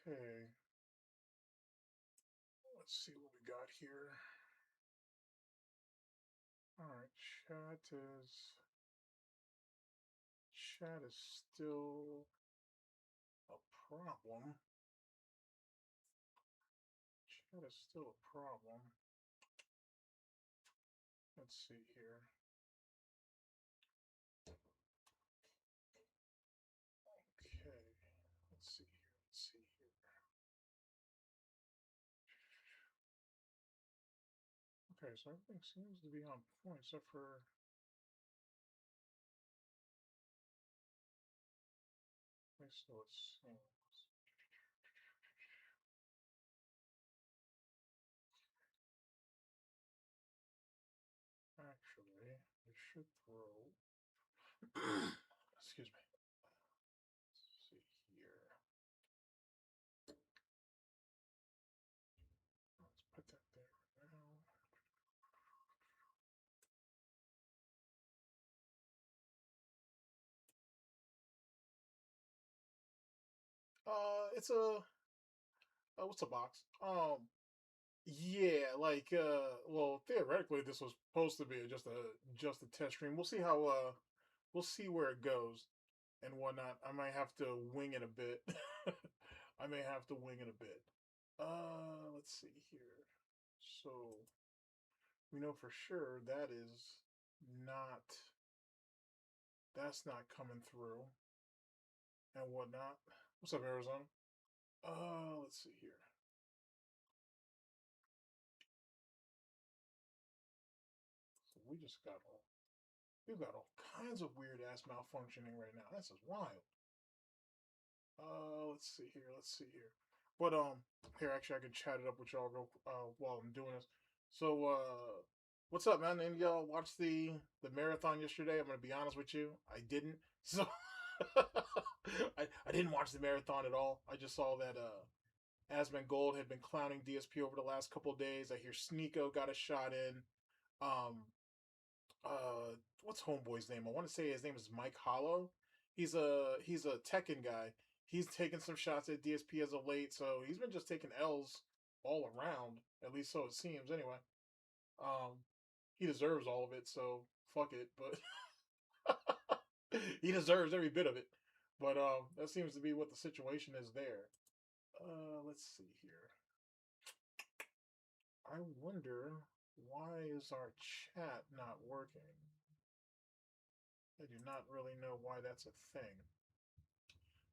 Okay. Let's see what we got here. Alright, chat is still a problem. Chat is still a problem. Let's see here. Okay, let's see here. Okay, so everything seems to be on point except for so it seems. Actually, it should throw. Excuse me. Let's see here. Let's put that there right now. It's a what's a box? Yeah, like well, theoretically, this was supposed to be just a test stream. We'll see how we'll see where it goes and whatnot. I might have to wing it a bit. I may have to wing it a bit. Let's see here. So we know for sure not that's not coming through and whatnot. What's up, Arizona? Let's see here. So we've got all kinds of weird ass malfunctioning right now. This is wild. Let's see here. Let's see here. But here actually I can chat it up with y'all while I'm doing this. So what's up, man? And y'all watched the marathon yesterday? I'm gonna be honest with you, I didn't. So I didn't watch the marathon at all. I just saw that Asmongold had been clowning DSP over the last couple of days. I hear Sneeko got a shot in. Um, what's Homeboy's name? I want to say his name is Mike Hollow. He's a Tekken guy. He's taken some shots at DSP as of late, so he's been just taking L's all around. At least so it seems, anyway. Um, he deserves all of it, so fuck it. But he deserves every bit of it. But that seems to be what the situation is there. Let's see here. I wonder why is our chat not working? I do not really know why that's a thing.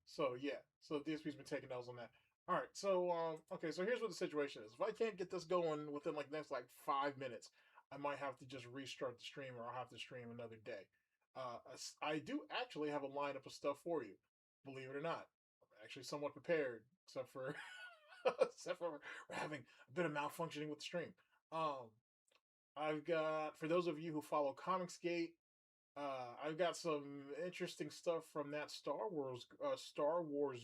So yeah, so DSP's been taking L's on that. All right, so okay, so here's what the situation is. If I can't get this going within like next like 5 minutes, I might have to just restart the stream, or I'll have to stream another day. I do actually have a lineup of stuff for you, believe it or not. I'm actually somewhat prepared, except for except for we're having a bit of malfunctioning with the stream. Um, I've got, for those of you who follow ComicsGate, I've got some interesting stuff from that Star Wars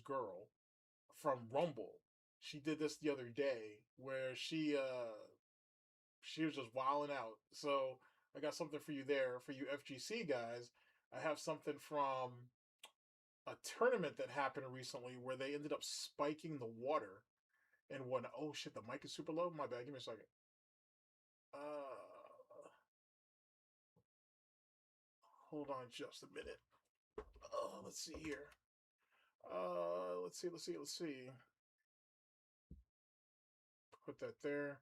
girl from Rumble. She did this the other day where she was just wilding out. So I got something for you there for you FGC guys. I have something from a tournament that happened recently where they ended up spiking the water and what? Oh shit, the mic is super low. My bad. Give me a second. Hold on just a minute. Let's see here. Let's see. Put that there.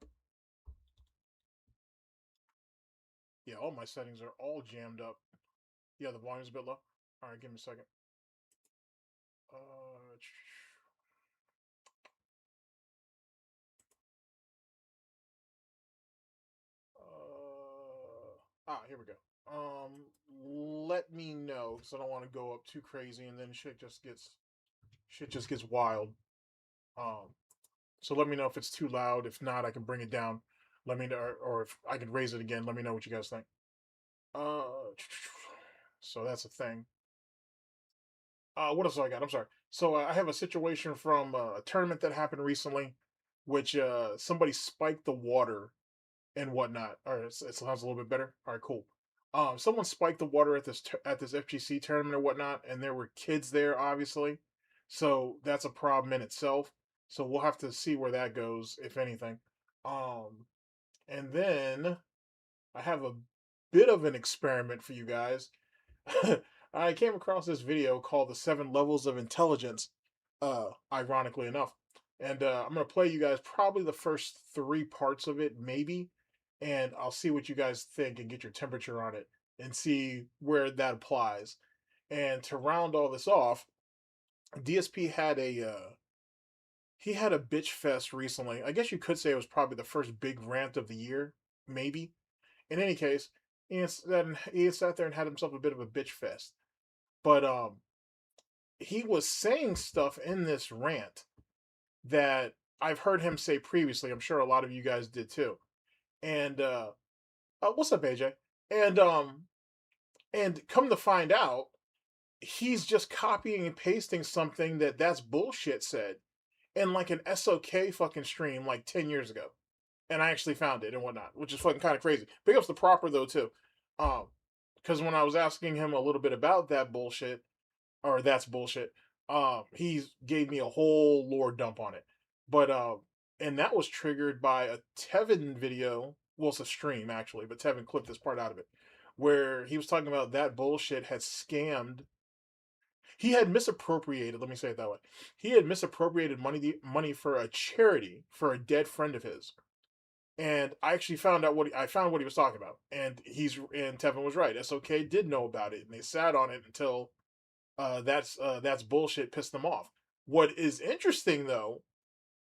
Yeah, all my settings are all jammed up. Yeah, the volume's a bit low. All right, give me a second. Here we go. Let me know because I don't want to go up too crazy and then shit just gets wild. So let me know if it's too loud. If not, I can bring it down. Let me know, or if I can raise it again. Let me know what you guys think. So that's a thing. What else do I got? I'm sorry. So I have a situation from a tournament that happened recently, which somebody spiked the water and whatnot. All right, it sounds a little bit better. All right, cool. Someone spiked the water at this FGC tournament or whatnot, and there were kids there, obviously. So that's a problem in itself. So we'll have to see where that goes, if anything. Um, and then I have a bit of an experiment for you guys. I came across this video called "The Seven Levels of Intelligence," ironically enough, and I'm gonna play you guys probably the first three parts of it, maybe, and I'll see what you guys think and get your temperature on it and see where that applies. And to round all this off, DSP had a bitch fest recently. I guess you could say it was probably the first big rant of the year, maybe. In any case, he sat there and had himself a bit of a bitch fest. But he was saying stuff in this rant that I've heard him say previously. I'm sure a lot of you guys did too. And what's up, AJ? And and come to find out, he's just copying and pasting something that's bullshit said in like an SOK fucking stream like 10 years ago. And I actually found it and whatnot, which is fucking kind of crazy. Big ups to Proper though too. Because when I was asking him a little bit about that bullshit, or that's bullshit, he gave me a whole lore dump on it. But and that was triggered by a Tevin video. Well, it's a stream actually, but Tevin clipped this part out of it, where he was talking about that bullshit had scammed. He had misappropriated. Let me say it that way. He had misappropriated money for a charity for a dead friend of his, and I actually found out I found what he was talking about, and Tevin was right. SOK did know about it, and they sat on it until that's bullshit pissed them off. What is interesting though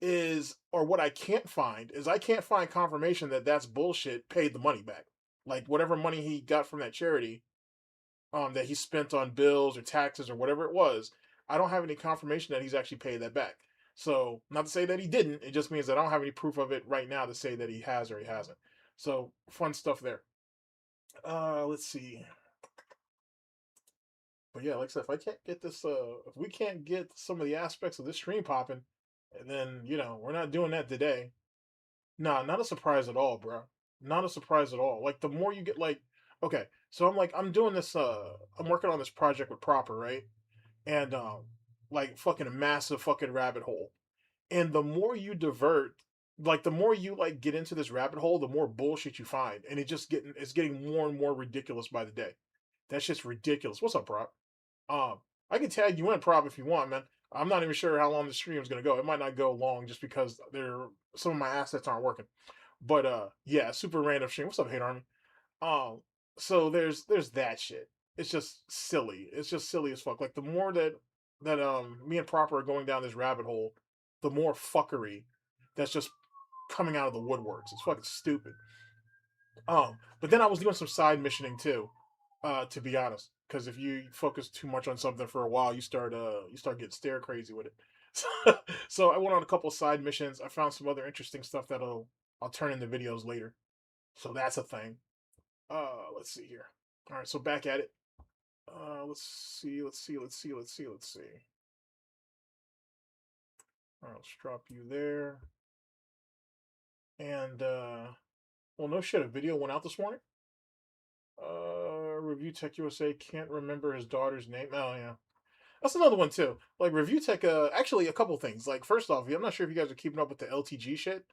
is, or what I can't find is, I can't find confirmation that that's bullshit paid the money back. Like whatever money he got from that charity, that he spent on bills or taxes or whatever it was, I don't have any confirmation that he's actually paid that back. So, not to say that he didn't, it just means that I don't have any proof of it right now to say that he has or he hasn't. So, fun stuff there. Let's see. But yeah, like I said, if I can't get this, if we can't get some of the aspects of this stream popping, then we're not doing that today. Nah, not a surprise at all, bro. Not a surprise at all. Like the more you get, like, okay, so I'm doing this. I'm working on this project with Proper, right? And like fucking a massive fucking rabbit hole. And the more you divert, like the more you like get into this rabbit hole, the more bullshit you find, and it's getting more and more ridiculous by the day. That's just ridiculous. What's up, Prop? I can tag you in, Prop, if you want, man. I'm not even sure how long the stream is gonna go. It might not go long just because some of my assets aren't working. But yeah, super random stream. What's up, Hate Army? Um, so there's that shit. It's just silly. It's just silly as fuck. Like the more that me and Proper are going down this rabbit hole, the more fuckery that's just coming out of the woodworks. It's fucking stupid. But then I was doing some side missioning too, to be honest. Because if you focus too much on something for a while, you start getting stare crazy with it. So I went on a couple side missions. I found some other interesting stuff I'll turn into videos later. So that's a thing. Let's see here. All right, so back at it. Let's see. All right, let's drop you there. And well, no shit, a video went out this morning. Review Tech USA can't remember his daughter's name. Oh yeah, that's another one too. Like Review Tech. Actually, a couple things. Like first off, I'm not sure if you guys are keeping up with the LTG shit,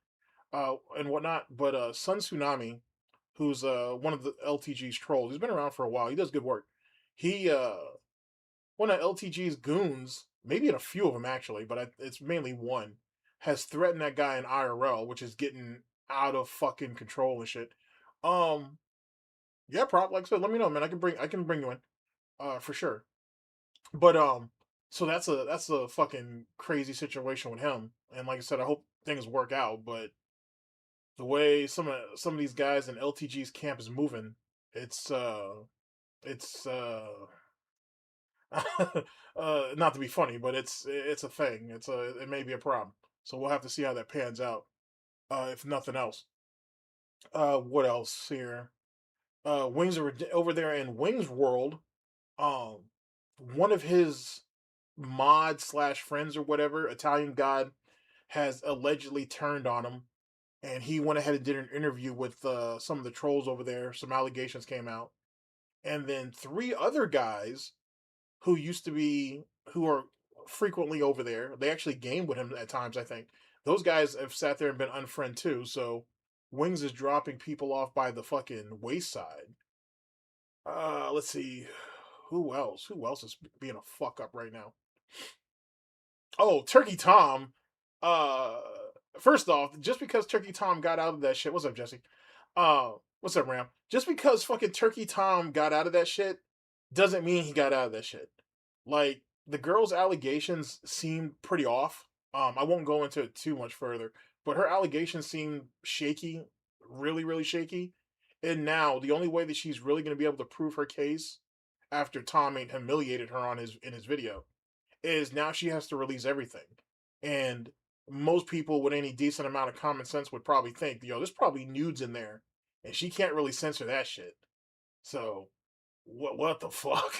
and whatnot. But Tsunami, who's one of the LTG's trolls, he's been around for a while. He does good work. He one of LTG's goons, maybe in a few of them actually, but it's mainly one, has threatened that guy in IRL, which is getting out of fucking control and shit. Um, yeah, Prop, like I said, let me know, man. I can bring you in, for sure. But so that's a fucking crazy situation with him. And like I said, I hope things work out. But the way some of these guys in LTG's camp is moving, it's it's not to be funny, but it's a thing. It may be a problem. So we'll have to see how that pans out. If nothing else. What else here? Wings are over there in Wings World. Um, one of his mod slash friends or whatever, Italian God, has allegedly turned on him, and he went ahead and did an interview with some of the trolls over there. Some allegations came out, and then three other guys who used to be who are frequently over there. They actually game with him at times, I think. Those guys have sat there and been unfriend too, so Wings is dropping people off by the fucking wayside. Let's see. Who else? Who else is being a fuck up right now? Oh, Turkey Tom. Uh, First off, just because Turkey Tom got out of that shit. What's up, Jesse? What's up, Ram? Just because fucking Turkey Tom got out of that shit doesn't mean he got out of that shit. Like, the girl's allegations seem pretty off. I won't go into it too much further, but her allegations seem shaky, really, really shaky. And now the only way that she's really going to be able to prove her case after Tom ain't humiliated her on his in his video is now she has to release everything. And most people with any decent amount of common sense would probably think, yo, there's probably nudes in there, and she can't really censor that shit. So what the fuck?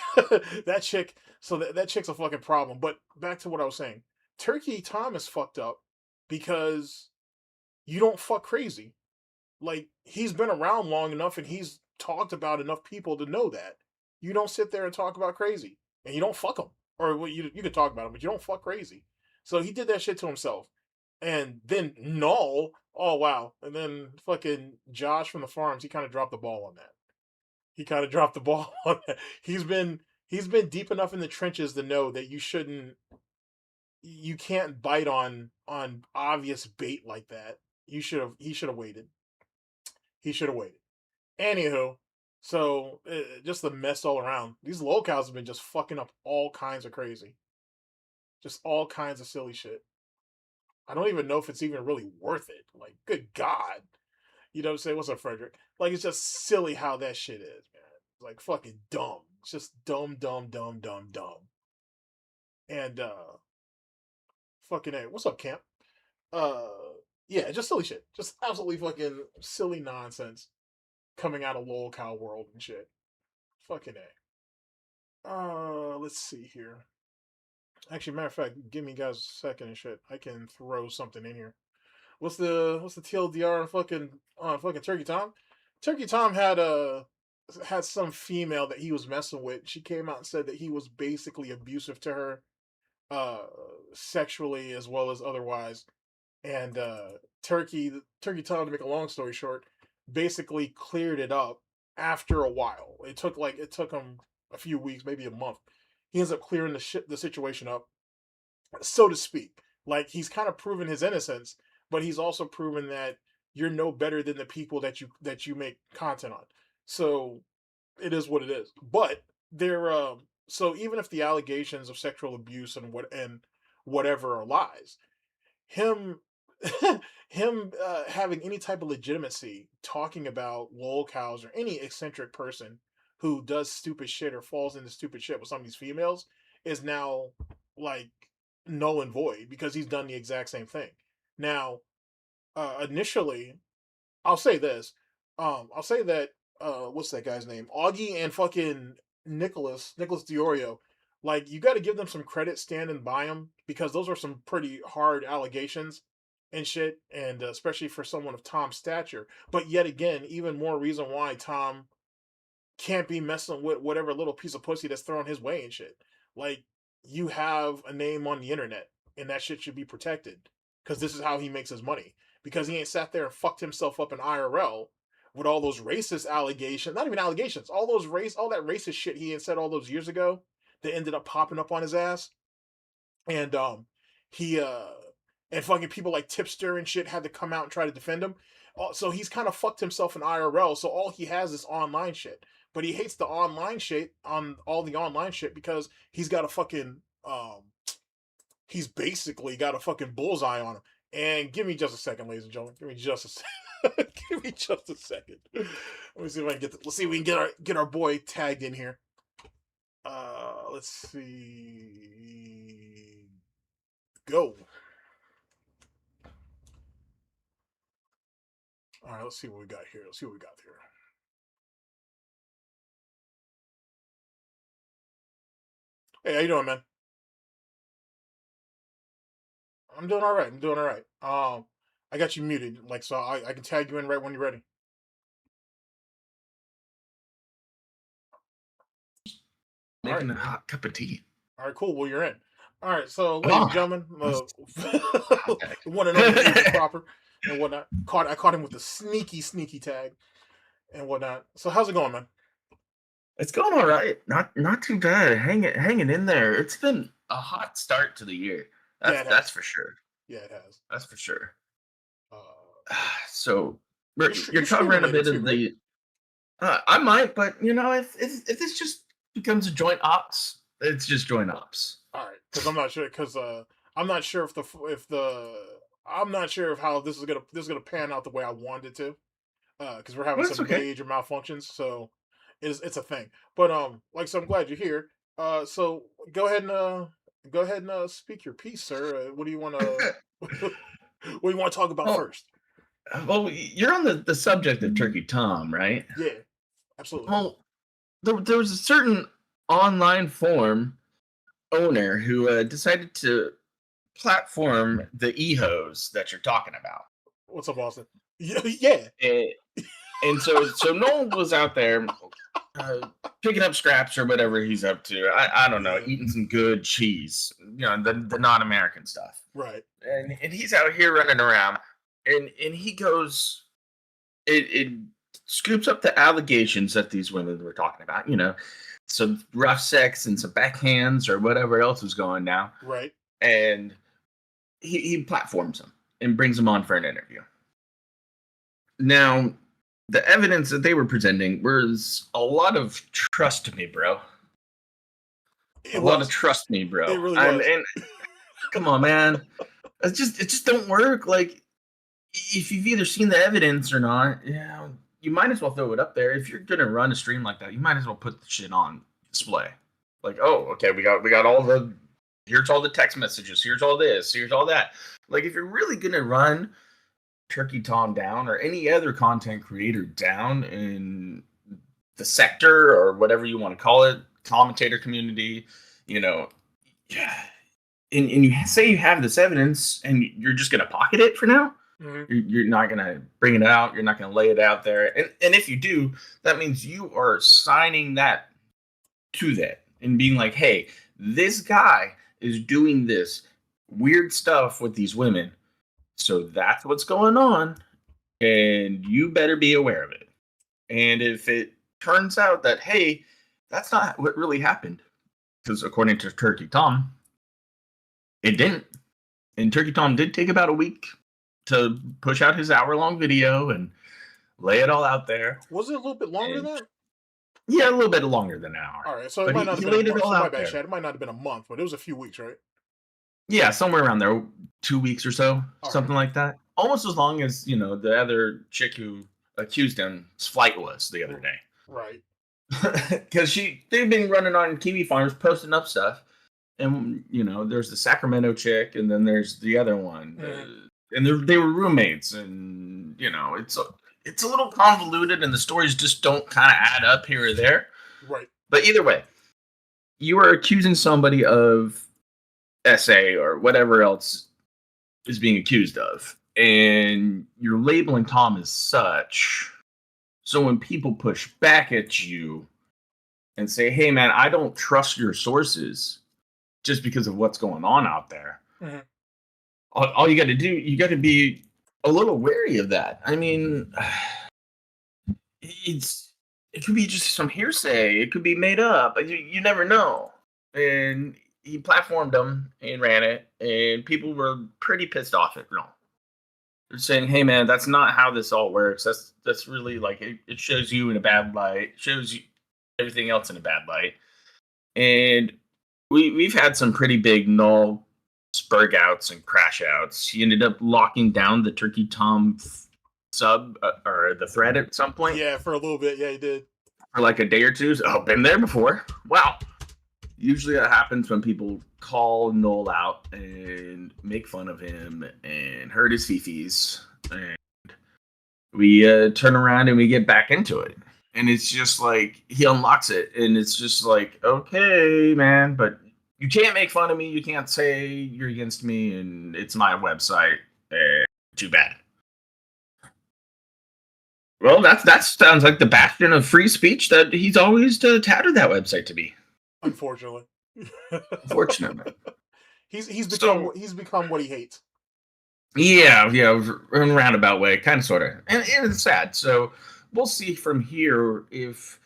That chick. So that chick's a fucking problem. But back to what I was saying. Turkey Tom is fucked up because you don't fuck crazy. Like, he's been around long enough and he's talked about enough people to know that. You don't sit there and talk about crazy. And you don't fuck him. Or well, you can talk about him, but you don't fuck crazy. So he did that shit to himself. And then Null, oh wow. And then fucking Josh from the farms, he kind of dropped the ball on that. He kind of dropped the ball on that. He's been deep enough in the trenches to know that you can't bite on obvious bait like that. He should have waited. He should have waited. Anywho, so just the mess all around. These locals have been just fucking up all kinds of crazy, just all kinds of silly shit. I don't even know if it's even really worth it. Like, good God, you know what I'm saying? What's up, Frederick? Like, it's just silly how that shit is, man. It's like fucking dumb. It's just dumb, dumb, dumb, dumb, dumb. And fucking a. What's up, Camp? Uh, yeah, just silly shit. Just absolutely fucking silly nonsense coming out of lol cow world and shit. Fucking a. Let's see here. Actually, matter of fact, give me guys a second and shit. I can throw something in here. What's the TLDR on fucking Turkey Tom? Turkey Tom had some female that he was messing with. She came out and said that he was basically abusive to her, uh, sexually as well as otherwise. And Turkey Tom, to make a long story short, basically cleared it up after a while. It took him a few weeks, maybe a month. He ends up clearing the situation up, so to speak. Like, he's kind of proven his innocence, but he's also proven that you're no better than the people that you make content on. So it is what it is. But they're so even if the allegations of sexual abuse and whatever are lies, him him having any type of legitimacy talking about lol cows or any eccentric person who does stupid shit or falls into stupid shit with some of these females is now like null and void because he's done the exact same thing. Now, initially, I'll say this. I'll say that what's that guy's name? Augie and fucking Nicholas Diorio. Like, you got to give them some credit standing by them because those are some pretty hard allegations and shit, and especially for someone of Tom's stature. But yet again, even more reason why Tom can't be messing with whatever little piece of pussy that's thrown his way and shit. Like, you have a name on the internet, and that shit should be protected because this is how he makes his money. Because he ain't sat there and fucked himself up in IRL with all those racist allegations, not even allegations, all that racist shit he had said all those years ago that ended up popping up on his ass. And he and fucking people like Tipster and shit had to come out and try to defend him. So he's kind of fucked himself in IRL. So all he has is online shit. But he hates the online shit on all the online shit because he's got a fucking he's basically got a fucking bullseye on him. And give me just a second, ladies and gentlemen. Give me just a second. Give me just a second. Let me see if I can let's see if we can get our boy tagged in here. Let's see. Go. All right, let's see what we got here. Hey, how you doing, man? I'm doing all right. I got you muted, like, so I can tag you in right when you're ready. Making a hot cup of tea. All right, cool. Well, you're in. All right, so ladies and gentlemen, the one and only Agent Proper and whatnot. I caught him with the sneaky tag and whatnot. So how's it going, man? It's going all right. Not too bad. Hanging in there. It's been a hot start to the year. That's for sure. Yeah, it has. That's for sure. Uh, So you're you're streaming covering a later bit too, of right? the. I might, but if this just becomes a joint ops, it's just joint ops. All right, because I'm not sure. Because I'm not sure I'm not sure if how this is gonna pan out the way I wanted it to. Because we're having Well, that's some okay. major malfunctions, so it's a thing. But so I'm glad you're here. So go ahead and speak your piece, sir. What do you want to what do you want to talk about Well, first? you're on the subject of Turkey Tom, right? Yeah, absolutely. Well, there was a certain online forum owner who decided to platform the ehos that you're talking about. What's up, Austin? Yeah. And, and so Noel was out there picking up scraps or whatever he's up to. I don't know, eating some good cheese, the non-American stuff. Right. And he's out here running around, and he goes, it scoops up the allegations that these women were talking about, some rough sex and some backhands or whatever else is going down. Right. And he platforms them and brings them on for an interview. Now, the evidence that they were presenting was a lot of trust me, bro. A lot of trust me, bro. It really was. And come on, man. It just don't work. Like, if you've either seen the evidence or not, you might as well throw it up there. If you're gonna run a stream like that, you might as well put the shit on display. Like, oh, okay, we got all the, here's all the text messages, here's all this, here's all that. Like, if you're really gonna run Turkey Tom down or any other content creator down in the sector or whatever you want to call it, commentator community, and you say you have this evidence and you're just going to pocket it for now. Mm-hmm. You're not going to bring it out. You're not going to lay it out there. And if you do, that means you are signing that to that and being like, hey, this guy is doing this weird stuff with these women. So that's what's going on, and you better be aware of it. And if it turns out that, hey, that's not what really happened, because according to Turkey Tom, it didn't. And Turkey Tom did take about a week to push out his hour-long video and lay it all out there. Was it a little bit longer than that? Yeah, a little bit longer than an hour. All right, so it might not have been a month. My bad, Chad. It might not have been a month, but it was a few weeks, right? Yeah, somewhere around there, 2 weeks or so, something like that. Almost as long as, the other chick who accused him's flight was the other day. Right. Because they've been running on Kiwi Farms, posting up stuff. And, there's the Sacramento chick, and then there's the other one. And they were roommates, and, it's a little convoluted, and the stories just don't kind of add up here or there. Right. But either way, you are accusing somebody of SA or whatever else is being accused of, and you're labeling Tom as such. So when people push back at you and say, hey man, I don't trust your sources just because of what's going on out there, all you got to do, you got to be a little wary of that. I mean, it could be just some hearsay, it could be made up, you never know. And he platformed them and ran it, and people were pretty pissed off at Noel. They're saying, hey man, that's not how this all works. That's really like, it shows you in a bad light, shows you everything else in a bad light. And we've had some pretty big Noel spurg outs and crash outs. He ended up locking down the Turkey Tom sub or the thread at some point. Yeah, for a little bit. Yeah, he did. For like a day or two. Oh, been there before. Wow. Usually that happens when people call Noel out and make fun of him and hurt his fifis. And we turn around and we get back into it. And it's just like, he unlocks it. And it's just like, okay, man, but you can't make fun of me. You can't say you're against me. And it's my website. Too bad. Well, that sounds like the bastion of free speech that he's always touted that website to be. Unfortunately. Unfortunately. He's So become what he hates. yeah, in a roundabout way, kind of, sort of, and it's sad. So we'll see from here if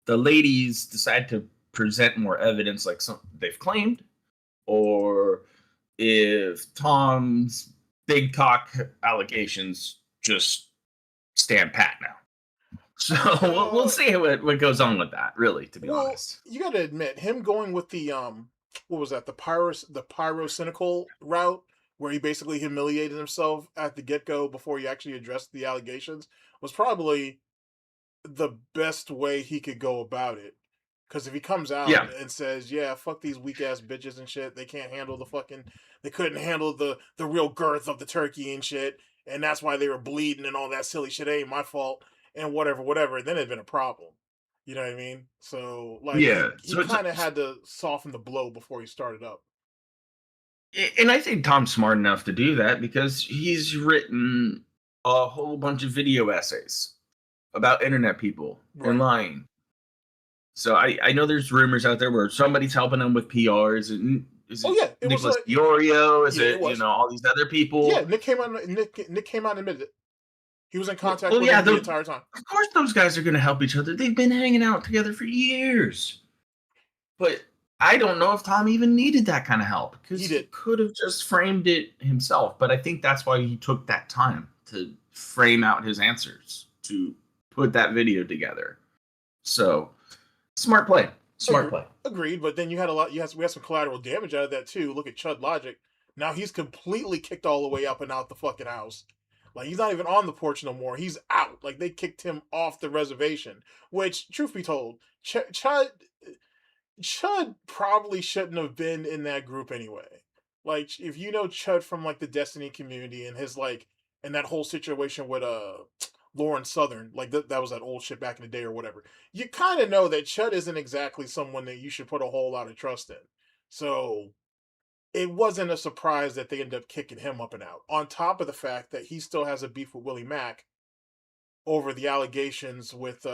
the ladies decide to present more evidence, like they've claimed, or if Tom's big cock allegations just stand pat now. So we'll see what goes on with that. Really, to be honest. You got to admit, him going with the what was that? The pyrocynical route, where he basically humiliated himself at the get go before he actually addressed the allegations, was probably the best way he could go about it. Because if he comes out and says, "Yeah, fuck these weak ass bitches and shit. They can't handle they couldn't handle the real girth of the turkey and shit, and that's why they were bleeding and all that silly shit. Ain't my fault and whatever." Then it'd been a problem. You know what I mean? So like Yeah. he kind of had to soften the blow before he started up. And I think Tom's smart enough to do that because he's written a whole bunch of video essays about internet people and lying. So I know there's rumors out there where somebody's helping him with PRs. Is it Nicholas Diorio? Is it all these other people? Yeah, Nick came out and admitted it. He was in contact with him the entire time. Of course, those guys are going to help each other. They've been hanging out together for years. But I don't know if Tom even needed that kind of help because he could have just framed it himself. But I think that's why he took that time to frame out his answers, to put that video together. So smart play. Agreed. But then we had some collateral damage out of that too. Look at Chud Logic. Now he's completely kicked all the way up and out the fucking house. Like, he's not even on the porch no more. He's out. Like, they kicked him off the reservation. Which, truth be told, Chud probably shouldn't have been in that group anyway. Like, if you know Chud from, like, the Destiny community and his, like, and that whole situation with, Lauren Southern, like, that was that old shit back in the day or whatever, you kind of know that Chud isn't exactly someone that you should put a whole lot of trust in. So it wasn't a surprise that they ended up kicking him up and out. On top of the fact that he still has a beef with Willie Mack over the allegations with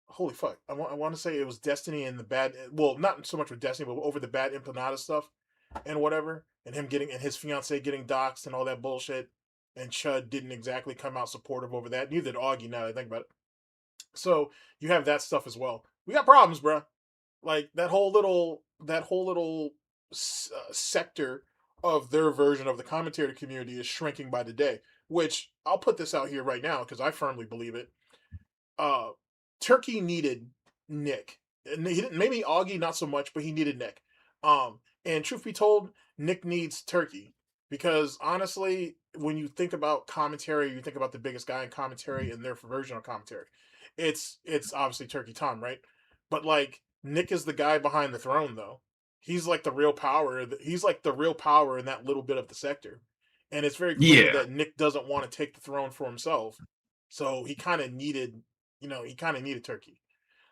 holy fuck. I want to say it was Destiny and the bad. Well, not so much with Destiny, but over the bad Empanada stuff and whatever, and his fiance getting doxxed and all that bullshit. And Chud didn't exactly come out supportive over that. Neither did Augie. Now that I think about it. So you have that stuff as well. We got problems, bro. Like that whole little sector of their version of the commentary community is shrinking by the day. Which I'll put this out here right now because I firmly believe it. Turkey needed Nick, and he didn't. Maybe Augie not so much, but he needed Nick. And truth be told, Nick needs Turkey because honestly, when you think about commentary, you think about the biggest guy in commentary and their version of commentary. It's obviously Turkey Tom, right? But like Nick is the guy behind the throne, though. He's like the real power. He's like the real power in that little bit of the sector, and it's very clear that Nick doesn't want to take the throne for himself. So he kind of needed, Turkey.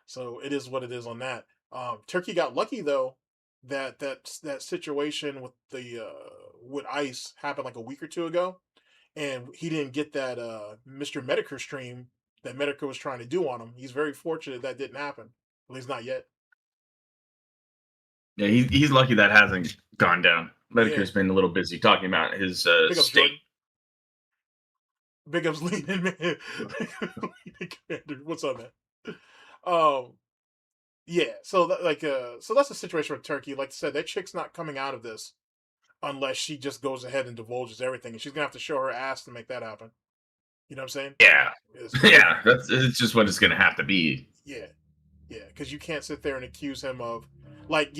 So it is what it is on that. Turkey got lucky though that situation with the with Ice happened like a week or two ago, and he didn't get that Mr. Medicare stream that Medicare was trying to do on him. He's very fortunate that didn't happen. At least not yet. Yeah, he's lucky that hasn't gone down. Medicare's been a little busy talking about his state. Big ups, leading man. Commander, what's up, man? Yeah. So that's the situation with Turkey. Like I said, that chick's not coming out of this unless she just goes ahead and divulges everything, and she's gonna have to show her ass to make that happen. You know what I'm saying? Yeah. Yeah. It's just what it's gonna have to be. Yeah. Yeah, because you can't sit there and accuse him of, like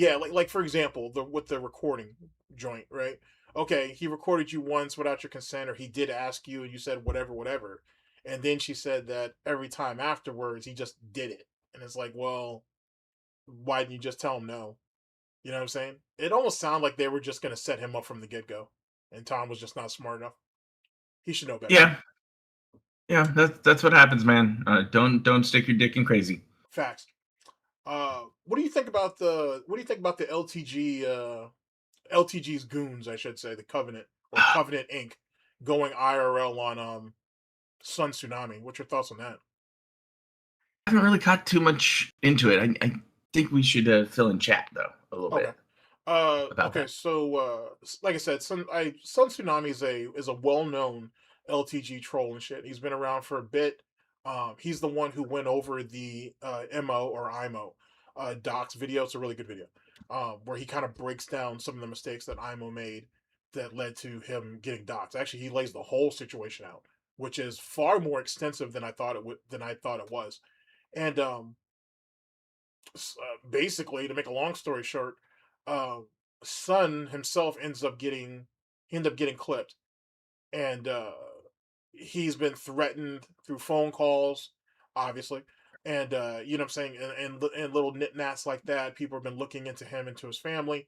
for example, with the recording joint, right? Okay, he recorded you once without your consent, or he did ask you, and you said whatever, and then she said that every time afterwards he just did it, and it's like, well, why didn't you just tell him no? You know what I'm saying? It almost sounded like they were just gonna set him up from the get go, and Tom was just not smart enough. He should know better. Yeah, that's what happens, man. Don't stick your dick in crazy. Facts. What do you think about the LTG's goons, I should say, the Covenant or Covenant Inc. going IRL on Sun Tsunami? What's your thoughts on that? I haven't really caught too much into it. I think we should fill in chat though a little bit. about Okay, that? so like I said, Sun Tsunami is a well known LTG troll and shit. He's been around for a bit. He's the one who went over the MO or IMO Dox video. It's a really good video, where he kind of breaks down some of the mistakes that IMO made that led to him getting doxxed. Actually, he lays the whole situation out, which is far more extensive than I thought it was. And basically, to make a long story short, uh, Sun himself end up getting clipped, and he's been threatened through phone calls, obviously, and you know what I'm saying, and little nitnats like that. People have been looking into him, into his family,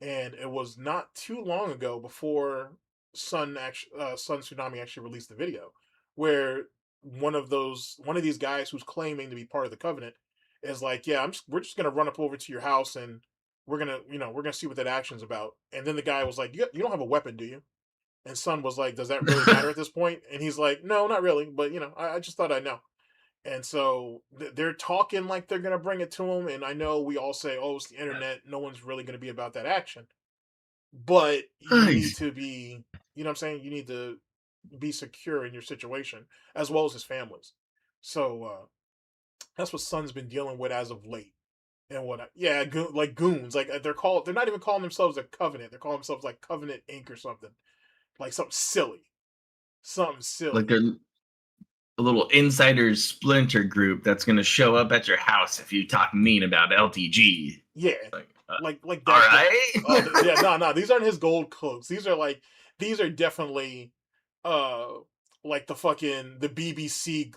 and it was not too long ago before Sun Tsunami actually released the video where one of these guys who's claiming to be part of the covenant is like, yeah, we're just gonna run up over to your house and we're gonna see what that action's about. And then the guy was like, you don't have a weapon, do you? And Sun was like, does that really matter at this point? And he's like, no, not really, but I just thought I'd know. And so they're talking like they're gonna bring it to him, and I know we all say, "Oh, it's the internet. No one's really gonna be about that action." But you need Nice. to be, you know what I'm saying? You need to be secure in your situation as well as his families. So that's what Sun's been dealing with as of late. And yeah, like goons, like they're not even calling themselves a covenant. They're calling themselves like Covenant Inc. or something, like something Like silly. they're a little insider splinter group that's going to show up at your house if you talk mean about LTG. Yeah, Like, like all that guy. right. Oh yeah, no, these aren't his gold cloaks. These are definitely uh like the BBC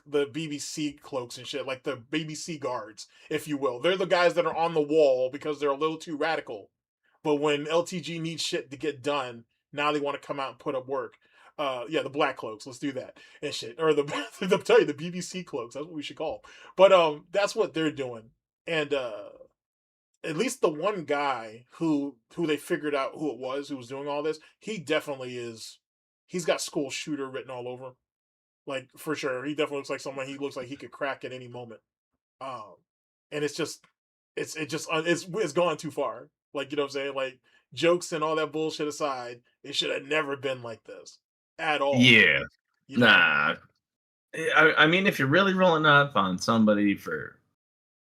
cloaks and shit, like the BBC guards, if you will. They're the guys that are on the wall because they're a little too radical. But when LTG needs shit to get done, now they want to come out and put up work. Yeah, the black cloaks. Let's do that and shit. Or tell you the BBC cloaks. That's what we should call them. But that's what they're doing. And at least the one guy who they figured out who was doing all this, he definitely is. He's got school shooter written all over, like for sure. He definitely looks like someone. He looks like he could crack at any moment. Um, and it's gone too far. Like, you know what I'm saying? Like, jokes and all that bullshit aside, it should have never been like this at all. Yeah. You know? Nah. I mean, if you're really rolling up on somebody for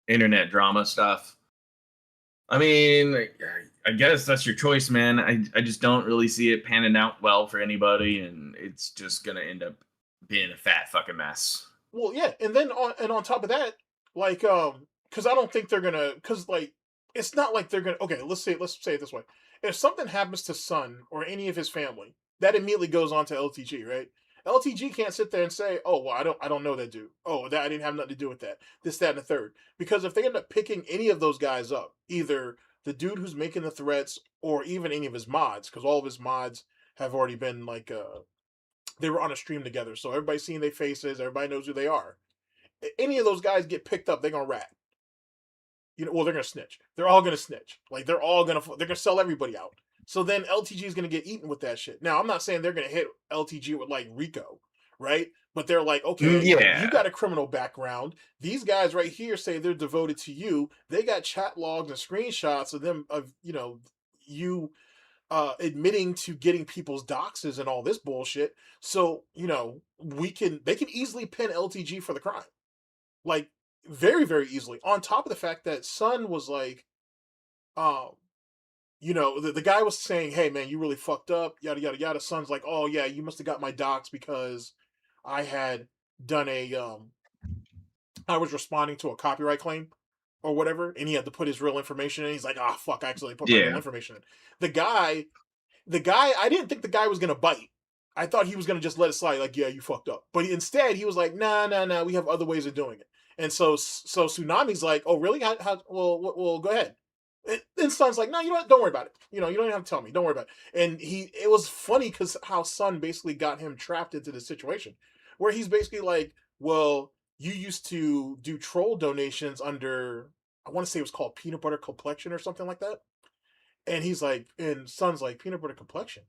internet drama stuff, I mean, I guess that's your choice, man. I just don't really see it panning out well for anybody, and it's just gonna end up being a fat fucking mess. Well, yeah, and then on top of that, like because I don't think they're gonna because like it's not like they're gonna okay. Let's say it this way: if something happens to Sun or any of his family, that immediately goes on to LTG, right? LTG can't sit there and say, "Oh, well, I don't know that dude. Oh, that I didn't have nothing to do with that. This, that, and the third." Because if they end up picking any of those guys up, either the dude who's making the threats or even any of his mods, because all of his mods have already been like they were on a stream together, so everybody's seeing their faces, everybody knows who they are. Any of those guys get picked up, they're gonna rat. Well, they're gonna snitch. They're all gonna snitch. Like they're gonna sell everybody out. So then LTG is gonna get eaten with that shit. Now I'm not saying they're gonna hit LTG with like Rico, right? But they're like, okay, you Yeah. got a criminal background. These guys right here say they're devoted to you. They got chat logs and screenshots of them of you admitting to getting people's doxes and all this bullshit. So, they can easily pin LTG for the crime. Like, very, very easily. On top of the fact that Sun was like, um, the guy was saying, hey man, you really fucked up, yada yada yada. Sun's like, oh yeah, you must have got my docs because I had done I was responding to a copyright claim or whatever, and he had to put his real information in. He's like, ah, fuck, I accidentally put my real Yeah. information in. The guy I didn't think the guy was gonna bite. I thought he was gonna just let it slide, like, yeah, you fucked up. But instead, he was like, nah, nah, nah, we have other ways of doing it. And so Tsunami's like, oh, really? Well, go ahead. And Sun's like, no, you know what? Don't worry about it. You don't even have to tell me. Don't worry about it. And it was funny because how Sun basically got him trapped into this situation where he's basically like, well, you used to do troll donations under, I want to say it was called Peanut Butter Complexion or something like that. And he's like, and Son's like, peanut butter complexion.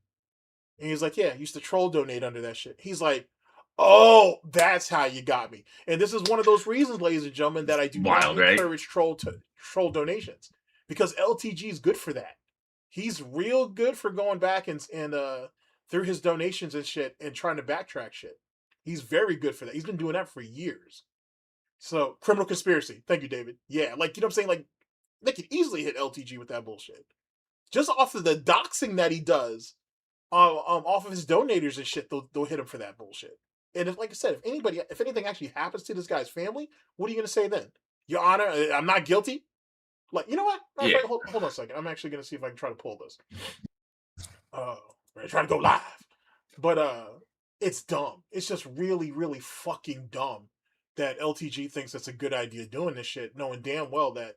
And he's like, yeah, I used to troll donate under that shit. He's like, oh, that's how you got me. And this is one of those reasons, ladies and gentlemen, that I do not Wild, right? encourage troll donations because LTG is good for that. he's real good for going back and through his donations and shit and trying to backtrack shit. He's very good for that. He's been doing that for years. So criminal conspiracy. Thank you, David. Yeah, like you know what I'm saying? Like they could easily hit LTG with that bullshit. Just off of the doxing that he does, off of his donators and shit, they'll hit him for that bullshit. And if, like I said, if anything actually happens to this guy's family, what are you gonna say then? Your Honor, I'm not guilty. Like, you know what? Matter of Yeah. fact, hold on a second. I'm actually gonna see if I can try to pull this. We're gonna try to go live, but it's dumb. It's just really, really fucking dumb that LTG thinks it's a good idea doing this shit, knowing damn well that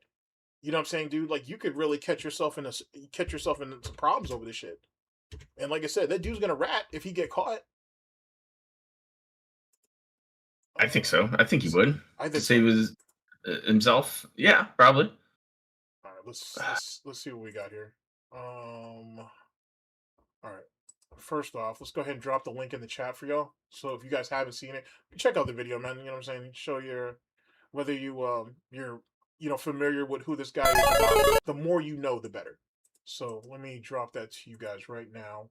you know what I'm saying, dude. Like, you could really catch yourself in some problems over this shit. And like I said, that dude's gonna rat if he get caught. I think so. I think he would. I think to save so. his himself. Yeah, probably. All right, let's see what we got here. All right. First off, let's go ahead and drop the link in the chat for y'all. So if you guys haven't seen it, check out the video, man. You know what I'm saying? Show your whether you're familiar with who this guy is. The more you know, the better. So let me drop that to you guys right now.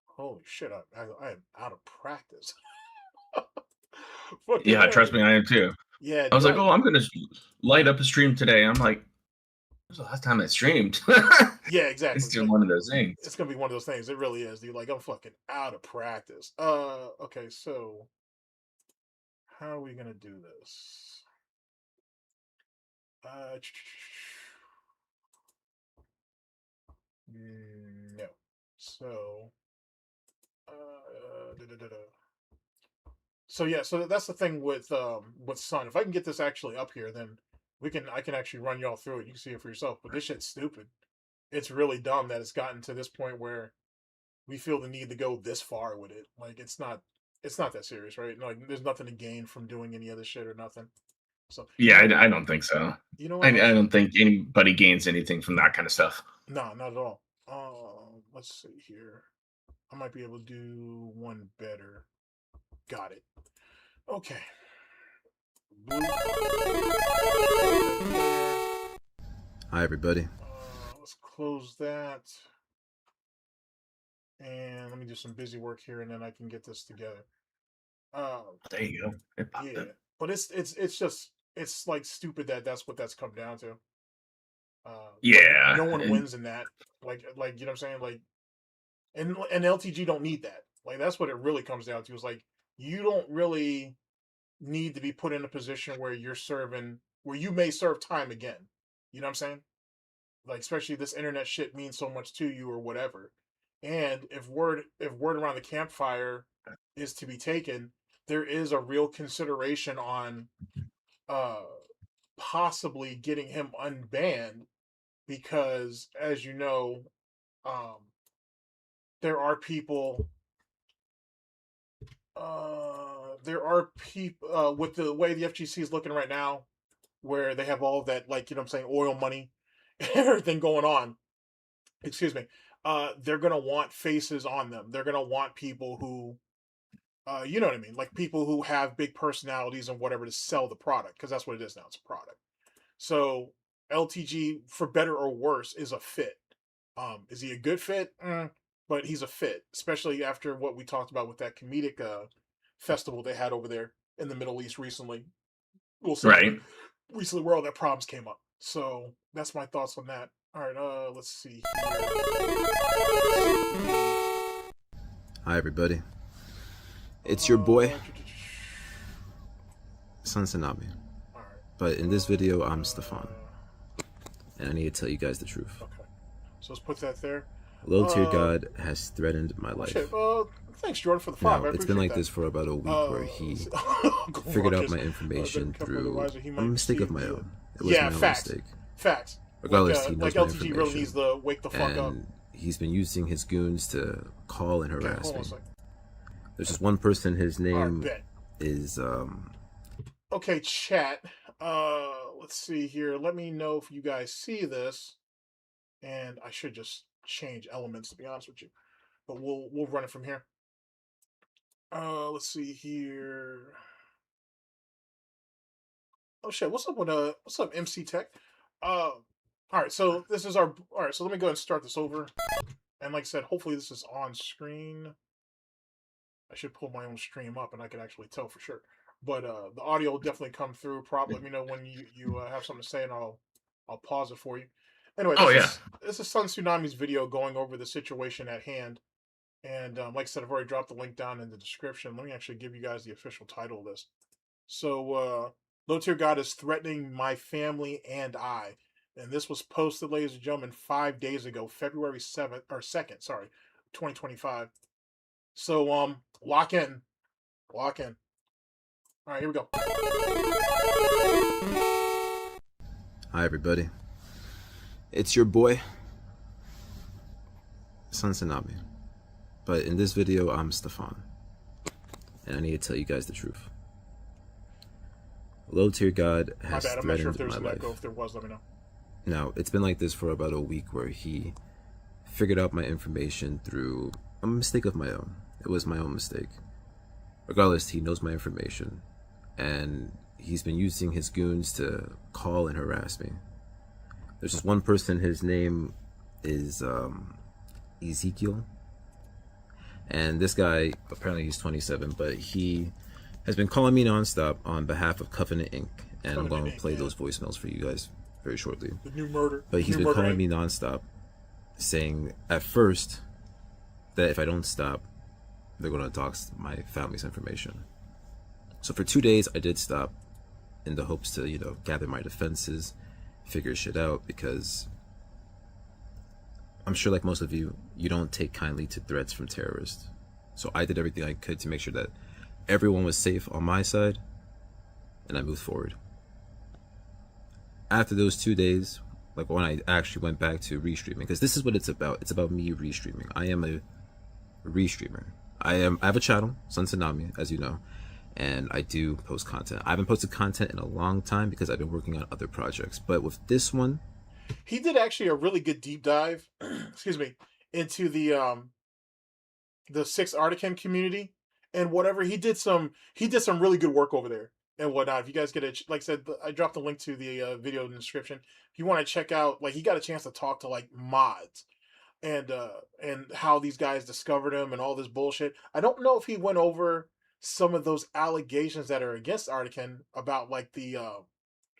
Holy shit! I am out of practice. Yeah, trust me, I am too. Yeah, I was like, oh, I'm gonna light up a stream today. I'm like, when's the last time I streamed? Yeah, exactly. It's just one of those things. It's gonna be one of those things. It really is, dude. Like, I'm fucking out of practice. Okay, so how are we gonna do this? No. So, so yeah, so that's the thing with Sun. If I can get this actually up here, then I can actually run y'all through it. You can see it for yourself. But this shit's stupid. It's really dumb that it's gotten to this point where we feel the need to go this far with it. Like, it's not that serious, right? Like, there's nothing to gain from doing any other shit or nothing. So yeah, I don't think so. You know what? I don't think anybody gains anything from that kind of stuff. No, not at all. Let's see here. I might be able to do one better. Got it. Okay. Hi, everybody. Let's close that. And let me do some busy work here, and then I can get this together. There you go. Yeah, but it's like stupid that's what that's come down to. Yeah, no one wins in that. Like you know what I'm saying? Like, and LTG don't need that. Like, that's what it really comes down to. Is like, you don't really need to be put in a position where you may serve time again. You know what I'm saying? Like, especially this internet shit means so much to you or whatever. And if word around the campfire is to be taken, there is a real consideration on possibly getting him unbanned, because as you know, there are people with the way the FGC is looking right now, where they have all that, like, you know what I'm saying, oil money and everything going on. Excuse me. They're gonna want faces on them. They're gonna want people who, you know what I mean, like people who have big personalities and whatever to sell the product, because that's what it is now. It's a product. So LTG, for better or worse, is a fit. Is he a good fit? But he's a fit, especially after what we talked about with that comedic festival they had over there in the Middle East recently. We'll see. Right. Recently, where all that problems came up. So that's my thoughts on that. All right, let's see here. Hi, everybody. It's your boy, Tsunami. But in this video, I'm Stefan. And I need to tell you guys the truth. Okay. So let's put that there. LowTierGod has threatened my life. Thanks, Jordan, for the 5. Now, it's been like this for about a week, where he figured out my information through a mistake of my own. It was my own mistake. Facts. Regardless, he knows my LTG information. really needs to wake the fuck up. And he's been using his goons to call and harass me. There's just one person, his name is Okay, chat. Let's see here. Let me know if you guys see this. And I should just change elements, to be honest with you. But we'll run it from here. Let's see here. Oh shit, what's up MC Tech? All right, so this is our. All right, so let me go ahead and start this over. And like I said, hopefully this is on screen. I should pull my own stream up and I can actually tell for sure. But the audio will definitely come through. Probably let me know when you have something to say, and I'll pause it for you. Anyway, this is Sun Tsunami's video going over the situation at hand. And like I said, I've already dropped the link down in the description. Let me actually give you guys the official title of this. So, LowTierGod is threatening my family and I. And this was posted, ladies and gentlemen, 5 days ago, February 7th, or 2nd, sorry, 2025. So, lock in. Lock in. All right, here we go. Hi, everybody. It's your boy, Tsunami. But in this video, I'm Stefan. And I need to tell you guys the truth. LowTierGod has threatened my life. I'm not sure if there's an echo. If there was, let me know. Now, it's been like this for about a week where he figured out my information through a mistake of my own. It was my own mistake. Regardless, he knows my information. And he's been using his goons to call and harass me. There's just one person, his name is Ezekiel. And this guy, apparently he's 27, but he has been calling me nonstop on behalf of Covenant Inc. And I'm going to play those voicemails for you guys very shortly. The new murder. But he's been calling me nonstop, saying at first that if I don't stop, they're going to dox my family's information. So for 2 days, I did stop in the hopes to, you know, gather my defenses, figure shit out, because I'm sure, like most of you, you don't take kindly to threats from terrorists. So I did everything I could to make sure that everyone was safe on my side, and I moved forward. After those 2 days, like when I actually went back to restreaming, because this is what it's about. It's about me restreaming. I am a restreamer. I have a channel, Tsunami, as you know, and I do post content. I haven't posted content in a long time because I've been working on other projects. But with this one, he did actually a really good deep dive, excuse me, into the 6 Artican community and whatever. He did some really good work over there and whatnot. If you guys get it, like I said, I dropped the link to the video in the description. If you want to check out, like, he got a chance to talk to like mods and how these guys discovered him and all this bullshit. I don't know if he went over some of those allegations that are against Artican about like the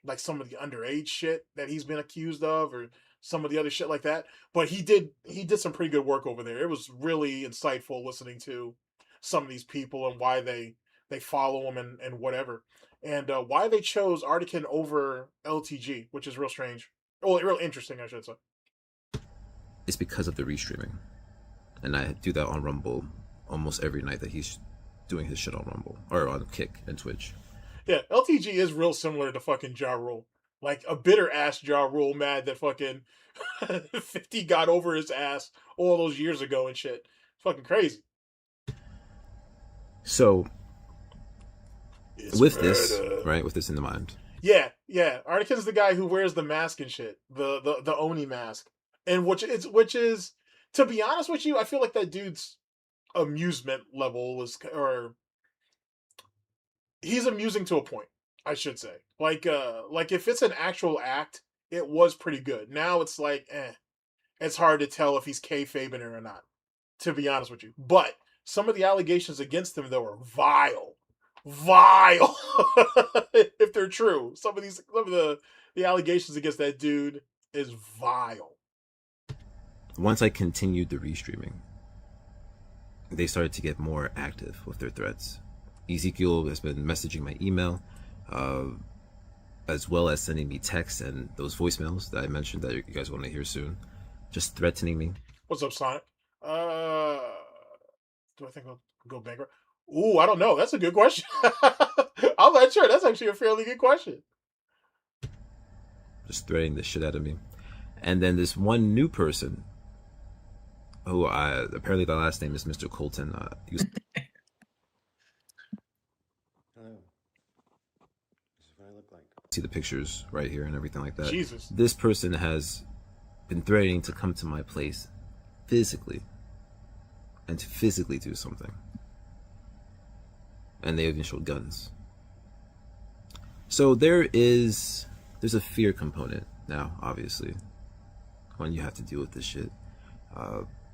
like some of the underage shit that he's been accused of, or some of the other shit like that. But he did some pretty good work over there. It was really insightful listening to some of these people and why they follow him and whatever, and why they chose Artican over LTG, which is real strange. Well, real interesting, I should say. It's because of the restreaming, and I do that on Rumble almost every night that he's doing his shit on Rumble or on Kick and Twitch. Yeah, LTG is real similar to fucking Ja Rule. Like a bitter ass Ja Rule, mad that fucking 50 got over his ass all those years ago and shit. It's fucking crazy. So, with this, right, with this in the mind. Yeah. Artican's the guy who wears the mask and shit. The Oni mask. And which is, to be honest with you, I feel like that dude's amusement level is, or he's amusing to a point, I should say. Like if it's an actual act, it was pretty good. Now it's like, it's hard to tell if he's kayfabing it or not, to be honest with you. But some of the allegations against him, though, are vile. If they're true. Some of the allegations against that dude is vile. Once I continued the restreaming, they started to get more active with their threats. Ezekiel has been messaging my email, as well as sending me texts and those voicemails that I mentioned that you guys want to hear soon, just threatening me. What's up, Sonic? Do I think I'll go bankrupt? Ooh, I don't know. That's a good question. I'm not sure. That's actually a fairly good question. Just threatening the shit out of me. And then this one new person, who apparently the last name is Mr. Colton. See the pictures right here and everything like that. Jesus. This person has been threatening to come to my place physically and to physically do something. And they even showed guns. So there's a fear component now, obviously. when you have to deal with this shit.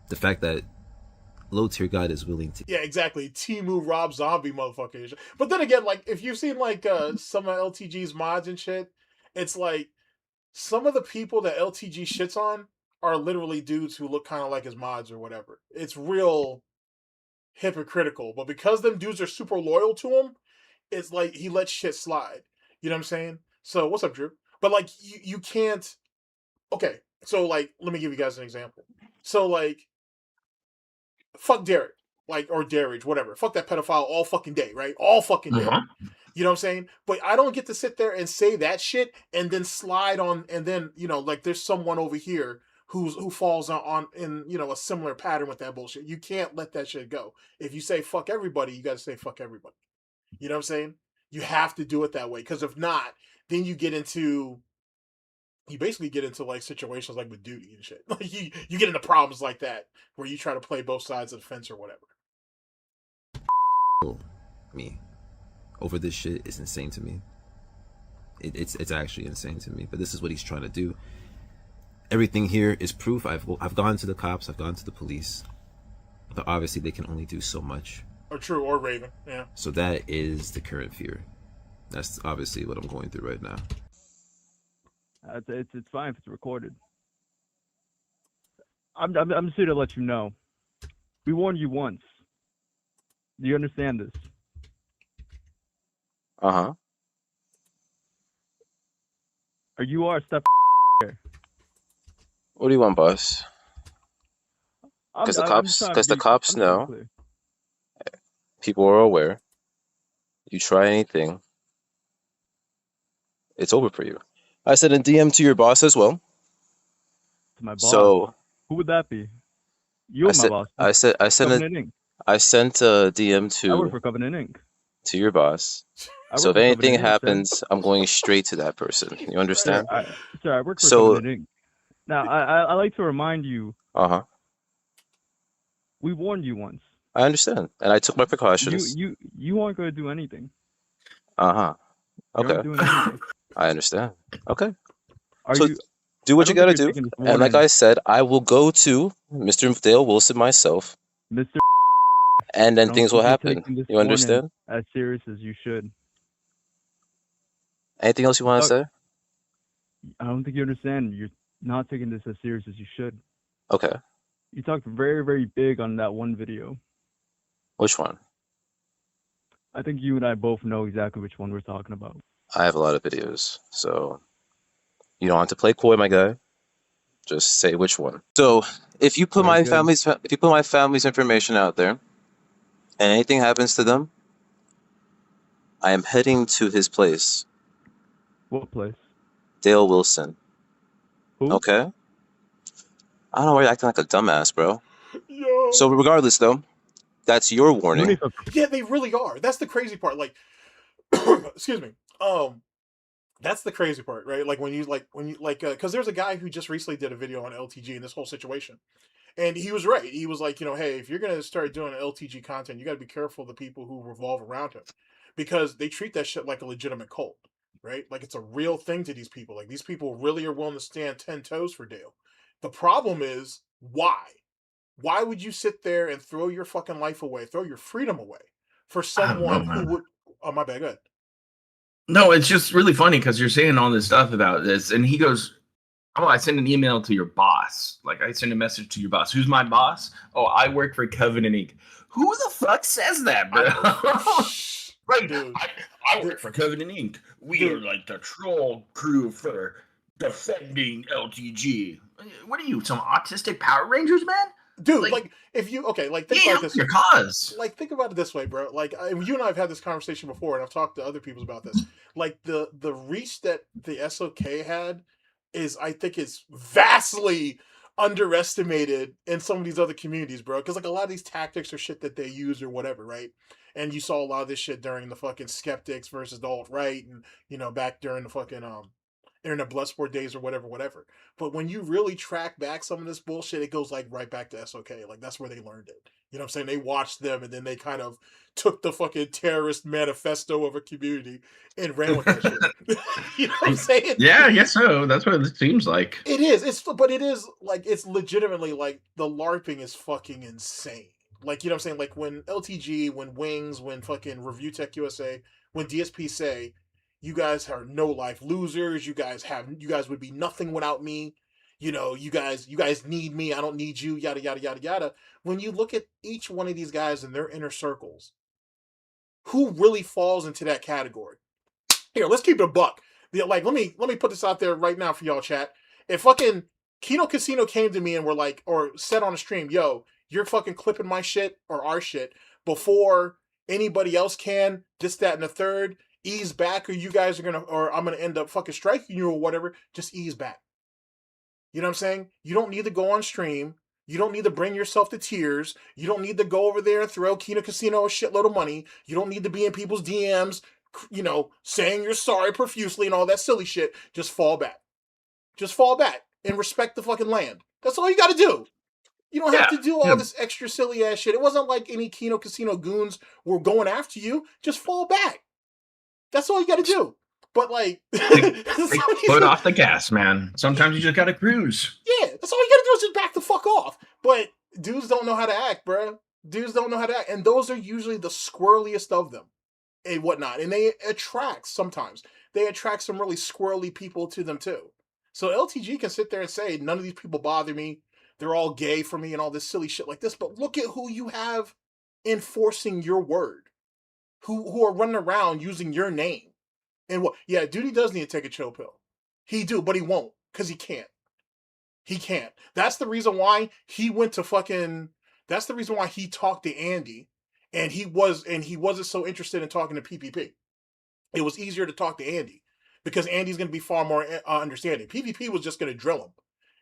The fact that LowTierGod is willing to... Yeah, exactly. Timu Rob Zombie motherfucker. But then again, like, if you've seen, like, some of LTG's mods and shit, it's like, some of the people that LTG shits on are literally dudes who look kind of like his mods or whatever. It's real hypocritical. But because them dudes are super loyal to him, it's like he lets shit slide. You know what I'm saying? So, what's up, Drew? But, like, you can't... Okay, so, like, let me give you guys an example. So, like, fuck Derek. Like, or Darage, whatever. Fuck that pedophile all fucking day, right? All fucking day. You know what I'm saying? But I don't get to sit there and say that shit and then slide on, and then, you know, like, there's someone over here who falls on in, you know, a similar pattern with that bullshit. You can't let that shit go. If you say fuck everybody, you gotta say fuck everybody. You know what I'm saying? You have to do it that way, because if not, then you basically get into like situations like with duty and shit. Like you get into problems like that where you try to play both sides of the fence or whatever. Me over this shit is insane to me. It's actually insane to me. But this is what he's trying to do. Everything here is proof. I've gone to the cops. I've gone to the police. But obviously they can only do so much. Or True or Raven, yeah. So that is the current fear. That's obviously what I'm going through right now. It's fine if it's recorded. I'm just here to let you know. We warned you once. Do you understand this? Uh-huh. Or you are a step here. What do you want, boss? Because the cops know. People are aware. You try anything, it's over for you. I sent a DM to your boss as well. To my boss? So who would that be? You're my boss. I sent a DM I work for Covenant Inc. to your boss. So if anything happens, I'm going straight to that person. You understand? Sir, I work for Covenant Inc. Now, I like to remind you. Uh-huh. We warned you once. I understand, and I took my precautions. You aren't going to do anything. Uh-huh. Okay. Doing anything. I understand. Okay. So do what you gotta do. And like I said, I will go to Mr. Dale Wilson myself. Mr. And then things will happen. You understand? As serious as you should. Anything else you want to say? I don't think you understand. You're not taking this as serious as you should. Okay. You talked very, very big on that one video. Which one? I think you and I both know exactly which one we're talking about. I have a lot of videos, so you don't have to play coy, my guy. Just say which one. So if you put my family's information out there, and anything happens to them, I am heading to his place. What place? Dale Wilson. Who? Okay. I don't know why you're acting like a dumbass, bro. Yo. So regardless, though, that's your warning. Yeah, they really are. That's the crazy part. Like, excuse me. That's the crazy part, right? Like when you because there's a guy who just recently did a video on LTG and this whole situation, and he was right. He was like, you know, hey, if you're gonna start doing LTG content, you got to be careful of the people who revolve around him, because they treat that shit like a legitimate cult, right? Like it's a real thing to these people. Like these people really are willing to stand 10 toes for Dale. The problem is why? Why would you sit there and throw your fucking life away, throw your freedom away for someone who would? Oh, my bad. Go ahead. No, it's just really funny because you're saying all this stuff about this, and he goes, "Oh, I sent an email to your boss. Like, I sent a message to your boss. Who's my boss? Oh, I work for Covenant Inc. Who the fuck says that, bro? Right, dude. I work for Covenant Inc. We are like the troll crew for defending LTG. What are you, some autistic Power Rangers, man? Dude, like if you think about this, your cause. Like, think about it this way, bro. Like, you and I have had this conversation before, and I've talked to other people about this. Like, the reach that the SOK had I think is vastly underestimated in some of these other communities, bro. Because like a lot of these tactics are shit that they use or whatever, right? And you saw a lot of this shit during the fucking skeptics versus the alt-right, and you know, back during the fucking Internet Bloodsport days or whatever. But when you really track back some of this bullshit, it goes like right back to SOK. Like that's where they learned it. You know what I'm saying? They watched them and then they kind of took the fucking terrorist manifesto of a community and ran with that shit. You know what I'm saying? Yeah, I guess so. That's what it seems like. It is. But it is like, it's legitimately like the LARPing is fucking insane. Like, you know what I'm saying? Like when LTG, when Wings, when fucking Review Tech USA, when DSP say, you guys are no life losers, you guys would be nothing without me. You know, you guys need me, I don't need you, yada yada yada yada. When you look at each one of these guys and their inner circles, who really falls into that category? Here, let's keep it a buck. Like, let me put this out there right now for y'all, chat. If fucking Kino Casino came to me and were like, or said on a stream, yo, you're fucking clipping my shit or our shit before anybody else can, this, that, and the third, ease back, or you guys are gonna, or I'm gonna end up fucking striking you or whatever, just ease back. You know what I'm saying? You don't need to go on stream. You don't need to bring yourself to tears. You don't need to go over there and throw Kino Casino a shitload of money. You don't need to be in people's DMs, you know, saying you're sorry profusely and all that silly shit. Just fall back. Just fall back and respect the fucking land. That's all you got to do. You don't have to do all this extra silly ass shit. It wasn't like any Kino Casino goons were going after you. Just fall back. That's all you got to do. But like, put off the gas, man. Sometimes you just gotta cruise. Yeah, that's all you gotta do is just back the fuck off. But dudes don't know how to act, bro. Dudes don't know how to act, and those are usually the squirreliest of them, and whatnot. And they attract sometimes. They attract some really squirrely people to them too. So LTG can sit there and say, none of these people bother me. They're all gay for me and all this silly shit like this. But look at who you have enforcing your word, who are running around using your name. And what? Yeah, Duty does need to take a chill pill. He do, but he won't, because he can't. He can't. That's the reason why he went to fucking. That's the reason why he talked to Andy, and he wasn't so interested in talking to PPP. It was easier to talk to Andy because Andy's going to be far more understanding. PPP was just going to drill him,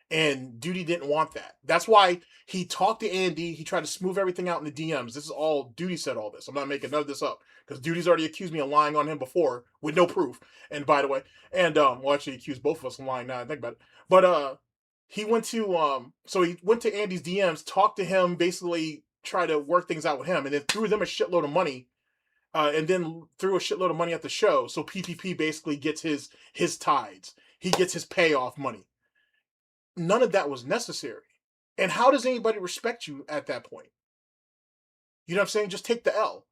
and Duty didn't want that. That's why he talked to Andy. He tried to smooth everything out in the DMs. This is all Duty said. All this. I'm not making none of this up. Because Duty's already accused me of lying on him before with no proof. And by the way, and well, actually accused both of us of lying now I think about it. But he went to so he went to Andy's DMs, talked to him, basically try to work things out with him, and then threw them a shitload of money, and then threw a shitload of money at the show. So PPP basically gets his tides. He gets his payoff money. None of that was necessary. And how does anybody respect you at that point? You know what I'm saying? Just take the L.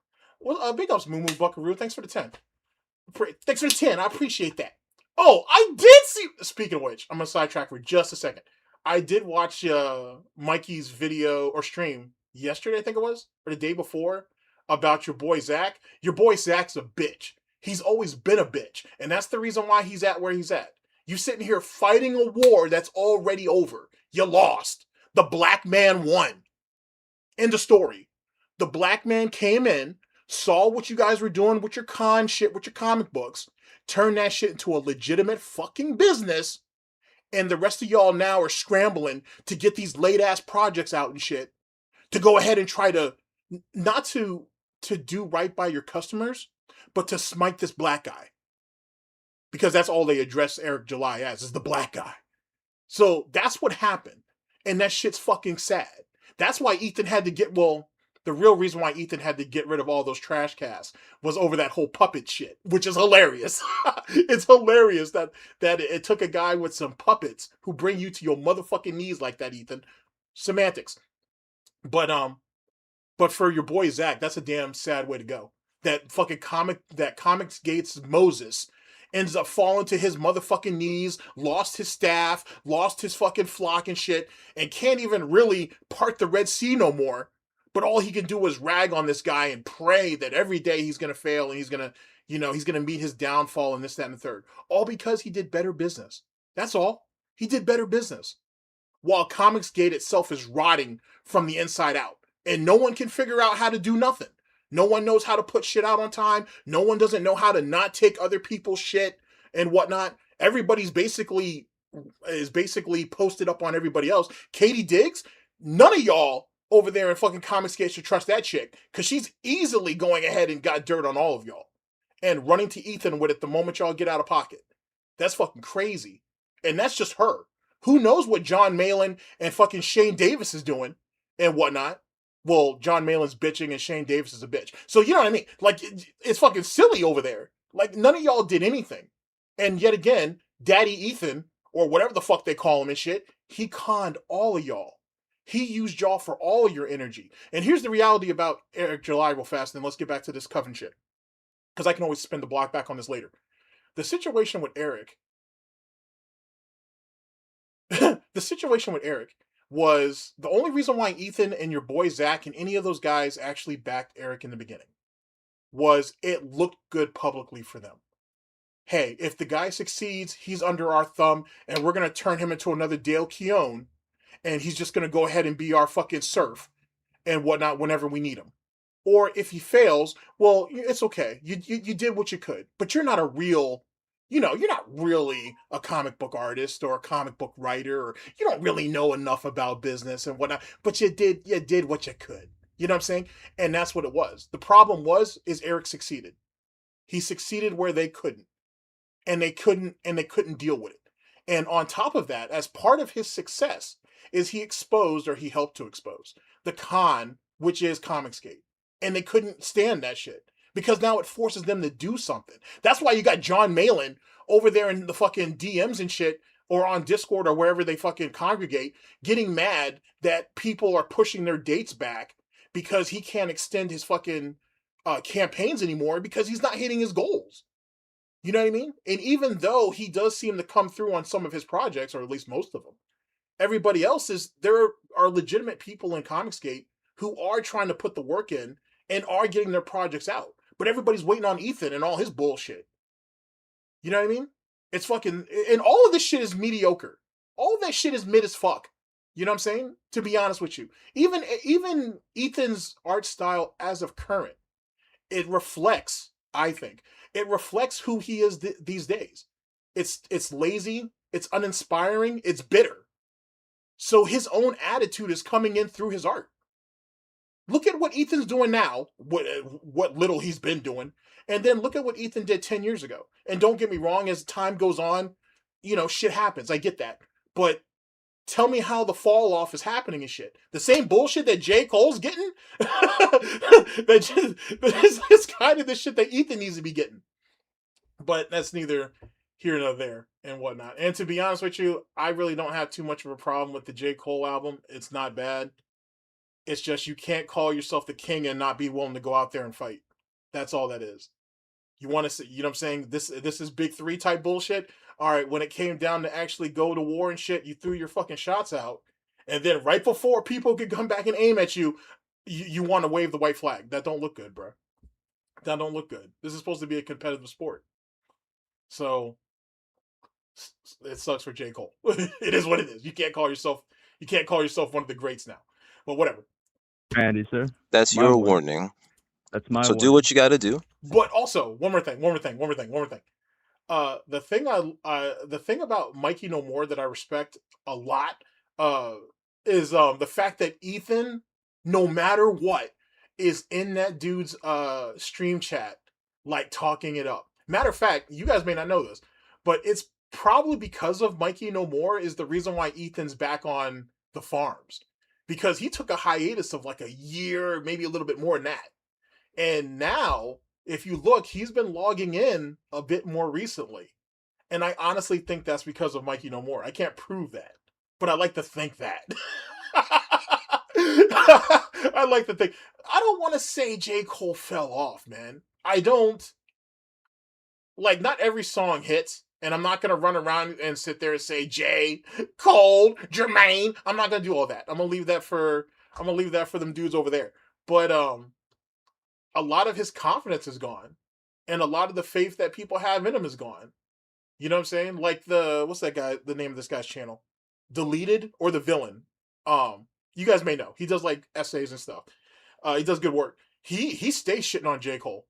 Well, big ups, Moo Buckaroo. Thanks for the 10. Thanks for the 10. I appreciate that. Oh, I did see. Speaking of which, I'm going to sidetrack for just a second. I did watch Mikey's video or stream yesterday, I think it was, or the day before, about your boy Zach. Your boy Zach's a bitch. He's always been a bitch. And that's the reason why he's at where he's at. You sitting here fighting a war that's already over. You lost. The black man won. End of story. The black man came in, saw what you guys were doing with your con shit, with your comic books, turned that shit into a legitimate fucking business, and the rest of y'all now are scrambling to get these late-ass projects out and shit, to go ahead and try to, not to do right by your customers, but to smite this black guy. Because that's all they address Eric July as, is the black guy. So that's what happened. And that shit's fucking sad. That's why Ethan had to get, well, the real reason why Ethan had to get rid of all those trash casts was over that whole puppet shit, which is hilarious. It's hilarious that it took a guy with some puppets who bring you to your motherfucking knees like that, Ethan. Semantics. But for your boy Zach, that's a damn sad way to go. That fucking ComicsGate's Moses ends up falling to his motherfucking knees, lost his staff, lost his fucking flock and shit, and can't even really part the Red Sea no more. But all he can do is rag on this guy and pray that every day he's going to fail and he's going to meet his downfall and this, that, and the third. All because he did better business. That's all. He did better business. While ComicsGate itself is rotting from the inside out. And no one can figure out how to do nothing. No one knows how to put shit out on time. No one doesn't know how to not take other people's shit and whatnot. Everybody's basically posted up on everybody else. Katie Diggs, none of y'all over there in fucking ComicsGate should trust that chick, because she's easily going ahead and got dirt on all of y'all and running to Ethan with it the moment y'all get out of pocket. That's fucking crazy. And that's just her. Who knows what John Malin and fucking Shane Davis is doing and whatnot. well, John Malin's bitching and Shane Davis is a bitch. So you know what I mean? Like, it's fucking silly over there. Like, none of y'all did anything. And yet again, Daddy Ethan, or whatever the fuck they call him and shit, he conned all of y'all. He used y'all for all of your energy. And here's the reality about Eric July real fast, and let's get back to this Coven shit. Because I can always spin the block back on this later. The situation with Eric was the only reason why Ethan and your boy Zach and any of those guys actually backed Eric in the beginning was it looked good publicly for them. Hey, if the guy succeeds, he's under our thumb, and we're going to turn him into another Dale Keown, and he's just going to go ahead and be our fucking serf and whatnot whenever we need him. Or if he fails, well, it's okay. You did what you could, but you're not a real, you're not really a comic book artist or a comic book writer, or you don't really know enough about business and whatnot, but you did what you could. You know what I'm saying? And that's what it was. The problem is Eric succeeded. He succeeded where they couldn't. And they couldn't deal with it. And on top of that, as part of his success, is he exposed, or he helped to expose, the con, which is ComicsGate. And they couldn't stand that shit. Because now it forces them to do something. That's why you got John Malin over there in the fucking DMs and shit, or on Discord or wherever they fucking congregate, getting mad that people are pushing their dates back because he can't extend his fucking campaigns anymore because he's not hitting his goals. You know what I mean? And even though he does seem to come through on some of his projects, or at least most of them, everybody else there are legitimate people in ComicsGate who are trying to put the work in and are getting their projects out. But everybody's waiting on Ethan and all his bullshit. You know what I mean? It's fucking, and all of this shit is mediocre. All of that shit is mid as fuck. You know what I'm saying? To be honest with you. Even Ethan's art style as of current, it reflects, I think, it reflects who he is these days. It's lazy, it's uninspiring, it's bitter. So his own attitude is coming in through his art. Look at what Ethan's doing now, what little he's been doing, and then look at what Ethan did 10 years ago. And don't get me wrong, as time goes on, shit happens. I get that. But tell me how the fall off is happening and shit. The same bullshit that J. Cole's getting? It's kind of the shit that Ethan needs to be getting. But that's neither here nor there and whatnot. And to be honest with you, I really don't have too much of a problem with the J. Cole album. It's not bad. It's just you can't call yourself the king and not be willing to go out there and fight. That's all that is. You want to say, you know what I'm saying? This is big three type bullshit. All right, when it came down to actually go to war and shit, you threw your fucking shots out. And then right before people could come back and aim at you, you want to wave the white flag. That don't look good, bro. That don't look good. This is supposed to be a competitive sport. So it sucks for J. Cole. It is what it is. You can't call yourself one of the greats now. But whatever. Andy, sir. That's your warning. That's my So warning. do what you got to do. But also, one more thing. The thing about Mikey No More that I respect a lot is the fact that Ethan, no matter what, is in that dude's stream chat, like talking it up. Matter of fact, you guys may not know this, but it's probably because of Mikey No More is the reason why Ethan's back on the farms. Because he took a hiatus of like a year, maybe a little bit more than that. And now, if you look, he's been logging in a bit more recently. And I honestly think that's because of Mikey No More. I can't prove that, but I like to think that. I like to think. I don't want to say J. Cole fell off, man. I don't. Like, not every song hits. And I'm not going to run around and sit there and say J, Cole, Jermaine. I'm not going to do all that. I'm going to leave that for them dudes over there. But a lot of his confidence is gone. And a lot of the faith that people have in him is gone. You know what I'm saying? Like what's that guy, the name of this guy's channel? Deleted or The Villain. You guys may know. He does like essays and stuff. He does good work. He stays shitting on J. Cole.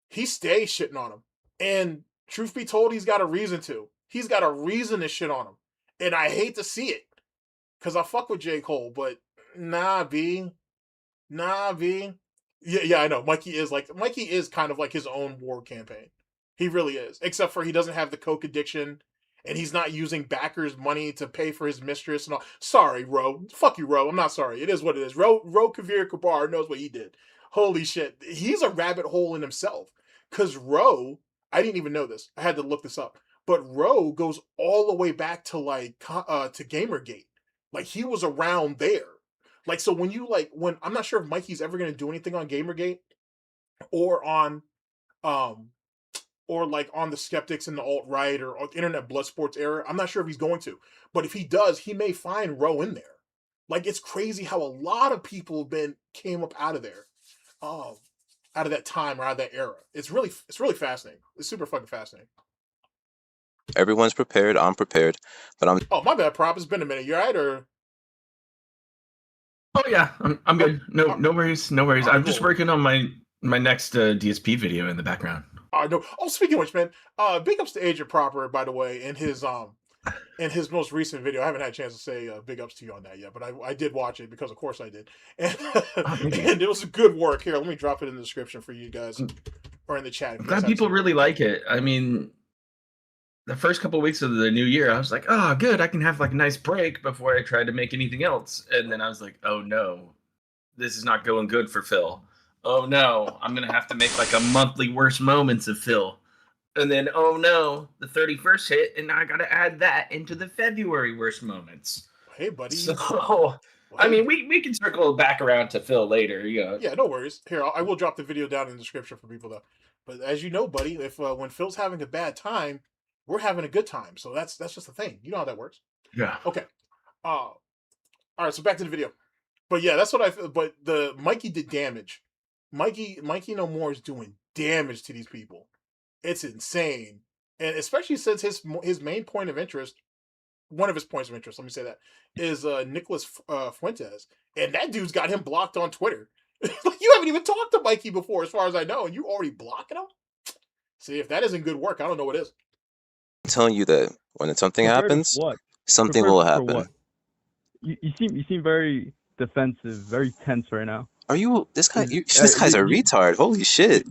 He stays shitting on him. And truth be told, he's got a reason to. He's got a reason to shit on him. And I hate to see it. Because I fuck with J. Cole, but nah, B. Yeah, I know. Mikey is kind of like his own war campaign. He really is. Except for he doesn't have the coke addiction. and he's not using backers' money to pay for his mistress and all. Sorry, Ro. Fuck you, Ro. I'm not sorry. It is what it is. Ro Kavir Kabar knows what he did. Holy shit. He's a rabbit hole in himself. Because Ro, I didn't even know this. I had to look this up. But Ro goes all the way back to like to Gamergate. Like he was around there. Like, so when you like, when I'm not sure if Mikey's ever going to do anything on Gamergate or on, or like on the skeptics and the alt-right or internet blood sports era. I'm not sure if he's going to, but if he does, he may find Ro in there. Like, it's crazy how a lot of people came up out of there, out of that time or out of that era. It's really fascinating. It's super fucking fascinating. Everyone's prepared. I'm prepared, but I'm. Oh, my bad, Prop. It's been a minute. You all right, or? Oh yeah, I'm good. No worries. I'm just cool. working on my next DSP video in the background. No. Oh, speaking of which, man, big ups to Agent Proper, by the way, in his most recent video. I haven't had a chance to say big ups to you on that yet, but I did watch it because of course I did, and and it was good work. Here, let me drop it in the description for you guys or in the chat. I'm glad people really like it. I mean, the first couple of weeks of the new year, I was like, oh, good, I can have like a nice break before I try to make anything else. And then I was like, oh no, this is not going good for Phil. Oh no, I'm going to have to make like a monthly worst moments of Phil. And then, oh no, the 31st hit, and now I got to add that into the February worst moments. Hey, buddy. So, I mean, we can circle back around to Phil later. Yeah, no worries. Here, I will drop the video down in the description for people though. But as you know, buddy, if when Phil's having a bad time, we're having a good time. So that's just the thing. You know how that works. Yeah. Okay. All right. So back to the video. But yeah, that's what I. But the Mikey did damage. Mikey No More is doing damage to these people. It's insane, and especially since his main point of interest, one of his points of interest, let me say that, is Nicholas Fuentes, and that dude's got him blocked on Twitter. You haven't even talked to Mikey before, as far as I know, and you already blocking him. See, if that isn't good work, I don't know what is. I'm telling you that when something happens, something will happen. You seem very defensive, very tense right now. Are you this guy? This guy's a retard. Holy shit,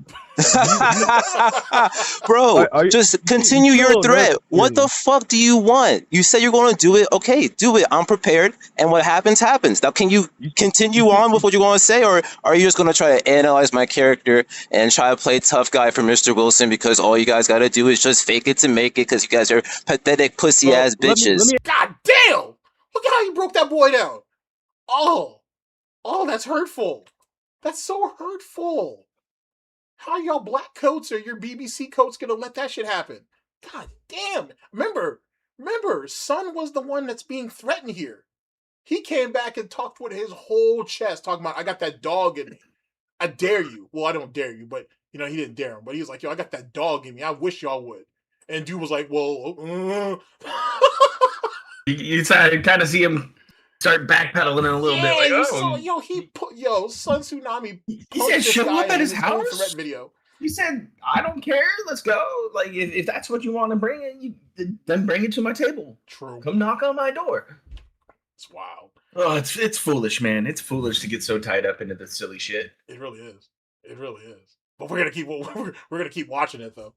bro! Just continue your threat. What the fuck do you want? You said you're going to do it. Okay, do it. I'm prepared. And what happens, happens. Now, can you continue on with what you're going to say, or are you just going to try to analyze my character and try to play tough guy for Mr. Wilson because all you guys got to do is just fake it to make it because you guys are pathetic pussy ass bitches? God damn! Look at how you broke that boy down. Oh, that's hurtful. That's so hurtful. How y'all black coats or your BBC coats gonna let that shit happen? God damn. Remember, Son was the one that's being threatened here. He came back and talked with his whole chest, talking about, I got that dog in me. I dare you. Well, I don't dare you, but, he didn't dare him. But he was like, yo, I got that dog in me. I wish y'all would. And dude was like, well, You kind of see him start backpedaling a little bit. Like, Sun Tsunami. He said, show up at his house. Video. He said, I don't care. Let's go. Like, if that's what you want to bring it, then bring it to my table. True. Come knock on my door. It's wild. Oh, it's foolish, man. It's foolish to get so tied up into this silly shit. It really is. But we're gonna keep watching it though.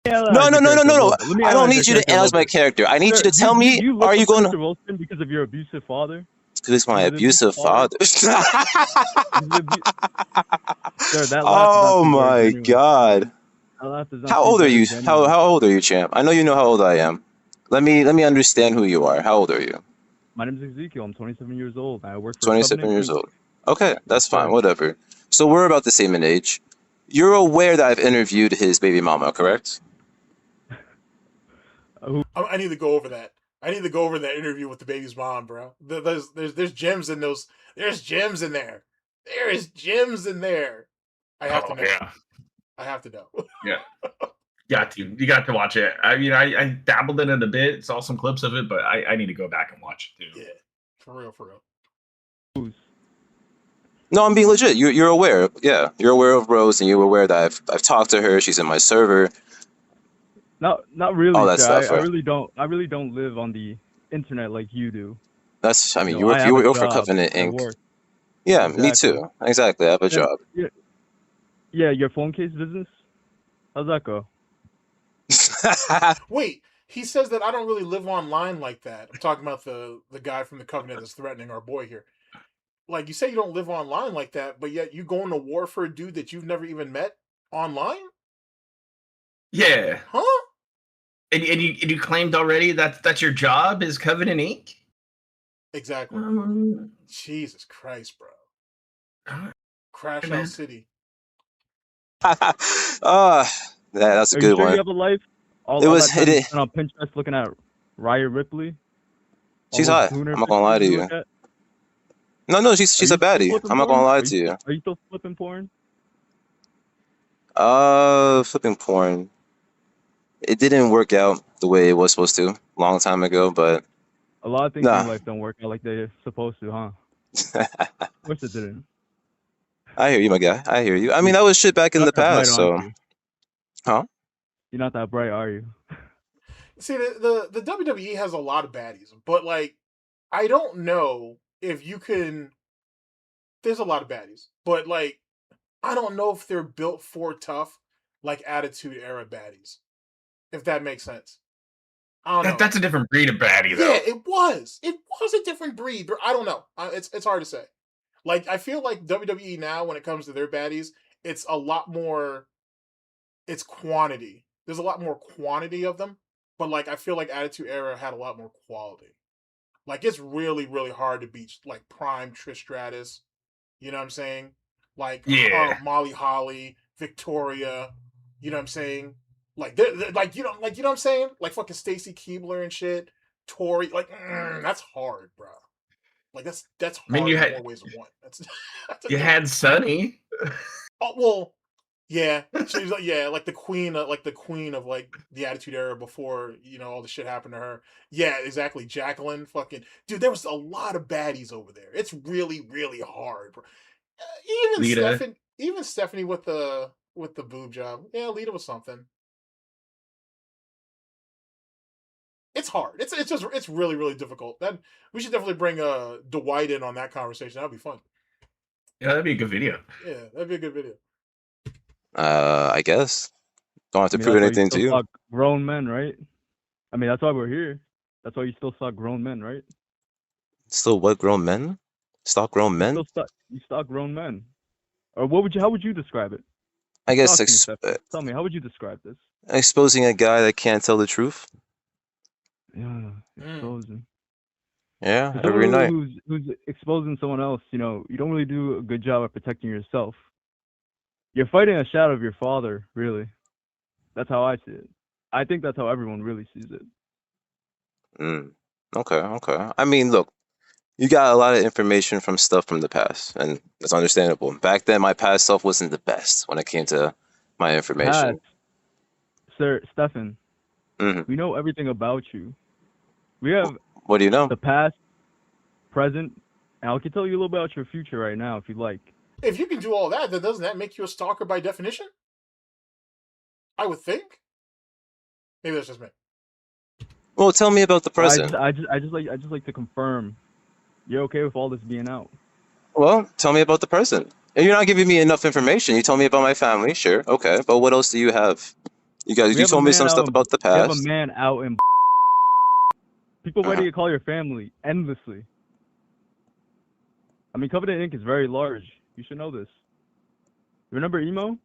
No. I don't need you to analyze my character. I need you to tell me, are you going to... Mr. Wilson because of your abusive father? Because my abusive father. Oh my god. How old are you? How old are you, champ? I know you know how old I am. Let me understand who you are. How old are you? My name is Ezekiel. I'm 27 years old. I work for 27 years old. Okay, that's fine. Whatever. So we're about the same in age. You're aware that I've interviewed his baby mama, correct? I need to go over that. I need to go over that interview with the baby's mom, bro. There's gems in those. There's gems in there. There is gems in there. I have to know. Yeah. I have to know. Yeah. You got to watch it. I mean, I dabbled in it a bit, saw some clips of it, but I need to go back and watch it too. Yeah, for real. No, I'm being legit. You're aware. Yeah, you're aware of Rose, and you're aware that I've talked to her. She's in my server. Not really. All that stuff, I really don't live on the internet like you do. That's. I mean, you work for Covenant Inc. Yeah, exactly. Me too. Exactly. I have a job. Yeah, your phone case business. How's that go? Wait, he says that I don't really live online like that. I'm talking about the guy from the Covenant that's threatening our boy here. Like, you say you don't live online like that, but yet you going to war for a dude that you've never even met online? Yeah. Huh? And you claimed already that that's your job is Covenant Inc. Exactly. Jesus Christ, bro. Crash Out City. That's a good one. You have a life? All was that time you spent on Pinterest looking at Riot Ripley. She's hot. I'm not gonna lie to you. No, she's a baddie. I'm not gonna lie to you. Are you still flipping porn? Flipping porn. It didn't work out the way it was supposed to long time ago, but a lot of things in life don't work out like they're supposed to, huh? Of course it didn't. I hear you, my guy. I hear you. I mean, that was shit back in the past, so. Huh? You're not that bright, are you? See, the WWE has a lot of baddies, but like, I don't know if you can. There's a lot of baddies, but like, I don't know if they're built for tough, like Attitude Era baddies. If that makes sense. I don't know. That's a different breed of baddie, though. Yeah, it was. It was a different breed. I don't know. It's hard to say. Like, I feel like WWE now, when it comes to their baddies, it's a lot more. It's quantity. There's a lot more quantity of them, but like, I feel like Attitude Era had a lot more quality. Like, it's really, really hard to beat like Prime Trish Stratus. You know what I'm saying? Like, Molly Holly, Victoria. You know what I'm saying? Like, like you know what I'm saying? Like fucking Stacy Keibler and shit. Tori, like, that's hard, bro. Like, that's hard. I mean, in more ways than one. That's you had Sunny. Oh well, yeah. She's like the queen of like the Attitude Era before, you know, all the shit happened to her. Yeah, exactly. Jacqueline, fucking dude. There was a lot of baddies over there. It's really, really hard, bro. Even Stephanie with the boob job. Yeah, Lita was something. It's hard. It's really, really difficult. Then we should definitely bring Dwight in on that conversation. That'd be fun. Yeah, that'd be a good video. Yeah, that'd be a good video. I guess. Don't have to prove anything to you. Grown men, right? I mean, that's why we're here. That's why you still stalk grown men, right? Still what? Grown men? Stalk grown men? You stalk grown men. Or how would you describe it? I guess tell me, how would you describe this? Exposing a guy that can't tell the truth. Yeah, exposing. Yeah, every night. Who's exposing someone else, you know, you don't really do a good job of protecting yourself. You're fighting a shadow of your father, really. That's how I see it. I think that's how everyone really sees it. Okay. I mean, look, you got a lot of information from stuff from the past, and that's understandable. Back then, my past self wasn't the best when it came to my information. Sir Stefan, we know everything about you. We have what do you know? The past, present, and I can tell you a little bit about your future right now if you'd like. If you can do all that, then doesn't that make you a stalker by definition? I would think. Maybe that's just me. Well, tell me about the present. I just like to confirm. You're okay with all this being out? Well, tell me about the present. If you're not giving me enough information, you told me about my family, sure, okay, but what else do you have? You told me some stuff about the past. You have a man out in people ready to call your family endlessly. I mean, Covenant Inc. is very large. You should know this. Remember Emo?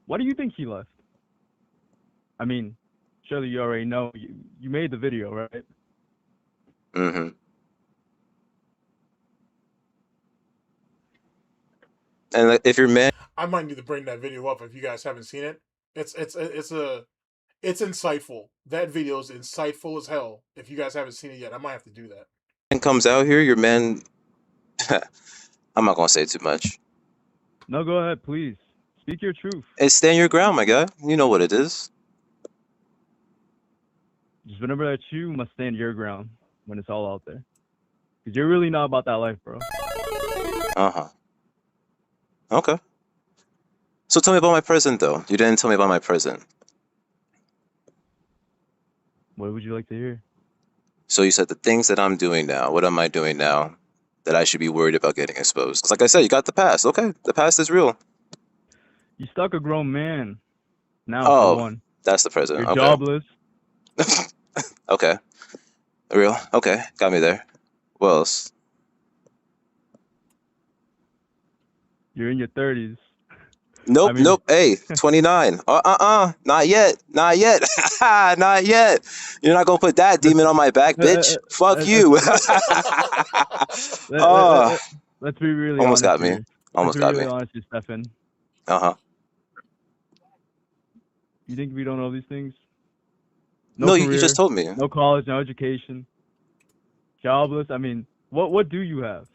Why do you think he left? I mean, surely you already know. You made the video, right? Mm-hmm. And if you're man, I might need to bring that video up if you guys haven't seen it. It's insightful. That video is insightful as hell. If you guys haven't seen it yet, I might have to do that. And comes out here, your man. I'm not gonna say too much. No, go ahead, please. Speak your truth. And stand your ground, my guy. You know what it is. Just remember that you must stand your ground when it's all out there. Because you're really not about that life, bro. Uh-huh. Okay. So tell me about my present, though. You didn't tell me about my present. What would you like to hear? So you said the things that I'm doing now. What am I doing now that I should be worried about getting exposed? 'Cause like I said, you got the past. Okay, the past is real. You stalk a grown man. Now, oh, for one. That's the present. You're okay. jobless. Okay. Real? Okay, got me there. What else? You're in your 30s. Nope, I mean, nope. Hey, 29. Not yet. Not yet. Not yet. You're not gonna put that demon on my back, bitch. Fuck you. Let's be really Almost honest got me. here. Almost Let's got be really me. honest here, Stefan. Uh-huh. You think we don't know these things? No, career, you just told me. No college, no education. Jobless. I mean, what do you have?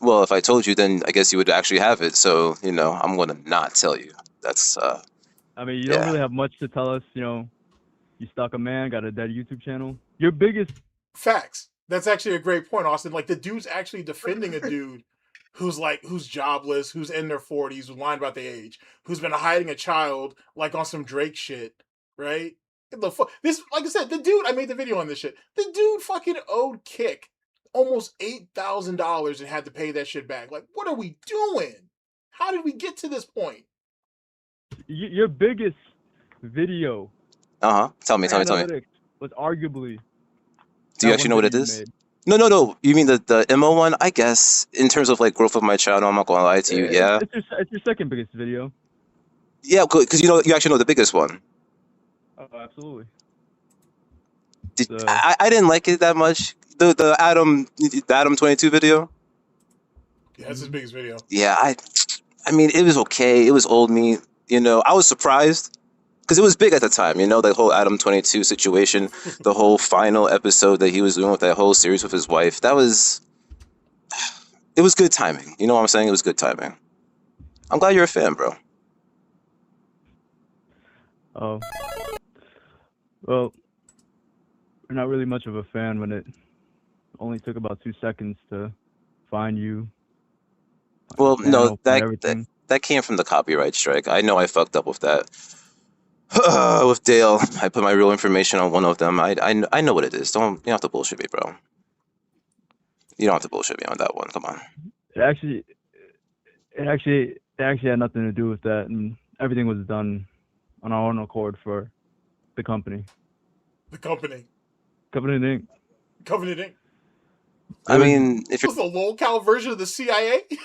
Well, if I told you, then I guess you would actually have it. So, you know, I'm gonna not tell you. That's I mean, you don't really have much to tell us. You know, you stalk a man, got a dead YouTube channel. Your biggest facts. That's actually a great point, Austin. Like the dude's actually defending a dude who's jobless, who's in their 40s, who's lying about their age, who's been hiding a child like on some Drake shit, right? This, like I said, the dude. I made the video on this shit. The dude fucking owed Kick almost $8,000 and had to pay that shit back. Like, what are we doing? How did we get to this point? Your biggest video. Tell me. Was arguably. Do you actually know what it is? No. You mean the MO one? I guess in terms of like growth of my channel, I'm not gonna lie to you. Yeah. It's your second biggest video. Yeah, because you actually know the biggest one. Oh, absolutely. I didn't like it that much. The Adam 22 video. Yeah, that's his biggest video. Yeah, I mean, it was okay. It was old me. You know, I was surprised because it was big at the time. You know, the whole Adam 22 situation, the whole final episode that he was doing with that whole series with his wife. It was good timing. You know what I'm saying? It was good timing. I'm glad you're a fan, bro. Oh. Well, we're not really much of a fan when it only took about 2 seconds to find you. Well, no, that came from the copyright strike. I know I fucked up with that. With Dale, I put my real information on one of them. I know what it is. You don't have to bullshit me, bro. You don't have to bullshit me on that one. Come on. It actually had nothing to do with that, and everything was done on our own accord for the company. The company. Covenant Inc. Covenant Inc. I mean, if you're the low-cal version of the CIA, you're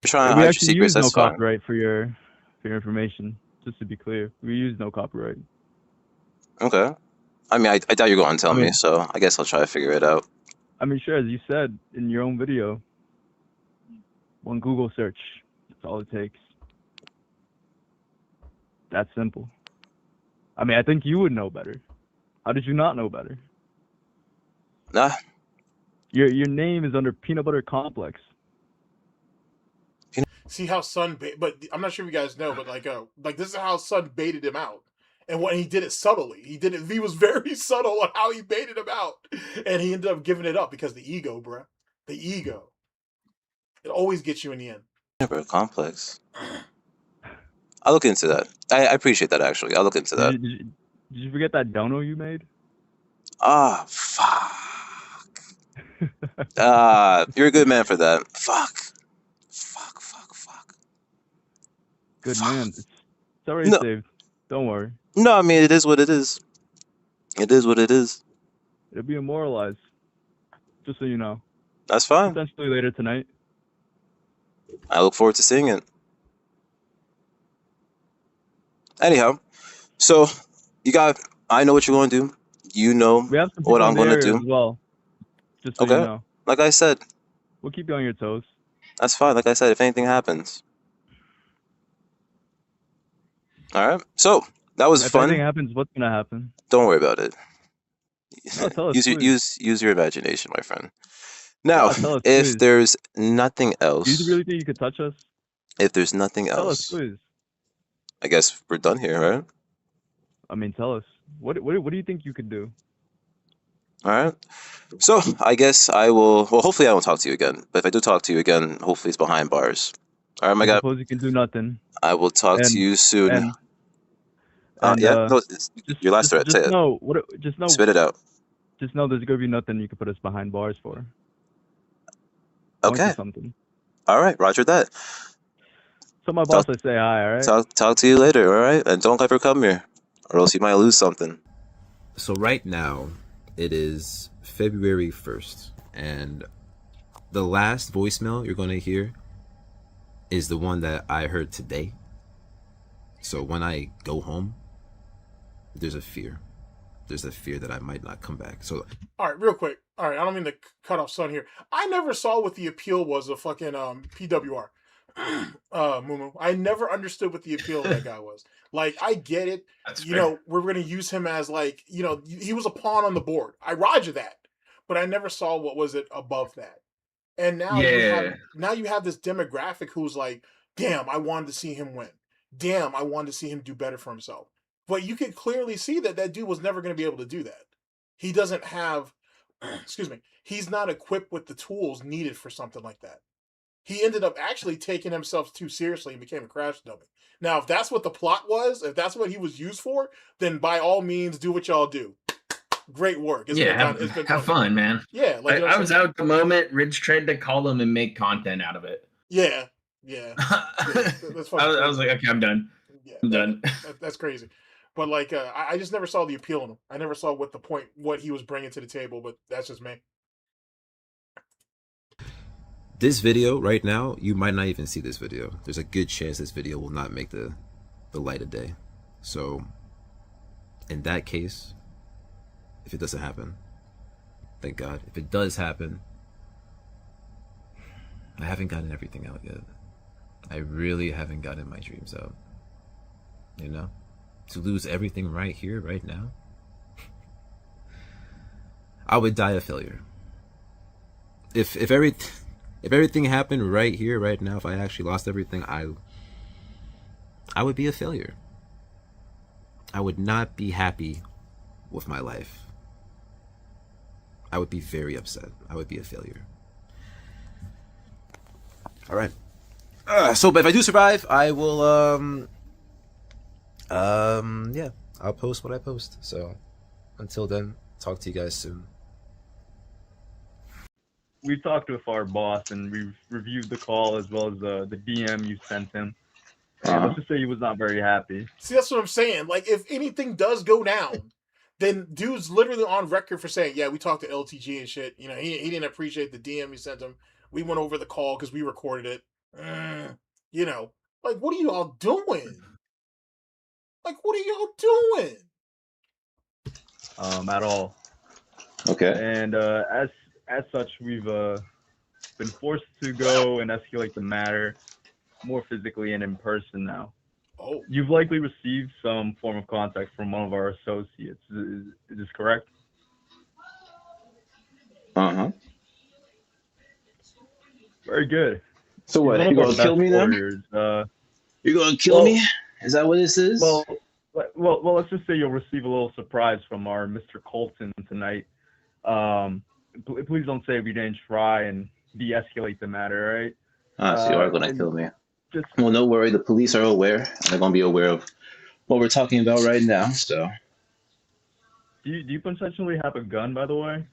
trying to hide your secrets, that's no fine. Copyright for your information. Just to be clear, we use no copyright. Okay. I mean, I doubt you're going to tell me, so I guess I'll try to figure it out. I mean, sure, as you said in your own video, one Google search, that's all it takes. That's simple. I mean, I think you would know better. How did you not know better? Nah. Your name is under Peanut Butter Complex. See how Sun but I'm not sure if you guys know, but like this is how Sun baited him out. And when he did it subtly, he was very subtle on how he baited him out. And he ended up giving it up because the ego, bruh. The ego. It always gets you in the end. Peanut Butter Complex. I'll look into that. I appreciate that, actually. I'll look into that. Did you forget that dono you made? Ah, fuck. You're a good man for that. Fuck. Good man. It's already saved. Don't worry. No, I mean, it is what it is. It is what it is. It'll be immortalized. Just so you know. That's fine. Potentially later tonight. I look forward to seeing it. Anyhow, so I know what you're going to do. You know what I'm going to do. As well. Just so you know. Like I said. We'll keep you on your toes. That's fine. Like I said, if anything happens. All right. So that was fun. If anything happens, what's going to happen? Don't worry about it. No, tell us, use your imagination, my friend. Now, if there's nothing else. Do you really think you could touch us? If there's nothing tell else. Us, please. I guess we're done here, right? I mean, tell us. What do you think you could do? All right. So I guess I will. Well, hopefully I won't talk to you again. But if I do talk to you again, hopefully it's behind bars. All right, my guy. I suppose you can do nothing. I will talk to you soon. No, your last threat. Just know. Spit it out. Just know there's gonna be nothing you can put us behind bars for. Okay. Something. All right, Roger that. So my boss, I say hi. All right. Talk to you later. All right, and don't ever come here, or else you might lose something. So right now, it is February 1st, and the last voicemail you're going to hear is the one that I heard today. So when I go home, there's a fear. There's a fear that I might not come back. So, all right, real quick. All right, I don't mean to cut off Sun here. I never saw what the appeal was of fucking PWR. Mumu. I never understood what the appeal of that guy was. Like, I get it. That's you fair. know, we're gonna use him as like, you know, he was a pawn on the board. I roger that, but I never saw what was it above that. And now you have this demographic who's like, damn, I wanted to see him win. Damn, I wanted to see him do better for himself. But you could clearly see that that dude was never going to be able to do that. He doesn't have, excuse me, he's not equipped with the tools needed for something like that. He ended up actually taking himself too seriously and became a crash dummy. Now, if that's what the plot was, if that's what he was used for, then by all means, do what y'all do. Great work. Have fun, man. Yeah. Like, I was out at the moment. Ridge tried to call him and make content out of it. Yeah. That's I was like, okay, I'm done. Yeah, I'm done. That's crazy. But like, I just never saw the appeal in him. I never saw what he was bringing to the table. But that's just me. This video right now, you might not even see this video. There's a good chance this video will not make the light of day. So, in that case, if it doesn't happen, thank God. If it does happen, I haven't gotten everything out yet. I really haven't gotten my dreams out. You know? To lose everything right here, right now, I would die a failure. If everything happened right here, right now, if I actually lost everything, I would be a failure. I would not be happy with my life. I would be very upset. I would be a failure. All right. So, but if I do survive, I will, yeah, I'll post what I post. So, until then, talk to you guys soon. We've talked with our boss and we've reviewed the call as well as the DM you sent him. Let's just say he was not very happy. See, that's what I'm saying. Like, if anything does go down, then dude's literally on record for saying, yeah, we talked to LTG and shit. You know, he didn't appreciate the DM you sent him. We went over the call because we recorded it. You know, like, what are y'all doing? Like, what are y'all doing? At all. Okay. And as such, we've been forced to go and escalate the matter more physically and in person now. Oh. You've likely received some form of contact from one of our associates. Is this correct? Uh-huh. Very good. So what, you gonna kill me then? You gonna kill me? Is that what this is? Well, let's just say you'll receive a little surprise from our Mr. Colton tonight. Please don't say we didn't try and de-escalate the matter, right? So you are gonna kill me. Well, no worry. The police are aware. They're gonna be aware of what we're talking about right now. So. Do you potentially have a gun, by the way?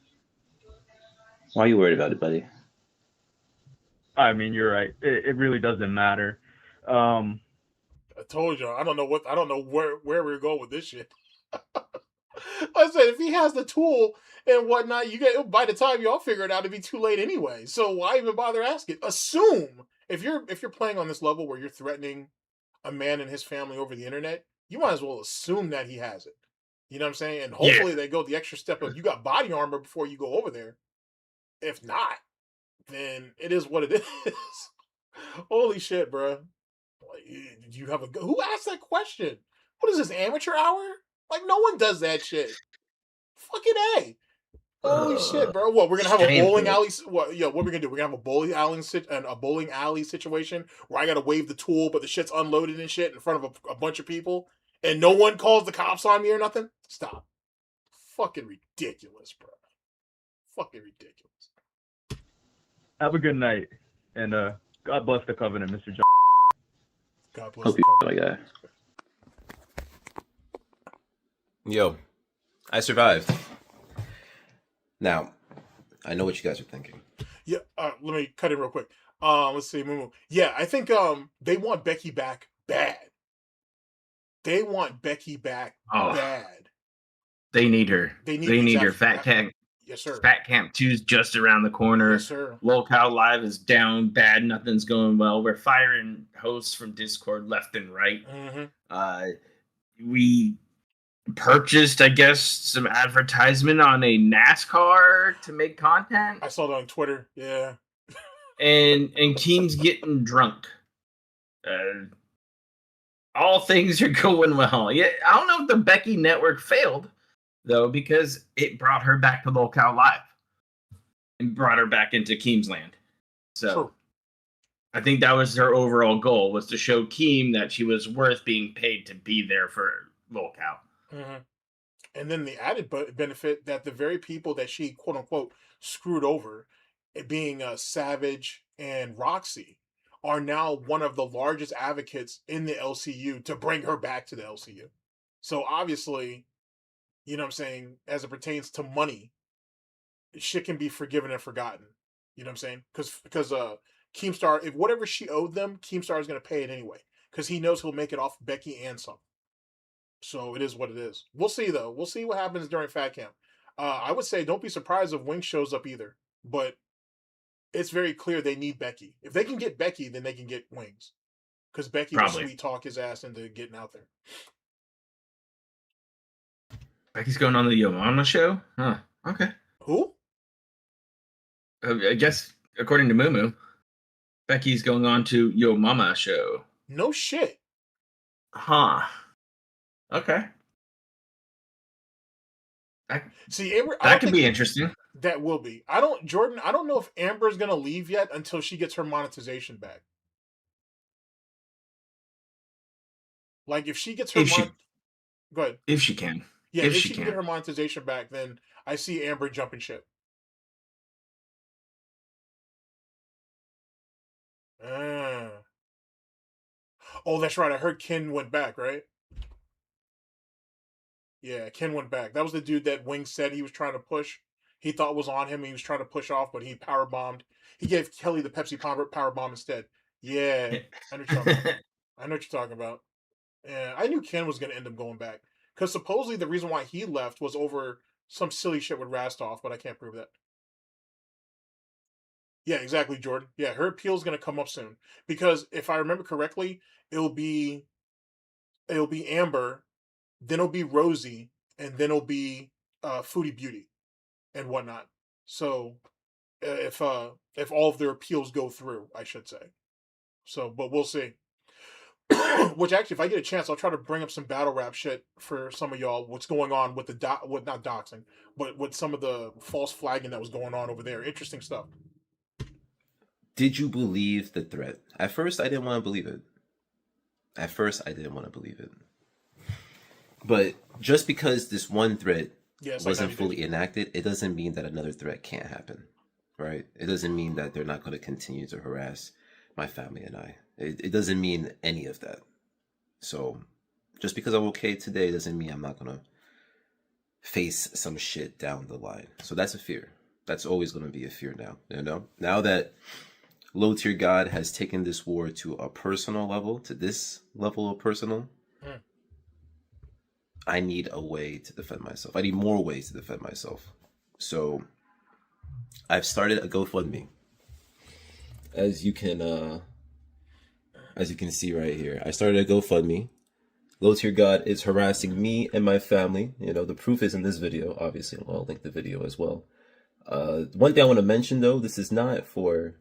Why are you worried about it, buddy? I mean, you're right. It really doesn't matter. I told you, I don't know where we're going with this shit. I said, if he has the tool and whatnot, by the time y'all figure it out, it'd be too late anyway. So why even bother asking? Assume if you're playing on this level where you're threatening a man and his family over the internet, you might as well assume that he has it. You know what I'm saying? And hopefully they go the extra step of you got body armor before you go over there. If not, then it is what it is. Holy shit, bro. Like, did you have a... Who asked that question? What is this, amateur hour? Like, no one does that shit. Fucking A. Holy shit, bro. What, we're gonna have a bowling alley... what we're gonna do? We're gonna have a bowling alley situation where I gotta wave the tool, but the shit's unloaded and shit in front of a bunch of people, and no one calls the cops on me or nothing? Stop. Fucking ridiculous, bro. Fucking ridiculous. Have a good night, and God bless the Covenant, Mr. John. God bless Hope the you, my Covenant. guy. Yo, I survived. Now, I know what you guys are thinking. Yeah, let me cut in real quick. Let's see, Mumu. Yeah, I think they want Becky back bad. They want Becky back bad. They need her. They need her. Fat Camp. Yes, sir. Fat Camp 2's just around the corner. Yes, sir. Lolcow Live is down bad. Nothing's going well. We're firing hosts from Discord left and right. We purchased, I guess, some advertisement on a NASCAR to make content. I saw that on Twitter. Yeah. And Keem's getting drunk. All things are going well. Yeah, I don't know if the Becky network failed, though, because it brought her back to Lolcow Live and brought her back into Keem's land. So True. I think that was her overall goal, was to show Keem that she was worth being paid to be there for Lolcow. And then the added benefit that the very people that she, quote unquote, screwed over, it being Savage and Roxy, are now one of the largest advocates in the LCU to bring her back to the LCU. So obviously, you know what I'm saying, as it pertains to money, shit can be forgiven and forgotten. You know what I'm saying? Because Keemstar, if whatever she owed them, Keemstar is going to pay it anyway. Because he knows he'll make it off Becky and some. So it is what it is. We'll see, though. We'll see what happens during Fat Camp. I would say don't be surprised if Wing shows up either. But it's very clear they need Becky. If they can get Becky, then they can get Wings. Because Becky will sweet talk his ass into getting out there. Becky's going on the Yo Mama show? Huh. Okay. Who? I guess, according to Mumu, Becky's going on to Yo Mama show. No shit. Huh. Okay. See, Amber, that could be interesting. That will be. Jordan, I don't know if Amber's going to leave yet until she gets her monetization back. Like, if she gets her... Go ahead. If she can. Yeah, if she can get her monetization back, then I see Amber jumping ship. Oh, that's right. I heard Ken went back, right? Yeah, Ken went back. That was the dude that Wing said he was trying to push. He thought was on him and he was trying to push off, but he power bombed. He gave Kelly the Pepsi power bomb instead. Yeah, I know what you're talking about. I know what you're talking about. Yeah, I knew Ken was going to end up going back. Because supposedly the reason why he left was over some silly shit with Rastov, but I can't prove that. Yeah, exactly, Jordan. Yeah, her appeal is going to come up soon. Because if I remember correctly, it'll be Amber, then it'll be Rosie, and then it'll be Foodie Beauty and whatnot. So if all of their appeals go through, I should say. So, but we'll see. Which actually, if I get a chance, I'll try to bring up some battle rap shit for some of y'all. What's going on with not doxing, but with some of the false flagging that was going on over there. Interesting stuff. Did you believe the threat? At first, I didn't want to believe it. But just because this one threat wasn't fully enacted, it doesn't mean that another threat can't happen, right? It doesn't mean that they're not going to continue to harass my family and I. It doesn't mean any of that. So just because I'm okay today doesn't mean I'm not going to face some shit down the line. So that's a fear. That's always going to be a fear now, you know? Now that LowTierGod has taken this war to a personal level, to this level of personal, I need a way to defend myself. I need more ways to defend myself. So I've started a GoFundMe. As you can see right here, I started a GoFundMe. LowTierGod is harassing me and my family. You know, the proof is in this video, obviously. I'll link the video as well. One thing I want to mention, though, this is not for...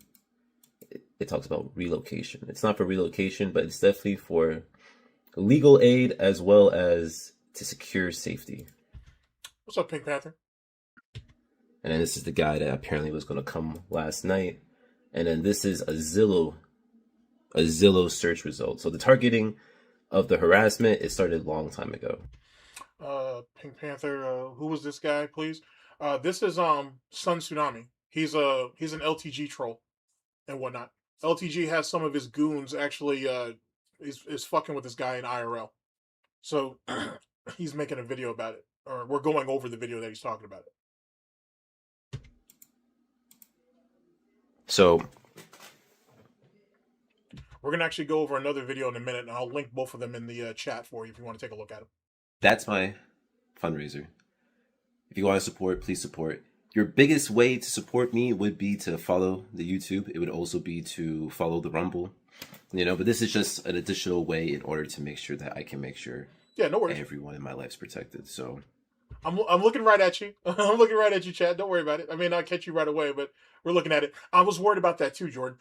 It talks about relocation. It's not for relocation, but it's definitely for legal aid as well as to secure safety. What's up, Pink Panther? And then this is the guy that apparently was going to come last night. And then this is a Zillow search result. So the targeting of the harassment, it started a long time ago. Pink Panther, who was this guy, please? This is Sun Tsunami. He's an LTG troll and whatnot. LTG has some of his goons actually is fucking with this guy in IRL. So he's making a video about it. Or we're going over the video that he's talking about it. So we're going to actually go over another video in a minute, and I'll link both of them in the chat for you if you want to take a look at them. That's my fundraiser. If you want to support, please support. Your biggest way to support me would be to follow the YouTube. It would also be to follow the Rumble. But this is just an additional way in order to make sure that I can make sure no worries. Everyone in my life's protected. So I'm looking right at you. I'm looking right at you, Chad. Don't worry about it. I may not catch you right away, but we're looking at it. I was worried about that too, Jordan.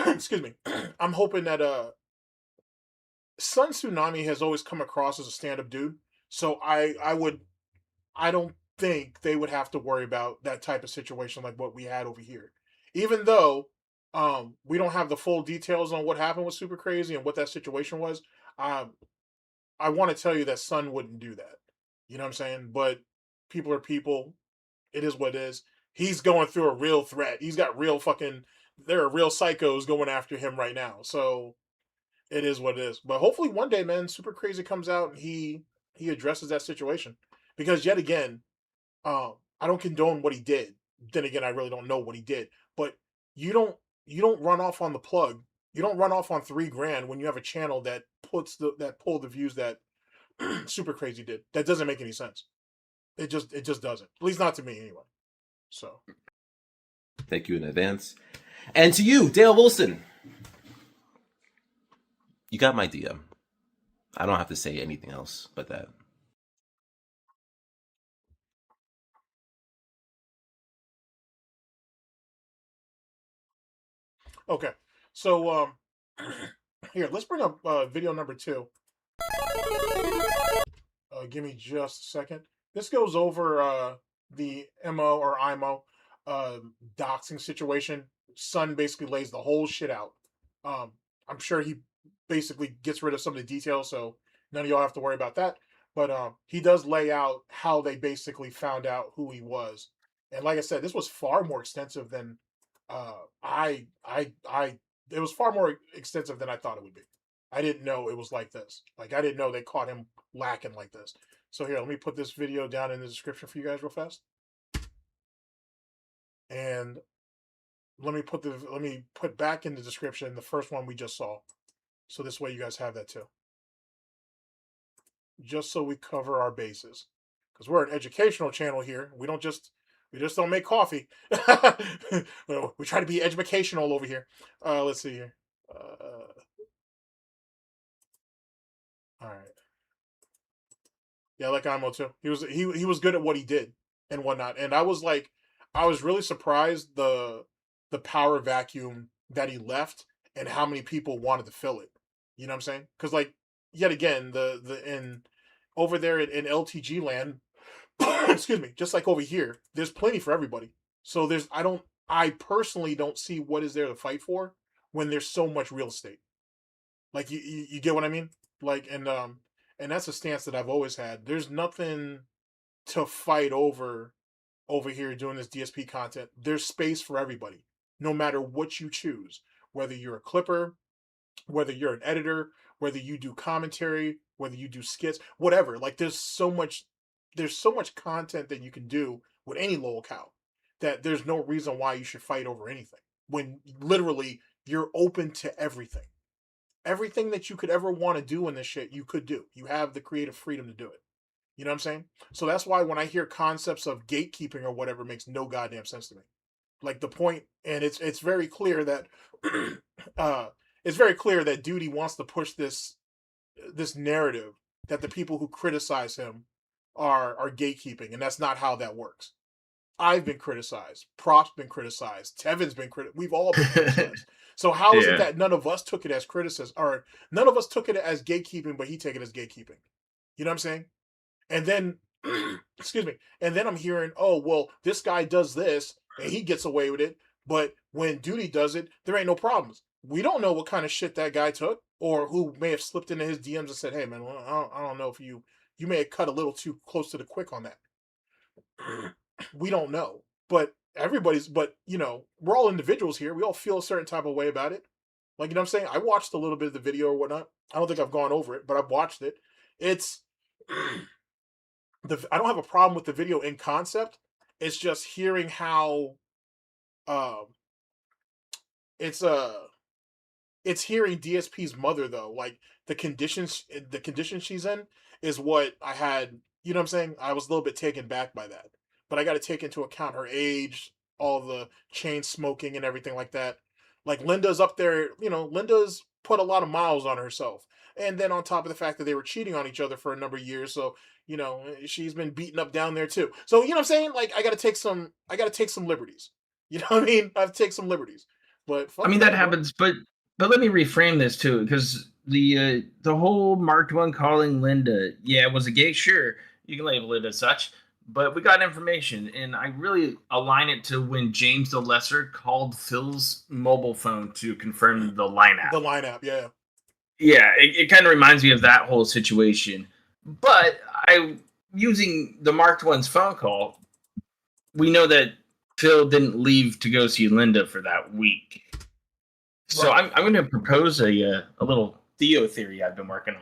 Excuse me. I'm hoping that Sun Tsunami has always come across as a stand-up dude. So I don't think they would have to worry about that type of situation like what we had over here. Even though we don't have the full details on what happened with Super Crazy and what that situation was, I want to tell you that Sun wouldn't do that. You know what I'm saying? But people are people. It is what it is. He's going through a real threat. He's got there are real psychos going after him right now. So it is what it is. But hopefully one day, man, Super Crazy comes out and he addresses that situation. Because yet again, I don't condone what he did. Then again, I really don't know what he did. But you don't run off on the plug. You don't run off on $3,000 when you have a channel that pulled the views that Super Crazy did. That doesn't make any sense. It just doesn't. At least not to me anyway. So thank you in advance. And to you, Dale Wilson. You got my DM. I don't have to say anything else but that. Okay. So here, let's bring up video number 2. Give me just a second. This goes over the MO or IMO doxing situation. Sun basically lays the whole shit out. I'm sure he basically gets rid of some of the details, so none of y'all have to worry about that. But he does lay out how they basically found out who he was. And like I said, this was far more extensive than it was far more extensive than I thought it would be. I didn't know it was like this. Like, I didn't know they caught him lacking like this. So here, let me put this video down in the description for you guys real fast. And let me put back in the description the first one we just saw. So this way you guys have that too. Just so we cover our bases. Because we're an educational channel here. We just don't make coffee. We try to be educational over here. Let's see here. All right. Yeah, I like Imo too. He was good at what he did and whatnot. And I was really surprised the power vacuum that he left and how many people wanted to fill it. You know what I'm saying? Because like yet again, over there in LTG land, excuse me, just like over here, there's plenty for everybody. So I personally don't see what is there to fight for when there's so much real estate. Like you get what I mean? Like and that's a stance that I've always had. There's nothing to fight over here doing this DSP content. There's space for everybody, no matter what you choose. Whether you're a clipper, whether you're an editor, whether you do commentary, whether you do skits, whatever. Like there's so much content that you can do with any locale that there's no reason why you should fight over anything. When literally you're open to everything. Everything that you could ever want to do in this shit, you could do. You have the creative freedom to do it. You know what I'm saying? So that's why when I hear concepts of gatekeeping or whatever, it makes no goddamn sense to me. Like the point, and it's very clear that Duty wants to push this narrative that the people who criticize him are gatekeeping, and that's not how that works. I've been criticized. Prop's been criticized. Tevin's been criticized. We've all been criticized. So how is it that none of us took it as criticism, or none of us took it as gatekeeping, but he took it as gatekeeping? You know what I'm saying? And then, excuse me, and then I'm hearing, oh, well, this guy does this, and he gets away with it, but when Duty does it, there ain't no problems. We don't know what kind of shit that guy took, or who may have slipped into his DMs and said, hey, man, well, I don't know if you may have cut a little too close to the quick on that. We don't know. But we're all individuals here. We all feel a certain type of way about it. Like, you know what I'm saying? I watched a little bit of the video or whatnot. I don't think I've gone over it, but I've watched it. It's I don't have a problem with the video in concept. It's just hearing how it's hearing DSP's mother though. Like the conditions she's in is what I had You know what I'm saying? I was a little bit taken back by that. But I got to take into account her age, all the chain smoking and everything like that. Like Linda's up there, Linda's put a lot of miles on herself. And then on top of the fact that they were cheating on each other for a number of years, so she's been beaten up down there too. So you know what I'm saying? Like I got to take some liberties. You know what I mean? I have to take some liberties. But I mean that happens, but let me reframe this too, because the whole Marked One calling Linda, yeah, was a gay, sure, you can label it as such, but we got information, and I really align it to when James the Lesser called Phil's mobile phone to confirm the lineup. The lineup, yeah. Yeah, it kind of reminds me of that whole situation. But using the Marked One's phone call, we know that Phil didn't leave to go see Linda for that week. So I'm going to propose a little Theo theory I've been working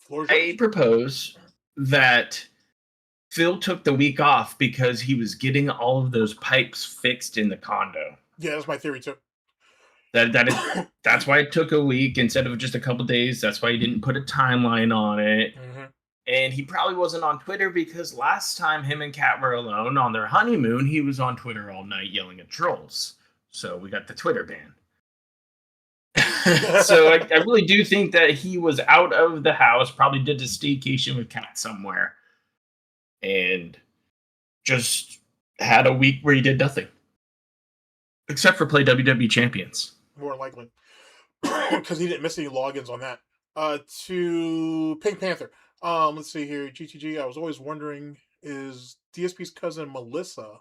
on. I propose that Phil took the week off because he was getting all of those pipes fixed in the condo. Yeah, that's my theory too. That's why it took a week instead of just a couple days. That's why he didn't put a timeline on it. Mm-hmm. And he probably wasn't on Twitter because last time him and Kat were alone on their honeymoon, he was on Twitter all night yelling at trolls. So we got the Twitter ban. So I really do think that he was out of the house, probably did a staycation with Kat somewhere, and just had a week where he did nothing. Except for play WWE Champions. More likely. Because he didn't miss any logins on that. To Pink Panther. Let's see here. GTG, I was always wondering, is DSP's cousin Melissa,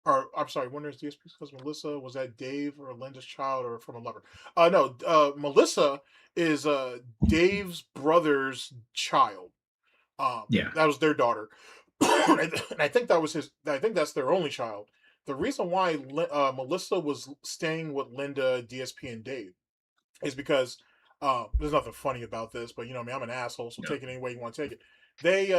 or I'm sorry, wondering is DSP's cousin Melissa, was that Dave or Linda's child or from a lover? No, Melissa is Dave's brother's child. Yeah. That was their daughter. And I think that's their only child. The reason why Melissa was staying with Linda, DSP, and Dave is because there's nothing funny about this, but I mean, I'm an asshole, so take it any way you want to take it. They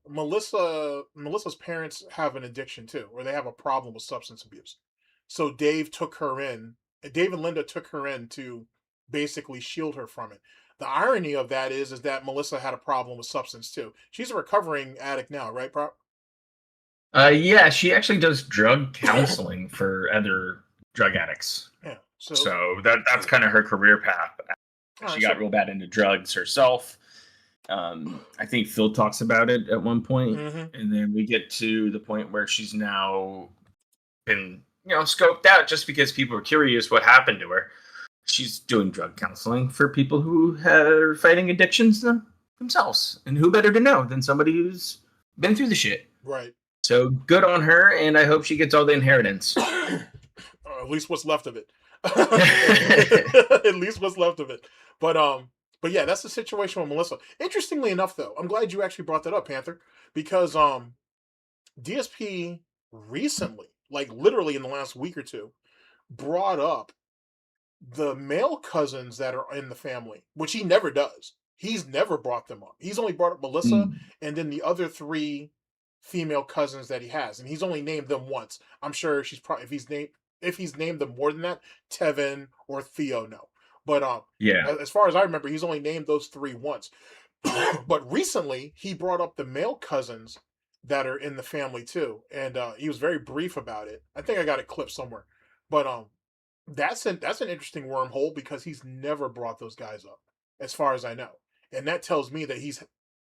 Melissa's parents have an addiction too, or they have a problem with substance abuse. So Dave and Linda took her in to basically shield her from it. The irony of that is that Melissa had a problem with substance too. She's a recovering addict now, right, Prop? Yeah, she actually does drug counseling for other drug addicts. Yeah. So that's kind of her career path. She got real bad into drugs herself. I think Phil talks about it at one point, and then we get to the point where she's now been, scoped out just because people are curious what happened to her. She's doing drug counseling for people who are fighting addictions themselves, and who better to know than somebody who's been through the shit. Right. So good on her, and I hope she gets all the inheritance. At least what's left of it. At least what's left of it. But yeah, that's the situation with Melissa. Interestingly enough, though, I'm glad you actually brought that up, Panther, because DSP recently, like literally in the last week or two, brought up the male cousins that are in the family, which he never does. He's never brought them up. He's only brought up Melissa and then the other 3 female cousins that he has, and he's only named them once. I'm sure she's probably if he's named them more than that, Tevin or Theo no. But yeah, as far as I remember, he's only named those 3 once. But recently, he brought up the male cousins that are in the family too, and he was very brief about it. I think I got it clipped somewhere, but that's an interesting wormhole because he's never brought those guys up, as far as I know, and that tells me that he's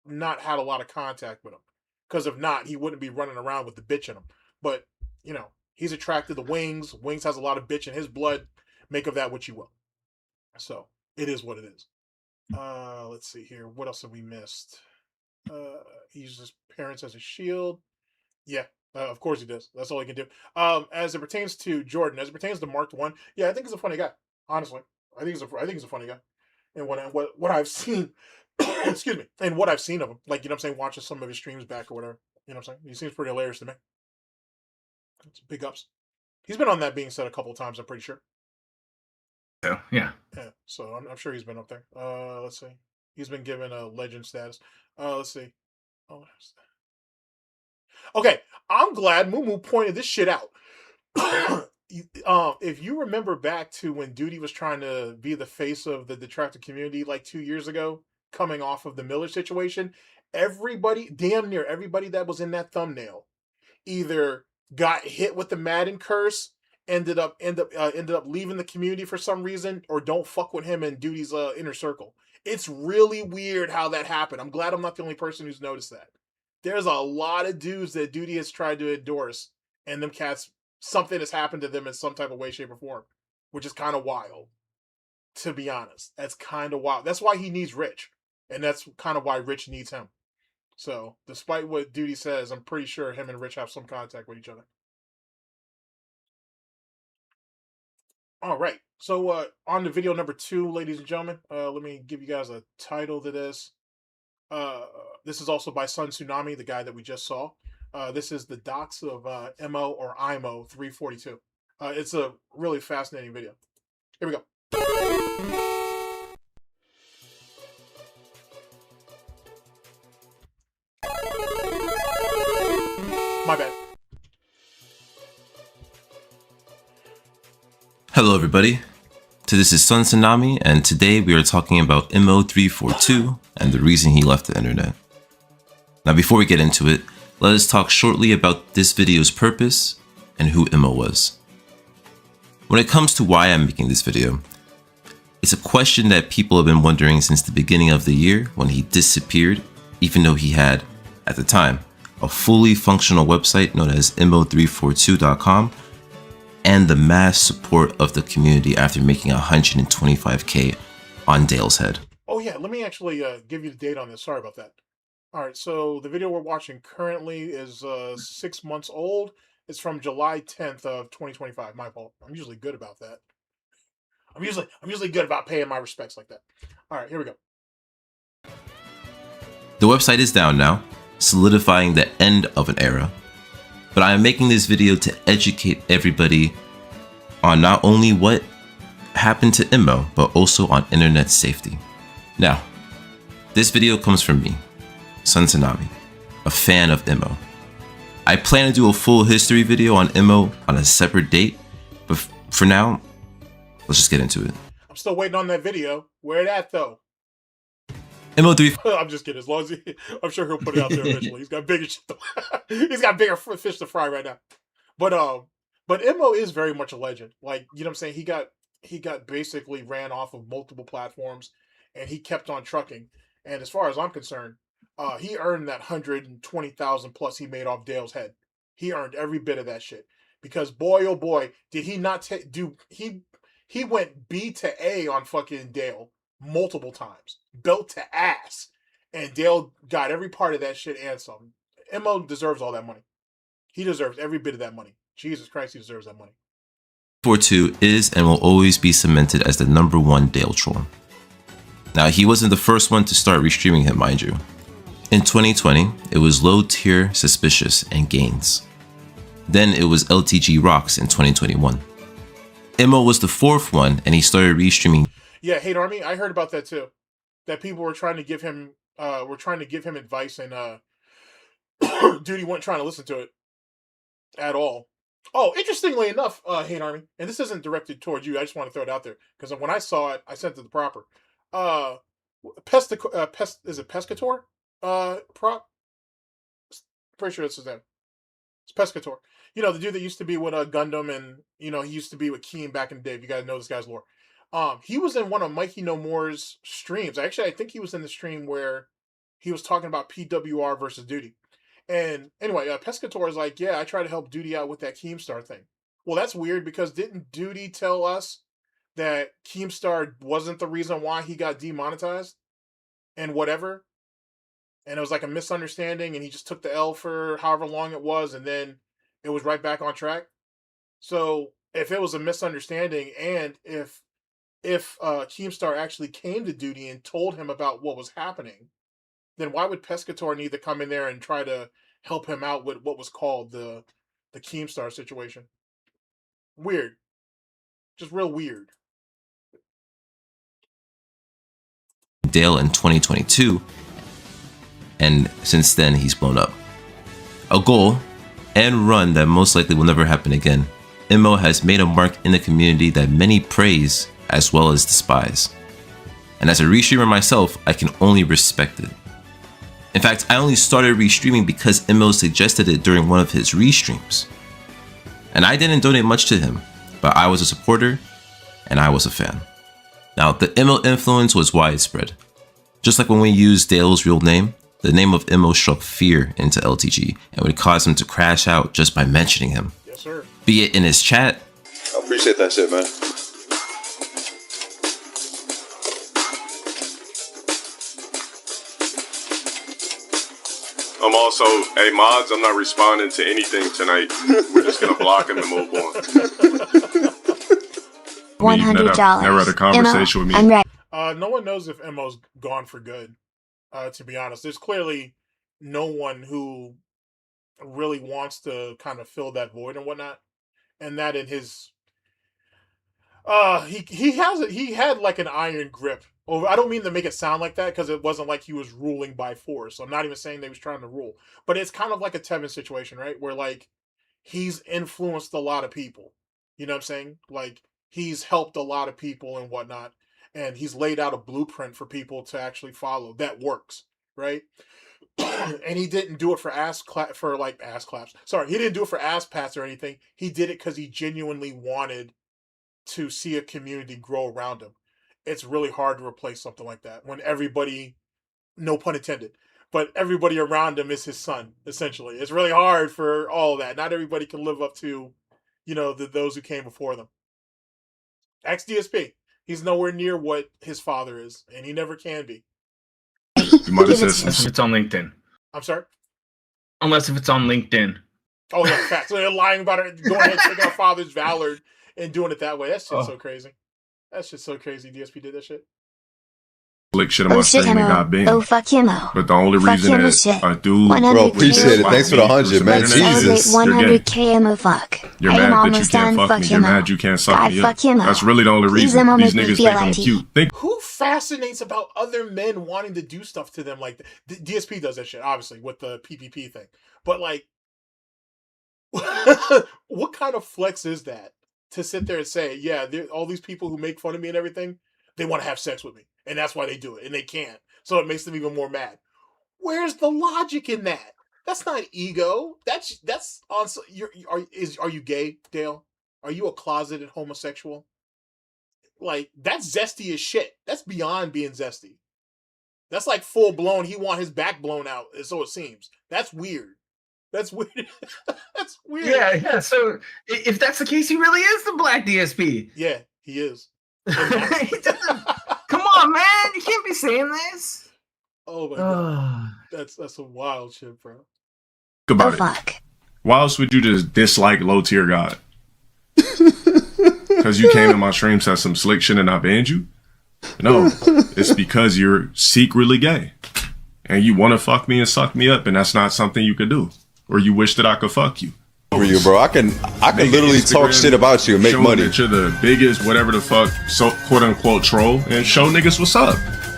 not had a lot of contact with them. Because if not, he wouldn't be running around with the bitch in him. But he's attracted to Wings. Wings has a lot of bitch in his blood. Make of that what you will. So it is what it is. Let's see here. What else have we missed? He uses parents as a shield. Yeah, of course he does. That's all he can do. As it pertains to Jordan, as it pertains to Marked One, yeah, I think he's a funny guy. Honestly, I think he's a funny guy. And what I've seen, excuse me, and what I've seen of him, like watching some of his streams back or whatever. He seems pretty hilarious to me. It's big ups. He's been on That Being Said a couple of times, I'm pretty sure. Yeah. Yeah, so I'm sure he's been up there. Let's see. He's been given a legend status. Let's see. Oh, okay, I'm glad Moo pointed this shit out. If you remember back to when Duty was trying to be the face of the Detractor community like 2 years ago, coming off of the Miller situation, everybody, damn near everybody that was in that thumbnail, either got hit with the Madden curse, ended up leaving the community for some reason, or don't fuck with him in Duty's inner circle. It's really weird how that happened. I'm glad I'm not the only person who's noticed that. There's a lot of dudes that Duty has tried to endorse, and them cats, something has happened to them in some type of way, shape, or form, which is kind of wild, to be honest. That's kind of wild. That's why he needs Rich, and that's kind of why Rich needs him. So, despite what Duty says, I'm pretty sure him and Rich have some contact with each other. All right. So, on to video number 2, ladies and gentlemen. Let me give you guys a title to this. This is also by Tsunami, the guy that we just saw. This is the Dox of Immo342. It's a really fascinating video. Here we go. My bad. Hello everybody, this is Tsunami, and today we are talking about Immo342 and the reason he left the internet. Now before we get into it, let us talk shortly about this video's purpose and who Immo was. When it comes to why I'm making this video, it's a question that people have been wondering since the beginning of the year when he disappeared, even though he had, at the time, a fully functional website known as Immo342.com and the mass support of the community after making 125k on Dale's head. Oh yeah, let me actually give you the date on this. Sorry about that. All right, so the video we're watching currently is 6 months old. It's from July 10th of 2025. My fault. I'm usually good about that. I'm usually good about paying my respects like that. All right, here we go. The website is down now, solidifying the end of an era. But I am making this video to educate everybody on not only what happened to Immo, but also on internet safety. Now, this video comes from me, Tsunami, a fan of Immo. I plan to do a full history video on Immo on a separate date, but for now, let's just get into it. I'm still waiting on that video. Where it at though? Immo3. I'm just kidding. As long as I'm sure he'll put it out there eventually. He's got bigger shit he's got bigger fish to fry right now. But Immo is very much a legend. Like, you know what I'm saying? He got basically ran off of multiple platforms, and he kept on trucking. And as far as I'm concerned, he earned that 120,000 plus he made off Dale's head. He earned every bit of that shit. Because boy, oh boy, did he not he went B to A on fucking Dale multiple times, belt to ass, and Dale got every part of that shit and some. Immo deserves all that money. He deserves every bit of that money. Jesus Christ, he deserves that money. 42 is and will always be cemented as the #1 Dale troll. Now, he wasn't the first one to start restreaming him, mind you. In 2020, it was Low Tier, Suspicious, and Gains. Then it was LTG Rocks in 2021. Immo was the 4th one, and he started restreaming. Yeah, Hate Army, I heard about that too. That people were trying to give him advice, and Duty wasn't trying to listen to it at all. Oh, interestingly enough, Hate Army, and this isn't directed towards you, I just want to throw it out there, because when I saw it, I sent it to the proper. Is it Pescator? Prop? Pretty sure that's his name. It's Pescator. You know, the dude that used to be with Gundam, and, you know, he used to be with Keen back in the day, if you guys know this guy's lore. He was in one of Mikey No More's streams. Actually, I think he was in the stream where he was talking about PWR versus Duty. And anyway, Pescator is like, yeah, I tried to help Duty out with that Keemstar thing. Well, that's weird, because didn't Duty tell us that Keemstar wasn't the reason why he got demonetized? And whatever. And it was like a misunderstanding, and he just took the L for however long it was, and then it was right back on track. So if it was a misunderstanding, and if Keemstar actually came to Duty and told him about what was happening, then why would Pescator need to come in there and try to help him out with what was called the Keemstar situation? Weird. Just real weird. Dale in 2022, and since then he's blown up. A goal and run that most likely will never happen again. Immo has made a mark in the community that many praise as well as despise. and as a restreamer myself, I can only respect it. In fact, I only started restreaming because Immo suggested it during one of his restreams. And I didn't donate much to him, but I was a supporter, and I was a fan. Now, the Immo influence was widespread. Just like when we used Dale's real name, the name of Immo struck fear into LTG and would cause him to crash out just by mentioning him. Yes, sir. Be it in his chat. I appreciate that shit, man. I'm also, hey mods, I'm not responding to anything tonight. We're just gonna block him and move on. $100. Never had a conversation with me. I'm ready. No one knows if Immo's gone for good. To be honest, there's clearly no one who really wants to kind of fill that void and whatnot, and that in his he had like an iron grip over. I don't mean to make it sound like that because it wasn't like he was ruling by force. I'm not even saying they was trying to rule, but it's kind of like a Tevin situation, right? Where like he's influenced a lot of people. You know what I'm saying? Like he's helped a lot of people and whatnot, and he's laid out a blueprint for people to actually follow that works, right? And he didn't do it for ass claps. Sorry, he didn't do it for ass pats or anything. He did it because he genuinely wanted to see a community grow around him. It's really hard to replace something like that when everybody, no pun intended, but everybody around him is his son, essentially. It's really hard for all that. Not everybody can live up to, you know, those who came before them. Ex-DSP. He's nowhere near what his father is, and he never can be. You might have said Unless if it's on LinkedIn. I'm sorry? Unless if it's on LinkedIn. Oh, yeah, facts. So they're lying about it, going ahead and taking our father's valor and doing it that way. That's just so crazy. That's just so crazy. DSP did that shit. Slick shit on my stream and got banned. Oh, fuck Immo. But the only reason that a dude... Bro, appreciate it. Thanks for the 100, man. Jesus. 100k Immo fuck. You're mad that you can't fuck me. You're mad you can't suck me up. That's really the only reason. These niggas think I'm cute. Who fascinates about other men wanting to do stuff to them like that? DSP does that shit, obviously, with the PPP thing. But, like, what kind of flex is that? To sit there and say, yeah, all these people who make fun of me and everything, they want to have sex with me. And that's why they do it. And they can't. So it makes them even more mad. Where's the logic in that? That's not ego. That's on. Are you gay, Dale? Are you a closeted homosexual? Like, that's zesty as shit. That's beyond being zesty. That's like full blown. He want his back blown out, so it seems. That's weird. That's weird. That's weird. Yeah. So if that's the case, he really is the black DSP. Yeah, he is. Come on, man! You can't be saying this. Oh my god, that's some wild shit, bro. Think about it. Why else would you just dislike LowTierGod? Because you came to my stream, said some slick shit, and I banned you? No, it's because you're secretly gay, and you want to fuck me and suck me up, and that's not something you could do, or you wish that I could fuck you. For you, bro. I can literally talk shit about you and make money. That you're the biggest, whatever the fuck, so quote unquote troll, and show niggas what's up.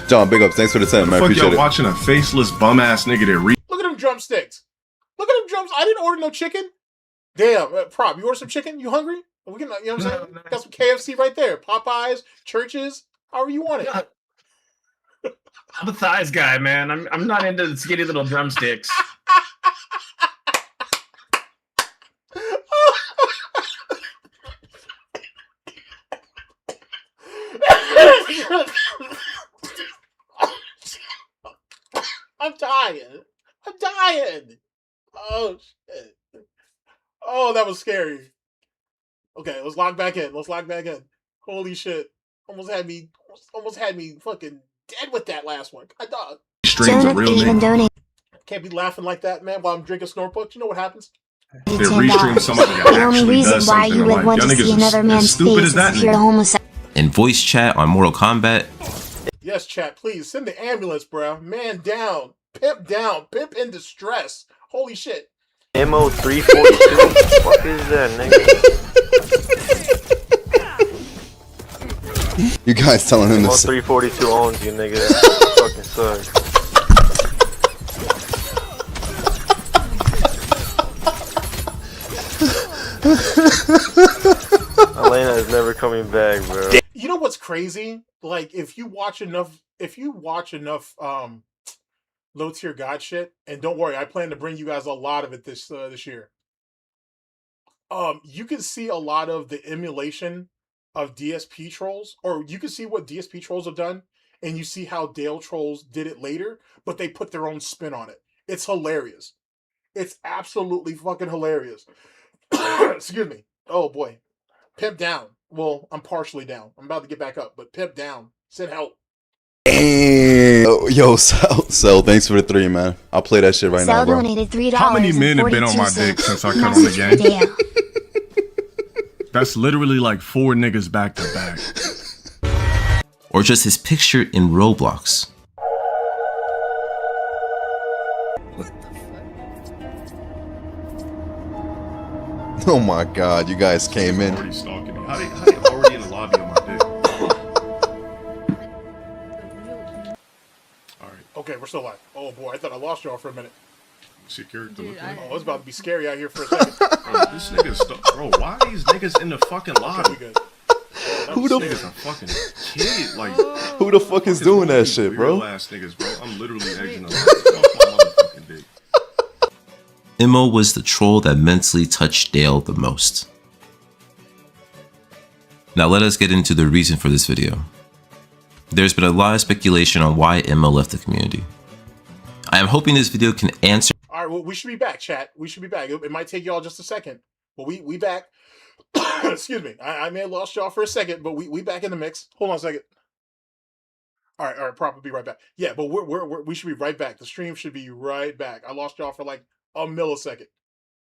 John, big ups. Thanks for the 10, man. Appreciate it. Watching a faceless bum ass nigga that Look at them drumsticks. Look at them drums. I didn't order no chicken. Damn, Prop, you order some chicken? You hungry? We can, you know what I'm saying? Got some KFC right there. Popeyes, Churches, however you want it. I'm a thighs guy, man. I'm not into the skinny little drumsticks. I'm dying. Oh shit. Oh, that was scary. Okay, let's log back in. Holy shit. Almost had me fucking dead with that last one. God dog. Streams a real name. Can't be laughing like that, man, while I'm drinking Snortbucks. You know what happens? They restream somebody that actually does something. You would want to see another man's face if you're homosexual. In voice chat on Mortal Kombat. Yes, chat, please send the ambulance, bro. Man down, pimp in distress. Holy shit. MO342. What is that, nigga? You guys telling him this? MO342 owns you, nigga. Fucking sucks. Elena is never coming back, bro. You know what's crazy. Like if you watch enough LowTierGod shit, and don't worry, I plan to bring you guys a lot of it this year. You can see a lot of the emulation of DSP trolls, or you can see what DSP trolls have done, and you see how Dale trolls did it later, but they put their own spin on it. It's hilarious. It's absolutely fucking hilarious. Excuse me. Oh boy. Pimp down. Well, I'm partially down. I'm about to get back up, but pimp down. Send help. And yo, Sel, thanks for the 3, man. I'll play that shit right now, bro. Donated $3. How many men have been on my dick since I cut on the game? That's literally like 4 niggas back to back. Or just his picture in Roblox. Oh my god, you guys came in. Already stalking me. How they already in the lobby on my dick? Alright. Okay, we're still live. Oh boy, I thought I lost y'all for a minute. Security. Oh, it's about to be scary out here for a second. Bro, this nigga's bro, why are these niggas in the fucking lobby? Okay, Who the niggas a fucking kid? Like, who the fuck is doing that shit, bro? Real ass niggas, bro. I'm literally egging them off my motherfucking dick. Immo was the troll that mentally touched Dale the most. Now let us get into the reason for this video. There's been a lot of speculation on why Immo left the community. I am hoping this video can answer. All right, well, we should be back, chat. We should be back. It might take y'all just a second, but we back. Excuse me. I may have lost y'all for a second, but we back in the mix. Hold on a second. All right, proper. Be right back. Yeah, but we should be right back. The stream should be right back. I lost y'all for like a millisecond.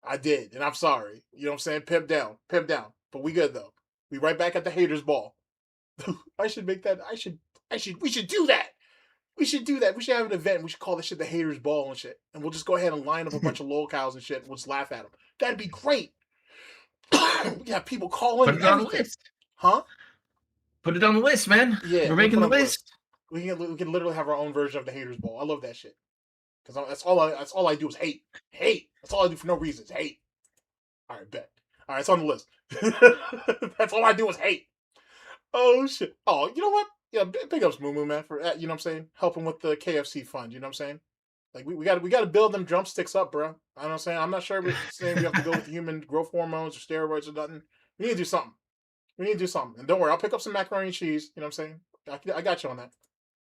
I did, and I'm sorry. You know what I'm saying? Pimp down. But we good though. We right back at the haters ball. I should make that. We should do that. We should do that. We should have an event. We should call this shit the haters ball and shit. And we'll just go ahead and line up a bunch of locals and shit. And we'll just laugh at them. That'd be great. We have people calling. Put it on the list. Huh? Put it on the list, man. Yeah, we're making the list. We can literally have our own version of the haters ball. I love that shit. Because that's all I do is hate. That's all I do for no reason is hate. All right, bet. All right, it's on the list. That's all I do is hate. Oh shit. Oh, you know what? Yeah, big ups Moo man for you know what I'm saying, helping with the KFC fund. You know what I'm saying? Like we got to build them drumsticks up, bro. I know what I'm saying. I'm not sure if we're saying we have to go with human growth hormones or steroids or nothing. We need to do something. And don't worry, I'll pick up some macaroni and cheese. You know what I'm saying? I got you on that.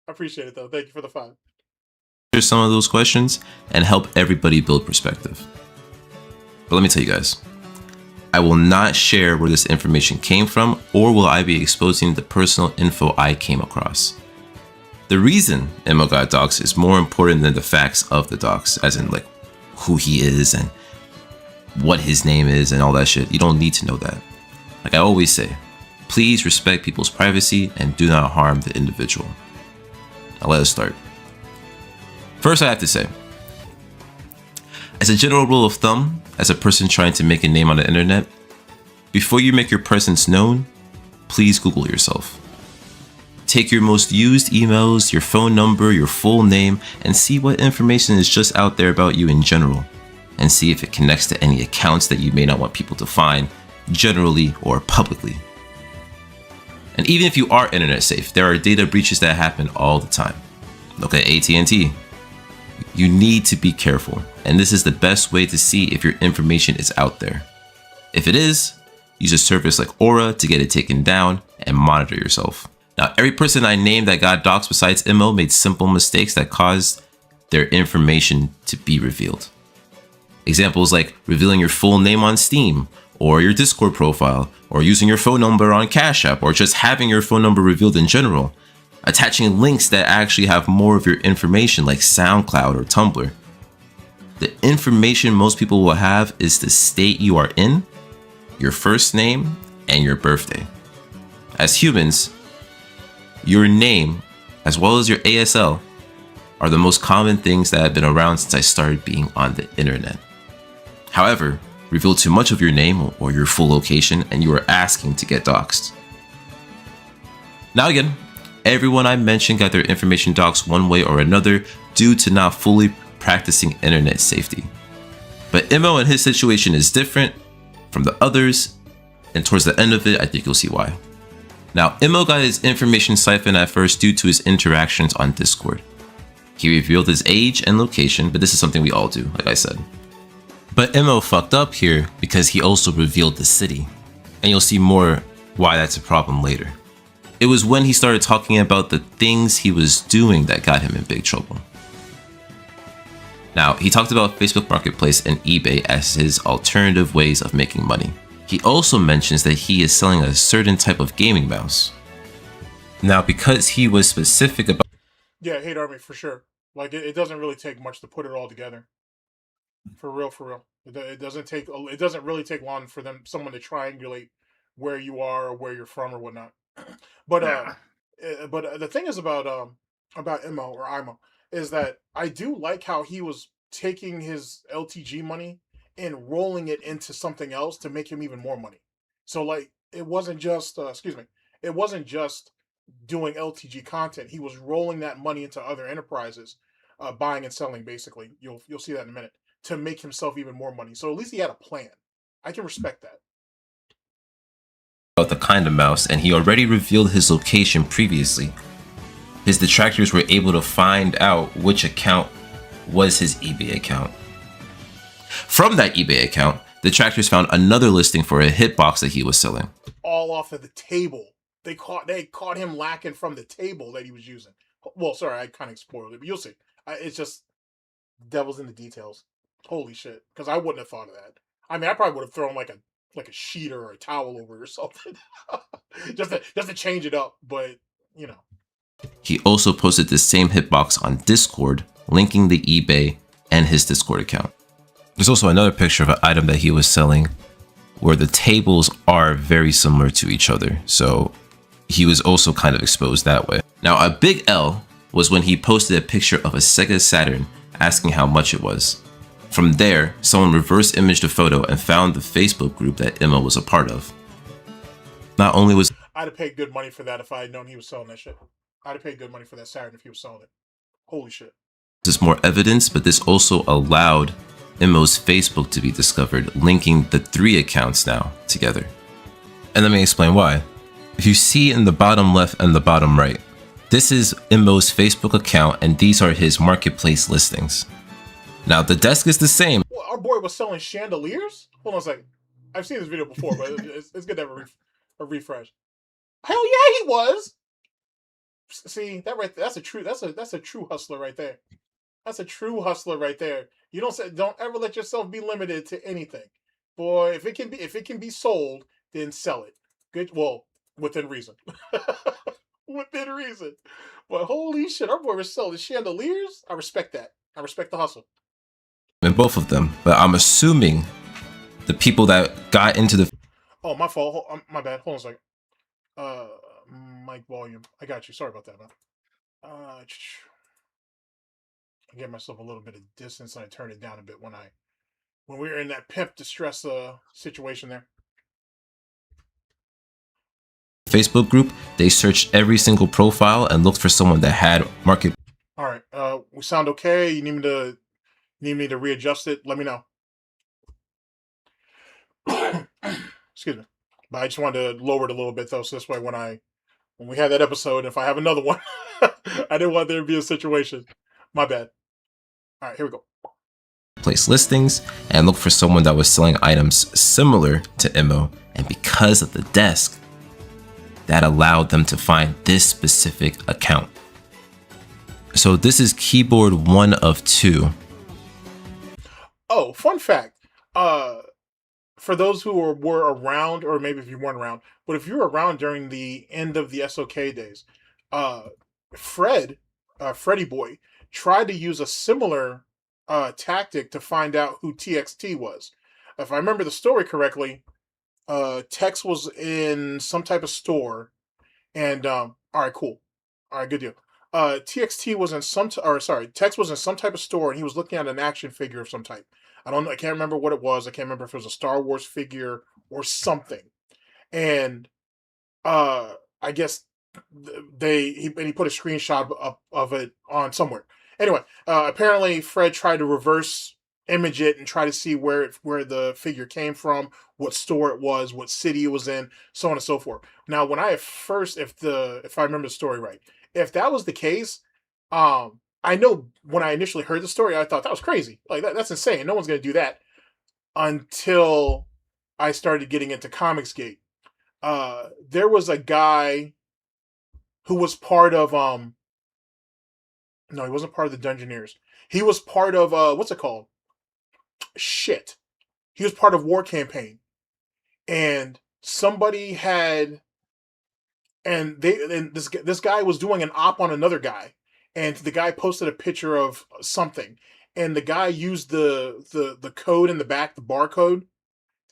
I appreciate it though. Thank you for the 5. Answer some of those questions and help everybody build perspective. But let me tell you guys, I will not share where this information came from, or will I be exposing the personal info I came across. The reason Immo got doxed is more important than the facts of the dox, as in like who he is and what his name is and all that shit. You don't need to know that. Like I always say, please respect people's privacy and do not harm the individual. Now let us start. First, I have to say, as a general rule of thumb, as a person trying to make a name on the internet, before you make your presence known, please Google yourself. Take your most used emails, your phone number, your full name, and see what information is just out there about you in general, and see if it connects to any accounts that you may not want people to find, generally or publicly. And even if you are internet safe, there are data breaches that happen all the time. Look at AT&T. You need to be careful, and this is the best way to see if your information is out there. If it is, use a service like Aura to get it taken down and monitor yourself. Now, every person I named that got doxed besides Immo made simple mistakes that caused their information to be revealed. Examples like revealing your full name on Steam, or your Discord profile, or using your phone number on Cash App, or just having your phone number revealed in general. Attaching links that actually have more of your information like SoundCloud or Tumblr. The information most people will have is the state you are in, your first name, and your birthday. As humans, your name, as well as your ASL, are the most common things that have been around since I started being on the internet. However, reveal too much of your name or your full location and you are asking to get doxed. Now again, everyone I mentioned got their information doxed one way or another due to not fully practicing internet safety. But Immo and his situation is different from the others, and towards the end of it, I think you'll see why. Now, Immo got his information siphoned at first due to his interactions on Discord. He revealed his age and location, but this is something we all do, like I said. But Immo fucked up here because he also revealed the city, and you'll see more why that's a problem later. It was when he started talking about the things he was doing that got him in big trouble. Now, he talked about Facebook Marketplace and eBay as his alternative ways of making money. He also mentions that he is selling a certain type of gaming mouse. Now, because he was specific about... Yeah, Hate Army, for sure. Like, it doesn't really take much to put it all together. For real, for real. It doesn't really take long for someone to triangulate where you are or where you're from or whatnot. But the thing is about Immo or Immo is that I do like how he was taking his LTG money and rolling it into something else to make him even more money. So like it wasn't just it wasn't just doing LTG content. He was rolling that money into other enterprises, buying and selling basically. You'll see that in a minute, to make himself even more money. So at least he had a plan. I can respect that. About the kind of mouse, and he already revealed his location previously. His detractors were able to find out which account was his eBay account. From that eBay account, detractors found another listing for a hitbox that he was selling. All off of the table. They caught him lacking from the table that he was using. Well, sorry, I kind of spoiled it, but you'll see. It's just devil's in the details. Holy shit! Because I wouldn't have thought of that. I mean, I probably would have thrown like a sheet or a towel over it or something, just to change it up. But you know. He also posted the same hitbox on Discord, linking the eBay and his Discord account. There's also another picture of an item that he was selling where the tables are very similar to each other, so he was also kind of exposed that way. Now, a big L was when he posted a picture of a Sega Saturn asking how much it was. From there, someone reverse imaged the photo and found the Facebook group that Immo was a part of. Not only was... I'd have paid good money for that if I had known he was selling that shit. I'd have paid good money for that Saturn if he was selling it. Holy shit. There's more evidence, but this also allowed Immo's Facebook to be discovered, linking the 3 accounts now together. And let me explain why. If you see in the bottom left and the bottom right, this is Immo's Facebook account and these are his marketplace listings. Now the desk is the same. Well, our boy was selling chandeliers? Hold on a second. I've seen this video before, but it's good to have a refresh. Hell yeah, he was! See, that right there, that's a true hustler right there. That's a true hustler right there. You don't ever let yourself be limited to anything. Boy, if it can be sold, then sell it. Good, well, within reason. Within reason. But holy shit, our boy was selling chandeliers. I respect that. I respect the hustle. In both of them, but I'm assuming the people that got into the... Oh, my fault. My bad. Hold on a second. Mic volume. I got you. Sorry about that, man. I gave myself a little bit of distance and I turned it down a bit when we were in that pimp distress situation there. Facebook group, they searched every single profile and looked for someone that had market. All right, we sound okay. You need me to readjust it? Let me know. Excuse me, but I just wanted to lower it a little bit though, so this way when we have that episode, if I have another one, I didn't want there to be a situation. My bad. All right, here we go. Place listings and look for someone that was selling items similar to Immo, and because of the desk, that allowed them to find this specific account. So this is keyboard 1 of 2. Oh, fun fact. For those who were around, or maybe if you weren't around, but if you were around during the end of the SOK days, Freddy Boy, tried to use a similar tactic to find out who TXT was. If I remember the story correctly, Tex was in some type of store, and all right, cool, all right, good deal. TXT was in Tex was in some type of store, and he was looking at an action figure of some type. I don't know, I can't remember what it was. I can't remember if it was a Star Wars figure or something. And I guess he put a screenshot of it on somewhere. Anyway, apparently Fred tried to reverse image it and try to see where the figure came from, what store it was, what city it was in, so on and so forth. Now, when I first, if I remember the story right, if that was the case, I know when I initially heard the story, I thought that was crazy. Like that's insane. No one's gonna do that. Until I started getting into ComicsGate. There was a guy who was part of no, he wasn't part of the Dungeoneers. He was part of what's it called? Shit. He was part of War Campaign. And somebody had this guy was doing an op on another guy, and the guy posted a picture of something, and the guy used the code in the back, the barcode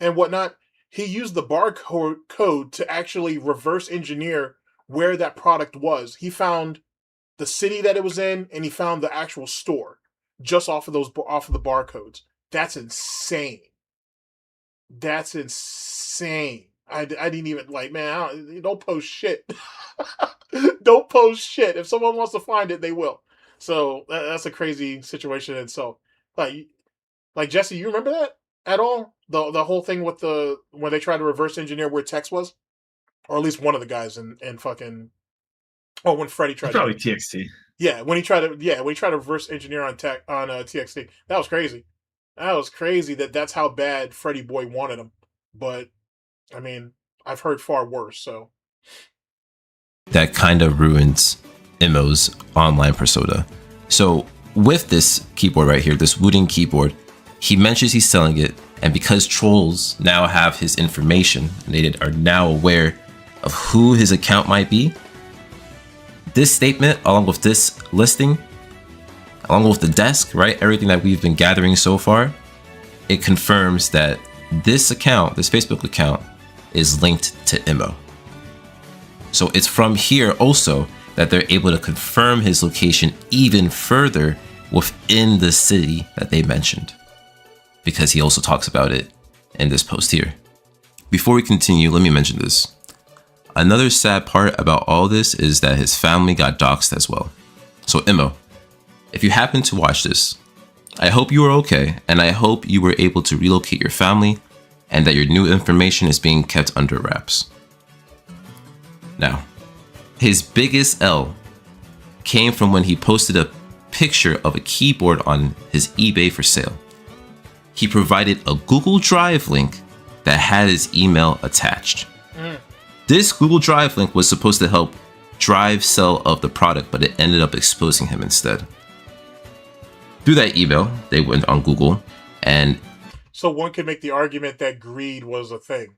and whatnot. He used the barcode code to actually reverse engineer where that product was. He found the city that it was in, and he found the actual store just off of the barcodes. That's insane. That's insane. I didn't even man. Don't post shit. Don't post shit. If someone wants to find it, they will. So that's a crazy situation in itself. Like Jesse, you remember that at all? The whole thing with when they tried to reverse engineer where text was, or at least one of the guys in fucking. Oh, when Freddy tried probably TXT. Yeah, when he tried to reverse engineer on TXT, that was crazy. That was crazy. That's how bad Freddy Boy wanted him. But I mean, I've heard far worse. So that kind of ruins Immo's online persona. So with this keyboard right here, this wooden keyboard, he mentions he's selling it, and because trolls now have his information and they are now aware of who his account might be, this statement, along with this listing, along with the desk, right, everything that we've been gathering so far, it confirms that this account, this Facebook account, is linked to Immo. So it's from here also that they're able to confirm his location even further within the city that they mentioned, because he also talks about it in this post here. Before we continue, let me mention this. Another sad part about all this is that his family got doxxed as well. So Immo, if you happen to watch this, I hope you are okay, and I hope you were able to relocate your family and that your new information is being kept under wraps. Now, his biggest L came from when he posted a picture of a keyboard on his eBay for sale. He provided a Google Drive link that had his email attached. This Google Drive link was supposed to help drive sell of the product, but it ended up exposing him instead. Through that email, they went on Google, and so one could make the argument that greed was a thing.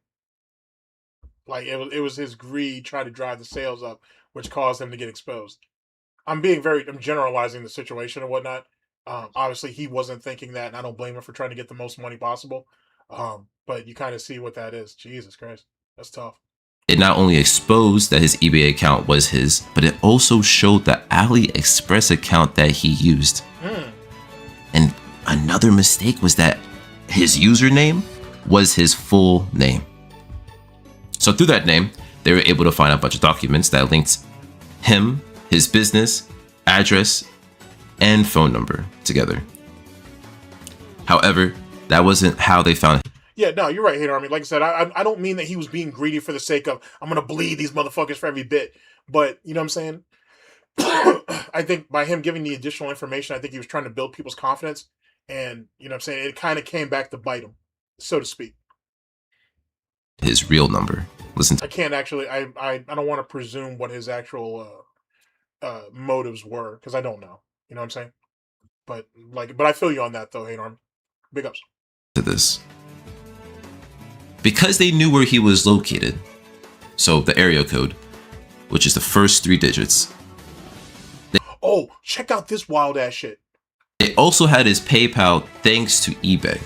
Like it was his greed trying to drive the sales up, which caused him to get exposed. I'm generalizing the situation and whatnot. Obviously, he wasn't thinking that, and I don't blame him for trying to get the most money possible. But you kind of see what that is. Jesus Christ, that's tough. It not only exposed that his eBay account was his, but it also showed the AliExpress account that he used. And another mistake was that his username was his full name. So through that name, they were able to find a bunch of documents that linked him, his business, address, and phone number together. However, that wasn't how they found him. Yeah, no, you're right, Hate Army. Like I said, I don't mean that he was being greedy for the sake of, I'm going to bleed these motherfuckers for every bit. But, you know what I'm saying? I think by him giving the additional information, I think he was trying to build people's confidence. And, you know what I'm saying? It kind of came back to bite him, so to speak. His real number. Listen to— I can't actually, I don't want to presume what his actual motives were, because I don't know. You know what I'm saying? But I feel you on that, though, Hate Army. Big ups. To this. Because they knew where he was located, so the area code, which is the first 3 digits. Oh, check out this wild ass shit. They also had his PayPal thanks to eBay,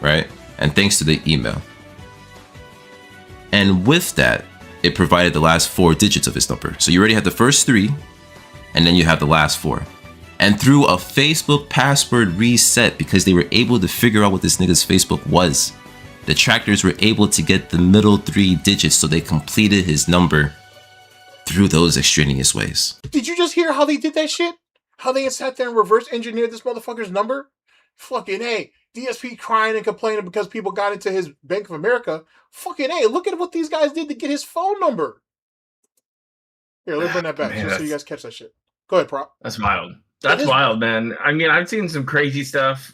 right? And thanks to the email. And with that, it provided the last 4 digits of his number. So you already had the first 3, and then you have the last 4. And through a Facebook password reset, because they were able to figure out what this nigga's Facebook was, the Detractors were able to get the middle 3 digits, so they completed his number through those extraneous ways. Did you just hear how they did that shit? How they sat there and reverse engineered this motherfucker's number Fucking A. DSP crying and complaining because people got into his Bank of America. Fucking A. Look at what these guys did to get his phone number. Here, let me bring that back just so you guys catch that shit. Go ahead, Prop. That's wild. That's wild, man. I mean, I've seen some crazy stuff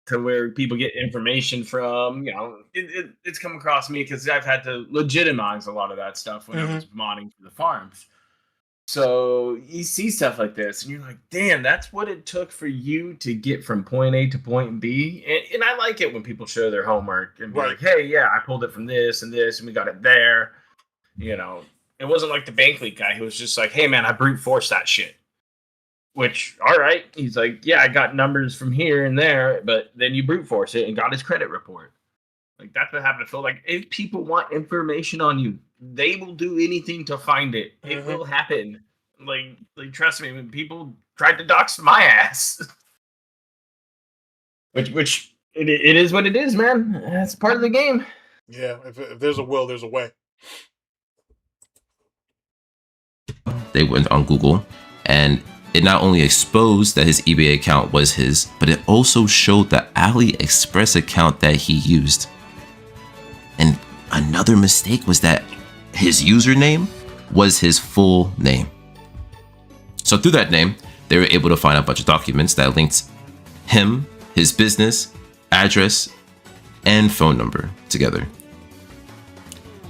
to where people get information from. You know, it's come across me because I've had to legitimize a lot of that stuff when I was modding for the farms. So you see stuff like this, and you're like, damn, that's what it took for you to get from point A to point B. And I like it when people show their homework and be like, hey, yeah, I pulled it from this, and we got it there. You know, it wasn't like the bank leak guy who was just like, hey, man, I brute forced that shit. Which, all right. He's like, yeah, I got numbers from here and there, but then you brute force it and got his credit report. Like, that's what happened to Phil. Like, if people want information on you, they will do anything to find it. It will happen. Like, trust me, when people tried to dox my ass. which it is what it is, man. That's part of the game. Yeah, if there's a will, there's a way. They went on Google, and it not only exposed that his eBay account was his, but it also showed the AliExpress account that he used. And another mistake was that his username was his full name. So through that name, they were able to find a bunch of documents that linked him, his business, address, and phone number together.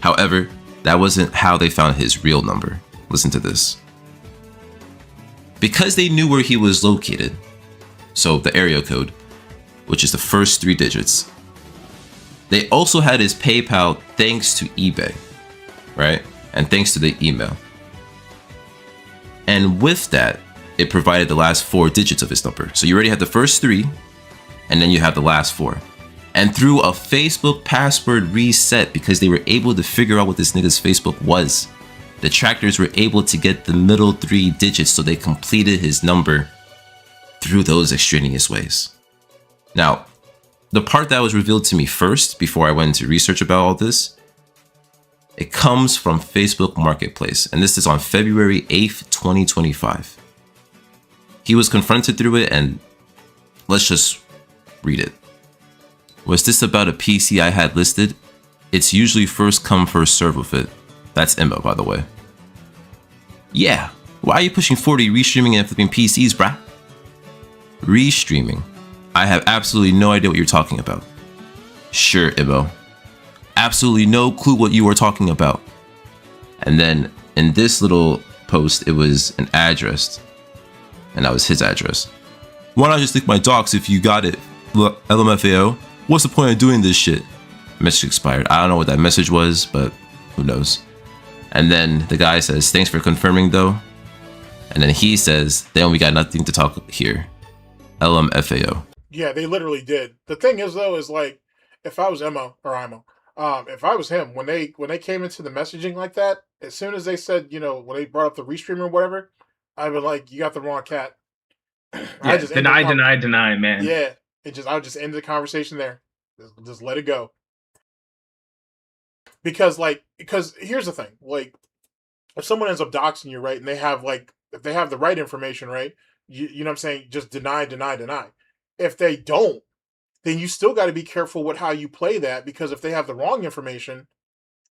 However, that wasn't how they found his real number. Listen to this. Because they knew where he was located, so the area code, which is the first 3 digits, they also had his PayPal thanks to eBay, right? And thanks to the email. And with that, it provided the last 4 digits of his number. So you already had the first 3, and then you have the last 4. And through a Facebook password reset, because they were able to figure out what this nigga's Facebook was, the Detractors were able to get the middle 3 digits, so they completed his number through those extraneous ways. Now, the part that was revealed to me first, before I went into research about all this, it comes from Facebook Marketplace, and this is on February 8th, 2025. He was confronted through it, and let's just read it. Was this about a PC I had listed? It's usually first come, first serve with it. That's Immo, by the way. Yeah, why are you pushing 40 restreaming and flipping PCs, brah? Restreaming. I have absolutely no idea what you're talking about. Sure, Immo. Absolutely no clue what you are talking about. And then in this little post, it was an address. And that was his address. Why not just link my docs if you got it? LMFAO. What's the point of doing this shit? Message expired. I don't know what that message was, but who knows? And then the guy says, thanks for confirming though. And then he says, then we got nothing to talk here. LMFAO. Yeah, they literally did. The thing is though, is like, if I was Immo, if I was him, when they came into the messaging like that, as soon as they said, you know, when they brought up the restream or whatever, I'd be like, you got the wrong cat. Yeah, deny, man. Yeah, I would just end the conversation there. Just let it go. Because here's the thing, like, if someone ends up doxing you, right, and they have if they have the right information, right, you know what I'm saying, just deny. If they don't, then you still got to be careful with how you play that, because if they have the wrong information,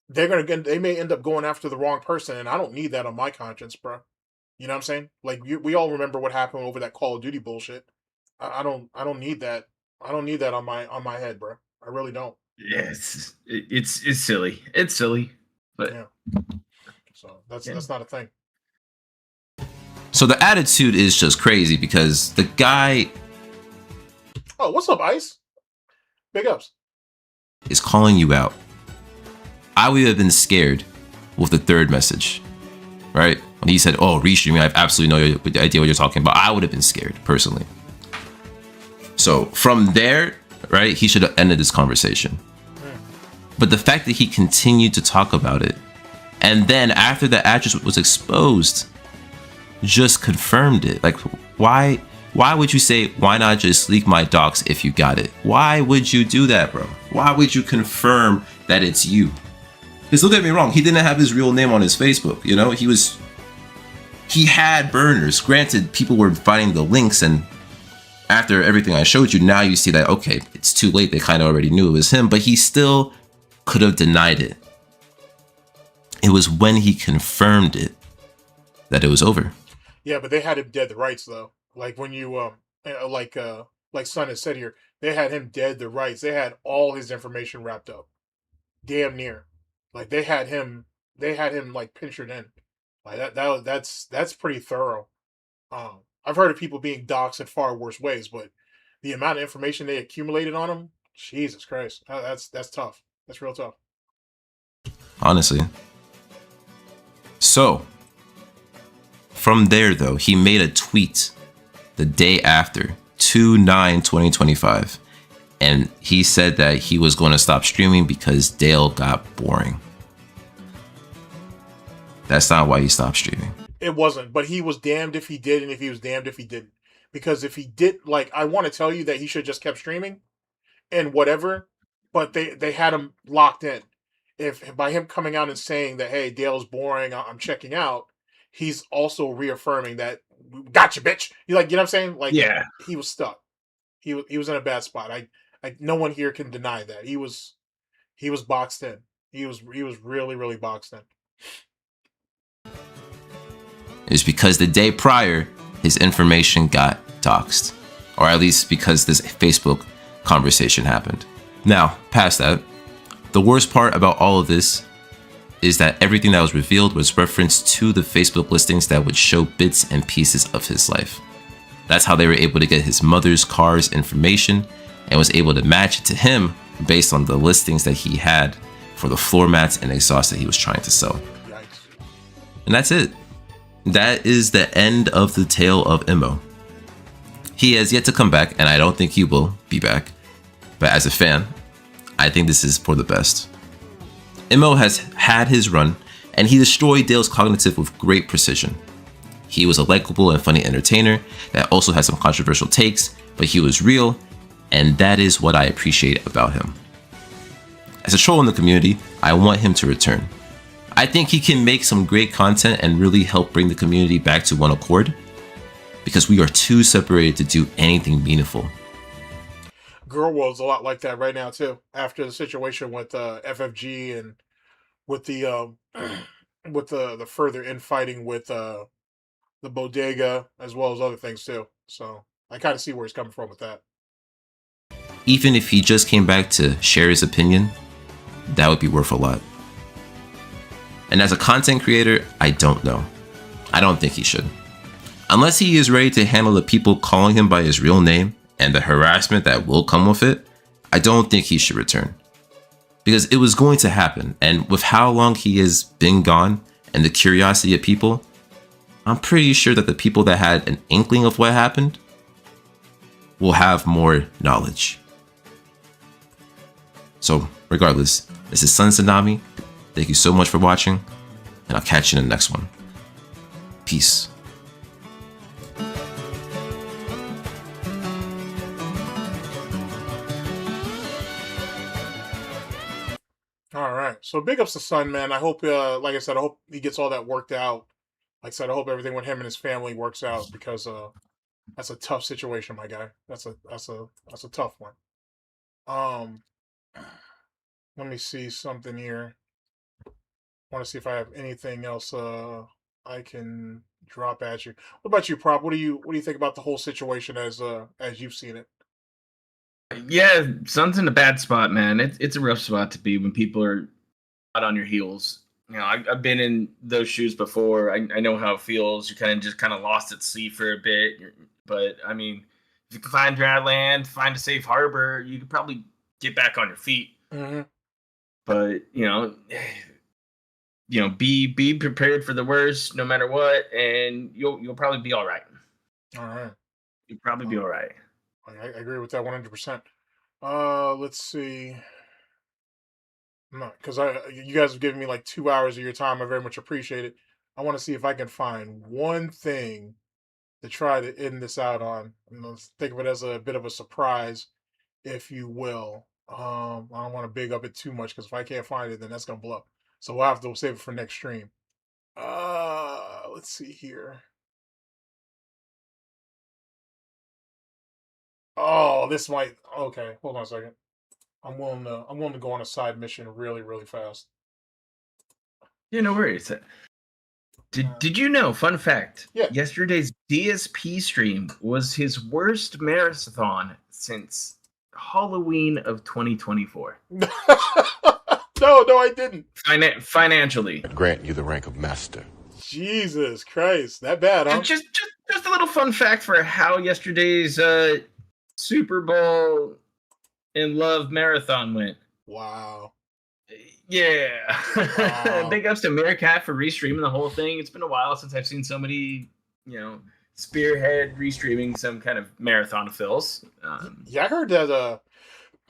they may end up going after the wrong person, and I don't need that on my conscience, bro. You know what I'm saying? Like, we all remember what happened over that Call of Duty bullshit. I don't need that. I don't need that on my head, bro. I really don't. Yeah, it's silly. It's silly, but yeah. So that's not a thing. So the attitude is just crazy because the guy. Oh, what's up, Ice? Big ups. Is calling you out. I would have been scared with the third message, right? When he said, "Oh, restreaming," I have absolutely no idea what you're talking about. I would have been scared personally. So from there, right, he should have ended this conversation. But the fact that he continued to talk about it, and then after the address was exposed, just confirmed it. Like, why would you say, why not just leak my docs if you got it? Why would you do that, bro? Why would you confirm that it's you? Because don't get me wrong, he didn't have his real name on his Facebook, you know? He had burners. Granted, people were finding the links and after everything I showed you, now you see that, okay, it's too late. They kind of already knew it was him, but he still could have denied it. It was when he confirmed it that it was over. Yeah, but they had him dead to rights though. Like when you like Son has said here, they had him dead to rights. They had all his information wrapped up, damn near. Like they had him like pinchered in. Like that's pretty thorough. I've heard of people being doxxed in far worse ways, but the amount of information they accumulated on him, Jesus Christ, that's tough. That's real tough. Honestly. So, from there though, he made a tweet the day after, 2/9/2025, and he said that he was going to stop streaming because Dale got boring. That's not why he stopped streaming. It wasn't, but he was damned if he did, and if he was damned if he didn't. Because if he did, like, I want to tell you that he should just kept streaming and whatever, but they had him locked in. If by him coming out and saying that, hey, Dale's boring, I'm checking out, he's also reaffirming that, gotcha, bitch. You like, you know what I'm saying? Like, yeah, he was stuck. He was in a bad spot. No one here can deny that. He was boxed in. He was really, really boxed in. It was because the day prior, his information got doxed. Or at least because this Facebook conversation happened. Now, past that, the worst part about all of this is that everything that was revealed was referenced to the Facebook listings that would show bits and pieces of his life. That's how they were able to get his mother's car's information and was able to match it to him based on the listings that he had for the floor mats and exhaust that he was trying to sell. And that's it. That is the end of the tale of Immo. He has yet to come back, and I don't think he will be back. But as a fan, I think this is for the best. Immo has had his run, and he destroyed Dale's cognitive with great precision. He was a likable and funny entertainer that also had some controversial takes, but he was real, and that is what I appreciate about him. As a troll in the community, I want him to return. I think he can make some great content and really help bring the community back to one accord, because we are too separated to do anything meaningful. Girl World's a lot like that right now too. After the situation with FFG and with the with the further infighting with the bodega as well as other things too. So I kind of see where he's coming from with that. Even if he just came back to share his opinion, that would be worth a lot. And as a content creator, I don't know. I don't think he should. Unless he is ready to handle the people calling him by his real name and the harassment that will come with it, I don't think he should return. Because it was going to happen, and with how long he has been gone and the curiosity of people, I'm pretty sure that the people that had an inkling of what happened will have more knowledge. So, regardless, this is Tsunami. Thank you so much for watching, and I'll catch you in the next one. Peace. All right. So big ups to Sun, man. I hope, like I said, I hope he gets all that worked out. Like I said, I hope everything with him and his family works out because that's a tough situation, my guy. That's a tough one. Let me see something here. I want to see if I have anything else I can drop at you. What about you, Prop? What do you think about the whole situation as you've seen it? Yeah, Sun's in a bad spot, man. It's a rough spot to be when people are out on your heels. You know, I've been in those shoes before. I know how it feels. You kind of lost at sea for a bit. But, I mean, if you can find dry land, find a safe harbor, you could probably get back on your feet. Mm-hmm. But, you know, be prepared for the worst no matter what, and you'll probably be all right. All right. You'll probably be all right. I agree with that 100%. Let's see. No, because you guys have given me like 2 hours of your time. I very much appreciate it. I want to see if I can find one thing to try to end this out on. Think of it as a bit of a surprise, if you will. I don't want to big up it too much because if I can't find it, then that's gonna blow. So we'll have to save it for next stream. Let's see here. Oh, this might. Okay, hold on a second. I'm willing to go on a side mission really, really fast. Yeah, no worries. Did you know? Fun fact. Yeah. Yesterday's DSP stream was his worst marathon since Halloween of 2024. No, I didn't. Financially. Grant you the rank of master. Jesus Christ, that bad, huh? Just a little fun fact for how yesterday's Super Bowl in Love marathon went. Wow. Yeah. Wow. Big ups to Meerkat for restreaming the whole thing. It's been a while since I've seen somebody, spearhead restreaming some kind of marathon of Phil's. Yeah, I heard that.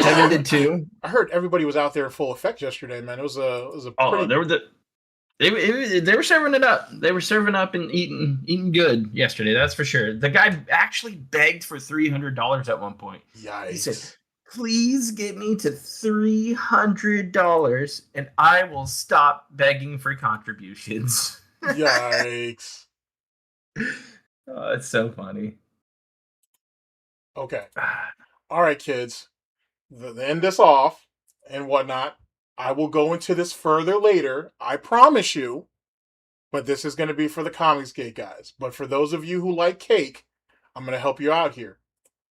Kevin did too. I heard everybody was out there in full effect yesterday, man. It was a pretty... They were serving it up. They were serving up and eating good yesterday. That's for sure. The guy actually begged for $300 at one point. Yikes. He said, "Please get me to $300 and I will stop begging for contributions." Yikes. Oh, it's so funny. Okay. All right, kids. To end this off and whatnot, I will go into this further later. I promise you. But this is going to be for the ComicsGate guys. But for those of you who like cake, I'm going to help you out here.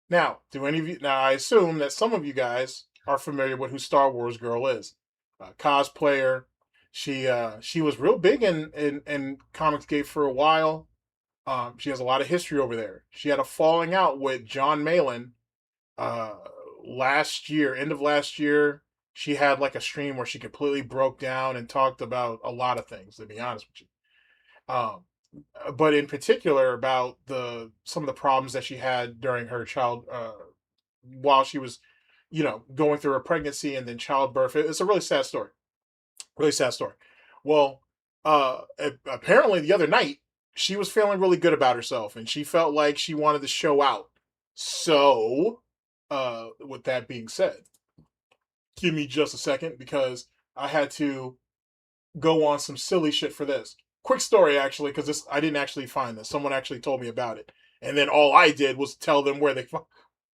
Now, I assume that some of you guys are familiar with who Star Wars Girl is. Cosplayer. She was real big in ComicsGate for a while. She has a lot of history over there. She had a falling out with John Malin last year, end of last year. She had like a stream where she completely broke down and talked about a lot of things, to be honest with you. But in particular about some of the problems that she had during her while she was, going through her pregnancy and then childbirth. It's a really sad story. Really sad story. Well, apparently the other night she was feeling really good about herself and she felt like she wanted to show out. So, with that being said, give me just a second because I had to go on some silly shit for this. Quick story, actually, because I didn't actually find this. Someone actually told me about it. And then all I did was tell them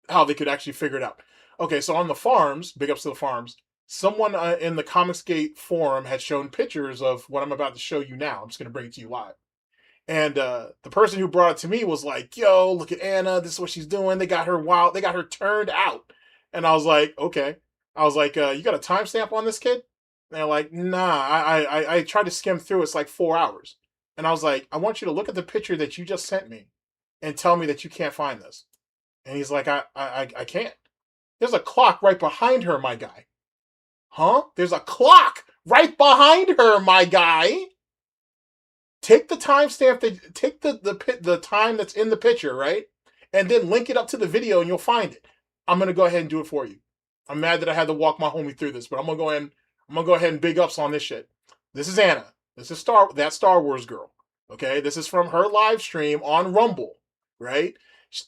how they could actually figure it out. Okay, so on the farms, big ups to the farms, someone in the ComicsGate forum had shown pictures of what I'm about to show you now. I'm just going to bring it to you live. And the person who brought it to me was like, "Yo, look at Anna. This is what she's doing. They got her wild. They got her turned out." And I was like, okay. I was like, "You got a timestamp on this, kid?" And they're like, "Nah, I tried to skim through. It's like 4 hours." And I was like, "I want you to look at the picture that you just sent me and tell me that you can't find this." And he's like, I can't. There's a clock right behind her, my guy. Huh? There's a clock right behind her, my guy. Take the timestamp, take the time that's in the picture, right? And then link it up to the video and you'll find it. I'm going to go ahead and do it for you. I'm mad that I had to walk my homie through this, but I'm going to go ahead and big ups on this shit. This is Anna. This is that Star Wars girl. Okay? This is from her live stream on Rumble, right?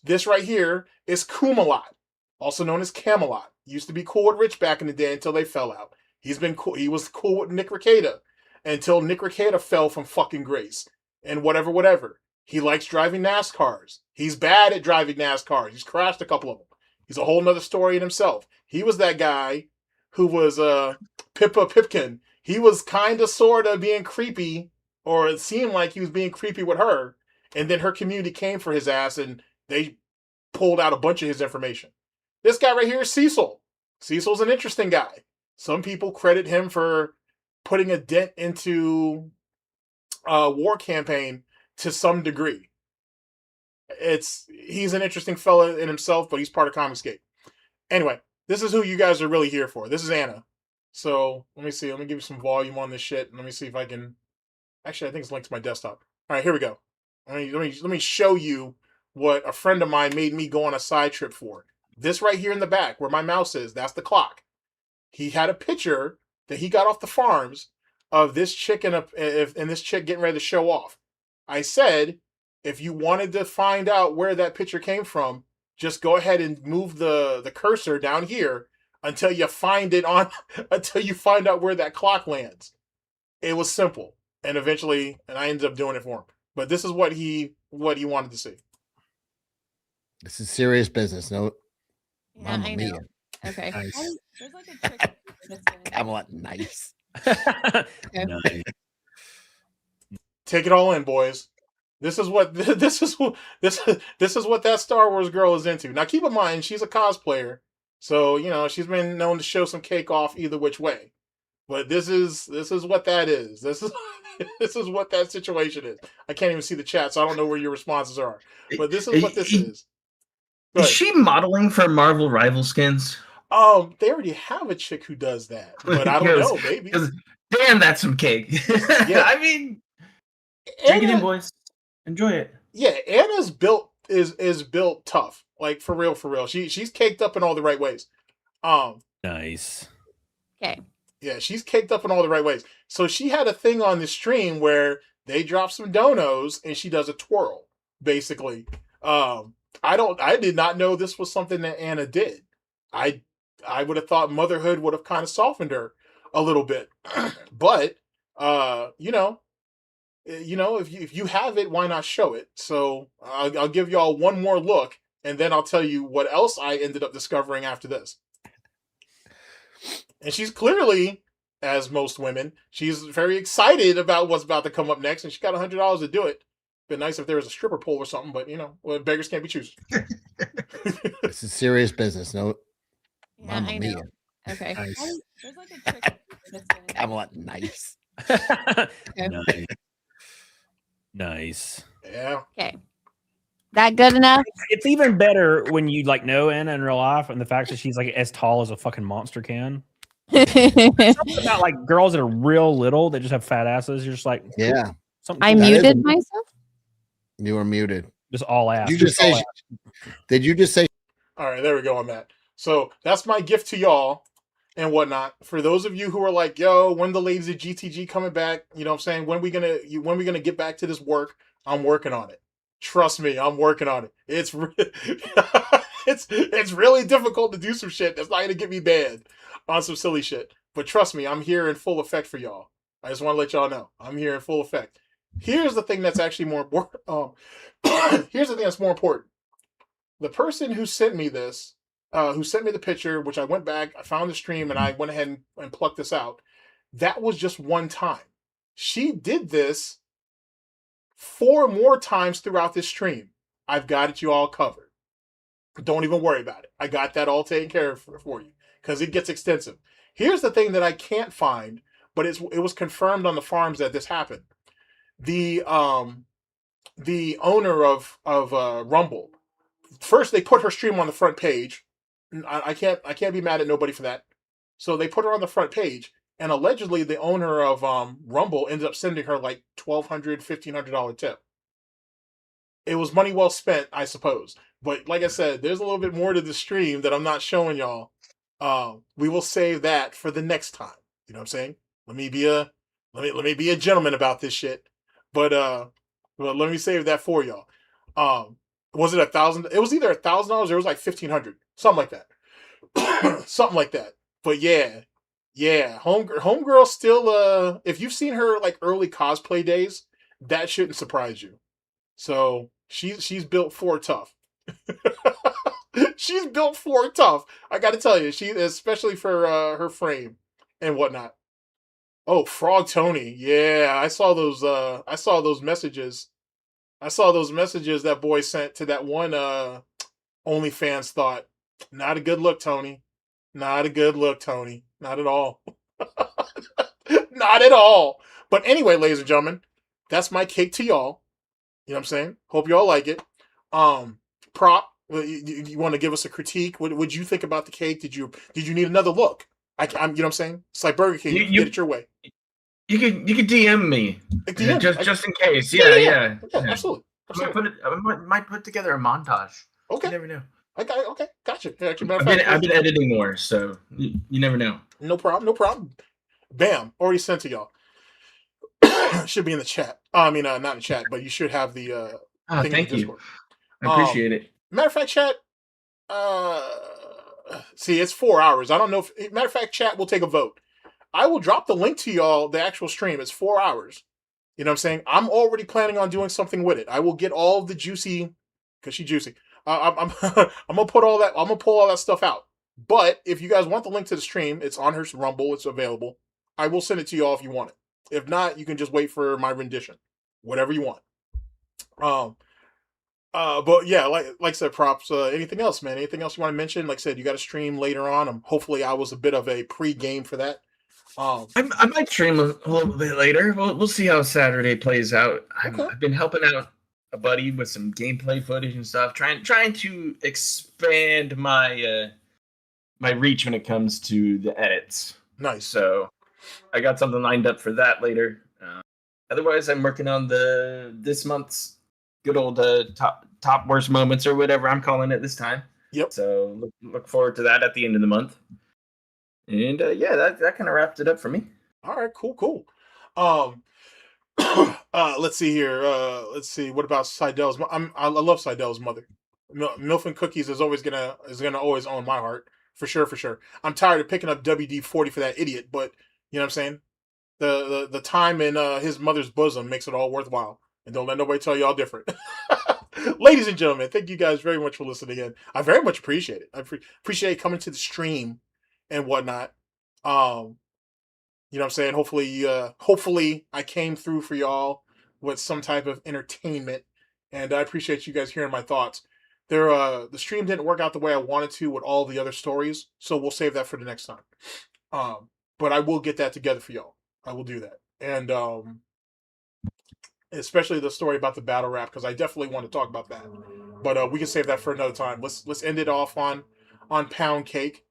This right here is Kumalot, also known as Camelot. Used to be cool with Rich back in the day until they fell out. He's been cool. He was cool with Nick Rekieta until Nick Rekieta fell from fucking grace. And whatever. He likes driving NASCARs. He's bad at driving NASCARs. He's crashed a couple of them. He's a whole nother story in himself. He was that guy who was Pippa Pipkin. He was kind of sort of being creepy, or it seemed like he was being creepy with her. And then her community came for his ass and they pulled out a bunch of his information. This guy right here is Cecil. Cecil's an interesting guy. Some people credit him for putting a dent into a war campaign to some degree. He's an interesting fella in himself, but he's part of ComicsGate. Anyway, this is who you guys are really here for. This is Anna. So let me see. Let me give you some volume on this shit. Let me see if I can. Actually, I think it's linked to my desktop. All right, here we go. Let me show you what a friend of mine made me go on a side trip for. This right here in the back, where my mouse is, that's the clock. He had a picture that he got off the farms of this chick and this chick getting ready to show off. I said, if you wanted to find out where that picture came from, just go ahead and move the cursor down here until you find out where that clock lands. It was simple. And eventually, I ended up doing it for him. But this is what he wanted to see. This is serious business. Yeah, Mamma I mia. know. Okay. Nice. There's like a trick to this one. Camelot, nice. Nice. Take it all in, boys. This is what this is what that Star Wars girl is into. Now, keep in mind, she's a cosplayer, so you know she's been known to show some cake off either which way. But this is what that is. This is this is what that situation is. I can't even see the chat, so I don't know where your responses are. But this is what this is. Is she modeling for Marvel Rival Skins? They already have a chick who does that, but I don't know. Maybe. Damn, that's some cake. Yeah, I mean, drink it in, boys. Enjoy it. Yeah, Anna's built is built tough. Like for real, for real. She's caked up in all the right ways. Nice. Okay. Yeah, she's caked up in all the right ways. So she had a thing on the stream where they drop some donos and she does a twirl, basically. I did not know this was something that Anna did. I would have thought motherhood would have kind of softened her a little bit. But you know, if you have it, why not show it? So I'll give y'all one more look, and then I'll tell you what else I ended up discovering after this. And she's clearly, as most women, she's very excited about what's about to come up next, and she got $100 to do it. Been nice if there was a stripper pole or something, but you know, beggars can't be choosers. This is serious business. No, Yeah, Mamma I mia. know. Okay. Nice. There's like a trick to this one. Camelot, nice. Nice. Nice. Yeah. Okay. That good enough? It's even better when you like know Anna in real life, and the fact that she's like as tall as a fucking monster can. Something about like girls that are real little that just have fat asses. You're just like, Yeah. Something I muted myself. You were muted. Just all ass. You just say? all ass. Did you just say? All right, there we go on that. So that's my gift to y'all and whatnot. For those of you who are like, yo, when the ladies at GTG coming back? You know what I'm saying? When we gonna get back to this work? I'm working on it. Trust me, I'm working on it. It's it's really difficult to do some shit that's not gonna get me banned on some silly shit. But trust me, I'm here in full effect for y'all. I just want to let y'all know I'm here in full effect. Here's the thing that's actually more important. Here's the thing that's more important. The person who sent me this, who sent me the picture, which I went back, I found the stream, and I went ahead and plucked this out. That was just one time. She did this 4 more times throughout this stream. I've got it you all covered. Don't even worry about it. I got that all taken care of for you because it gets extensive. Here's the thing that I can't find, but it was confirmed on the forums that this happened. The owner of Rumble, first they put her stream on the front page. I can't be mad at nobody for that. So they put her on the front page, and allegedly the owner of Rumble ended up sending her like $1,200, $1,500 tip. It was money well spent, I suppose. But like I said, there's a little bit more to the stream that I'm not showing y'all. We will save that for the next time. You know what I'm saying? Let me be a gentleman about this shit. But let me save that for y'all. Was it $1,000? It was either $1,000 or it was like $1,500, something like that. Something like that. But yeah, homegirl still. If you've seen her like early cosplay days, that shouldn't surprise you. So she's built for tough. She's built for tough. I got to tell you, she especially for her frame and whatnot. Oh, Frog Tony. Yeah, I saw those messages. I saw those messages that boy sent to that one OnlyFans thought. Not a good look, Tony. Not a good look, Tony. Not at all. Not at all. But anyway, ladies and gentlemen, that's my cake to y'all. You know what I'm saying? Hope y'all like it. Prop, you want to give us a critique? What would you think about the cake? Did you need another look? I'm you know what I'm saying? It's like Burger King. You get it your way. You could DM me just in case. Yeah. Absolutely. I might put together a montage. Okay. You never know. Okay, gotcha. Actually, I've been editing more, so you never know. No problem. Bam, already sent to y'all. Should be in the chat. I mean, not in the chat, but you should have the thing thank in the you. Discord. I appreciate it. Matter of fact, chat. See, it's 4 hours. I don't know if. Matter of fact, chat will take a vote. I will drop the link to y'all, the actual stream. It's 4 hours. You know what I'm saying? I'm already planning on doing something with it. I will get all of the juicy, because she's juicy. I'm I'm gonna put all that. I'm gonna pull all that stuff out. But if you guys want the link to the stream, it's on her Rumble. It's available. I will send it to you all if you want it. If not, you can just wait for my rendition. Whatever you want. But yeah, like I said, props. Anything else, man? Anything else you want to mention? Like I said, you got to stream later on. Hopefully, I was a bit of a pre-game for that. I might stream a little bit later. We'll see how Saturday plays out. I've been helping out a buddy with some gameplay footage and stuff, trying to expand my my reach when it comes to the edits. Nice. So I got something lined up for that later. Otherwise, I'm working on this month's good old top worst moments or whatever I'm calling it this time. Yep. So look forward to that at the end of the month. And yeah, that kind of wrapped it up for me. All right, cool. Let's see here. Let's see. What about Seidel's? I love Seidel's mother. Milf and Cookies is gonna always own my heart for sure. I'm tired of picking up WD-40 for that idiot, but you know what I'm saying. The time in his mother's bosom makes it all worthwhile. And don't let nobody tell you all different. Ladies and gentlemen, thank you guys very much for listening in. I very much appreciate it. I appreciate coming to the stream and whatnot. You know what I'm saying? Hopefully I came through for y'all with some type of entertainment. And I appreciate you guys hearing my thoughts. The stream didn't work out the way I wanted to with all the other stories, so we'll save that for the next time. But I will get that together for y'all. I will do that. And especially the story about the battle rap, because I definitely want to talk about that. But we can save that for another time. Let's end it off on Pound Cake.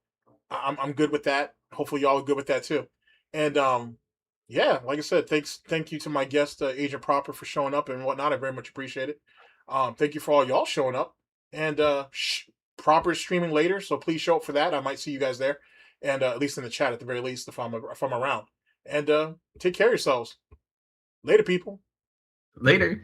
I'm good with that. Hopefully y'all are good with that too. And yeah, like I said, thank you to my guest Agent Proper for showing up and whatnot. I very much appreciate it. Thank you for all y'all showing up. And Proper is streaming later, so please show up for that. I might see you guys there, and at least in the chat at the very least if I'm around. And take care of yourselves. Later, people. Later.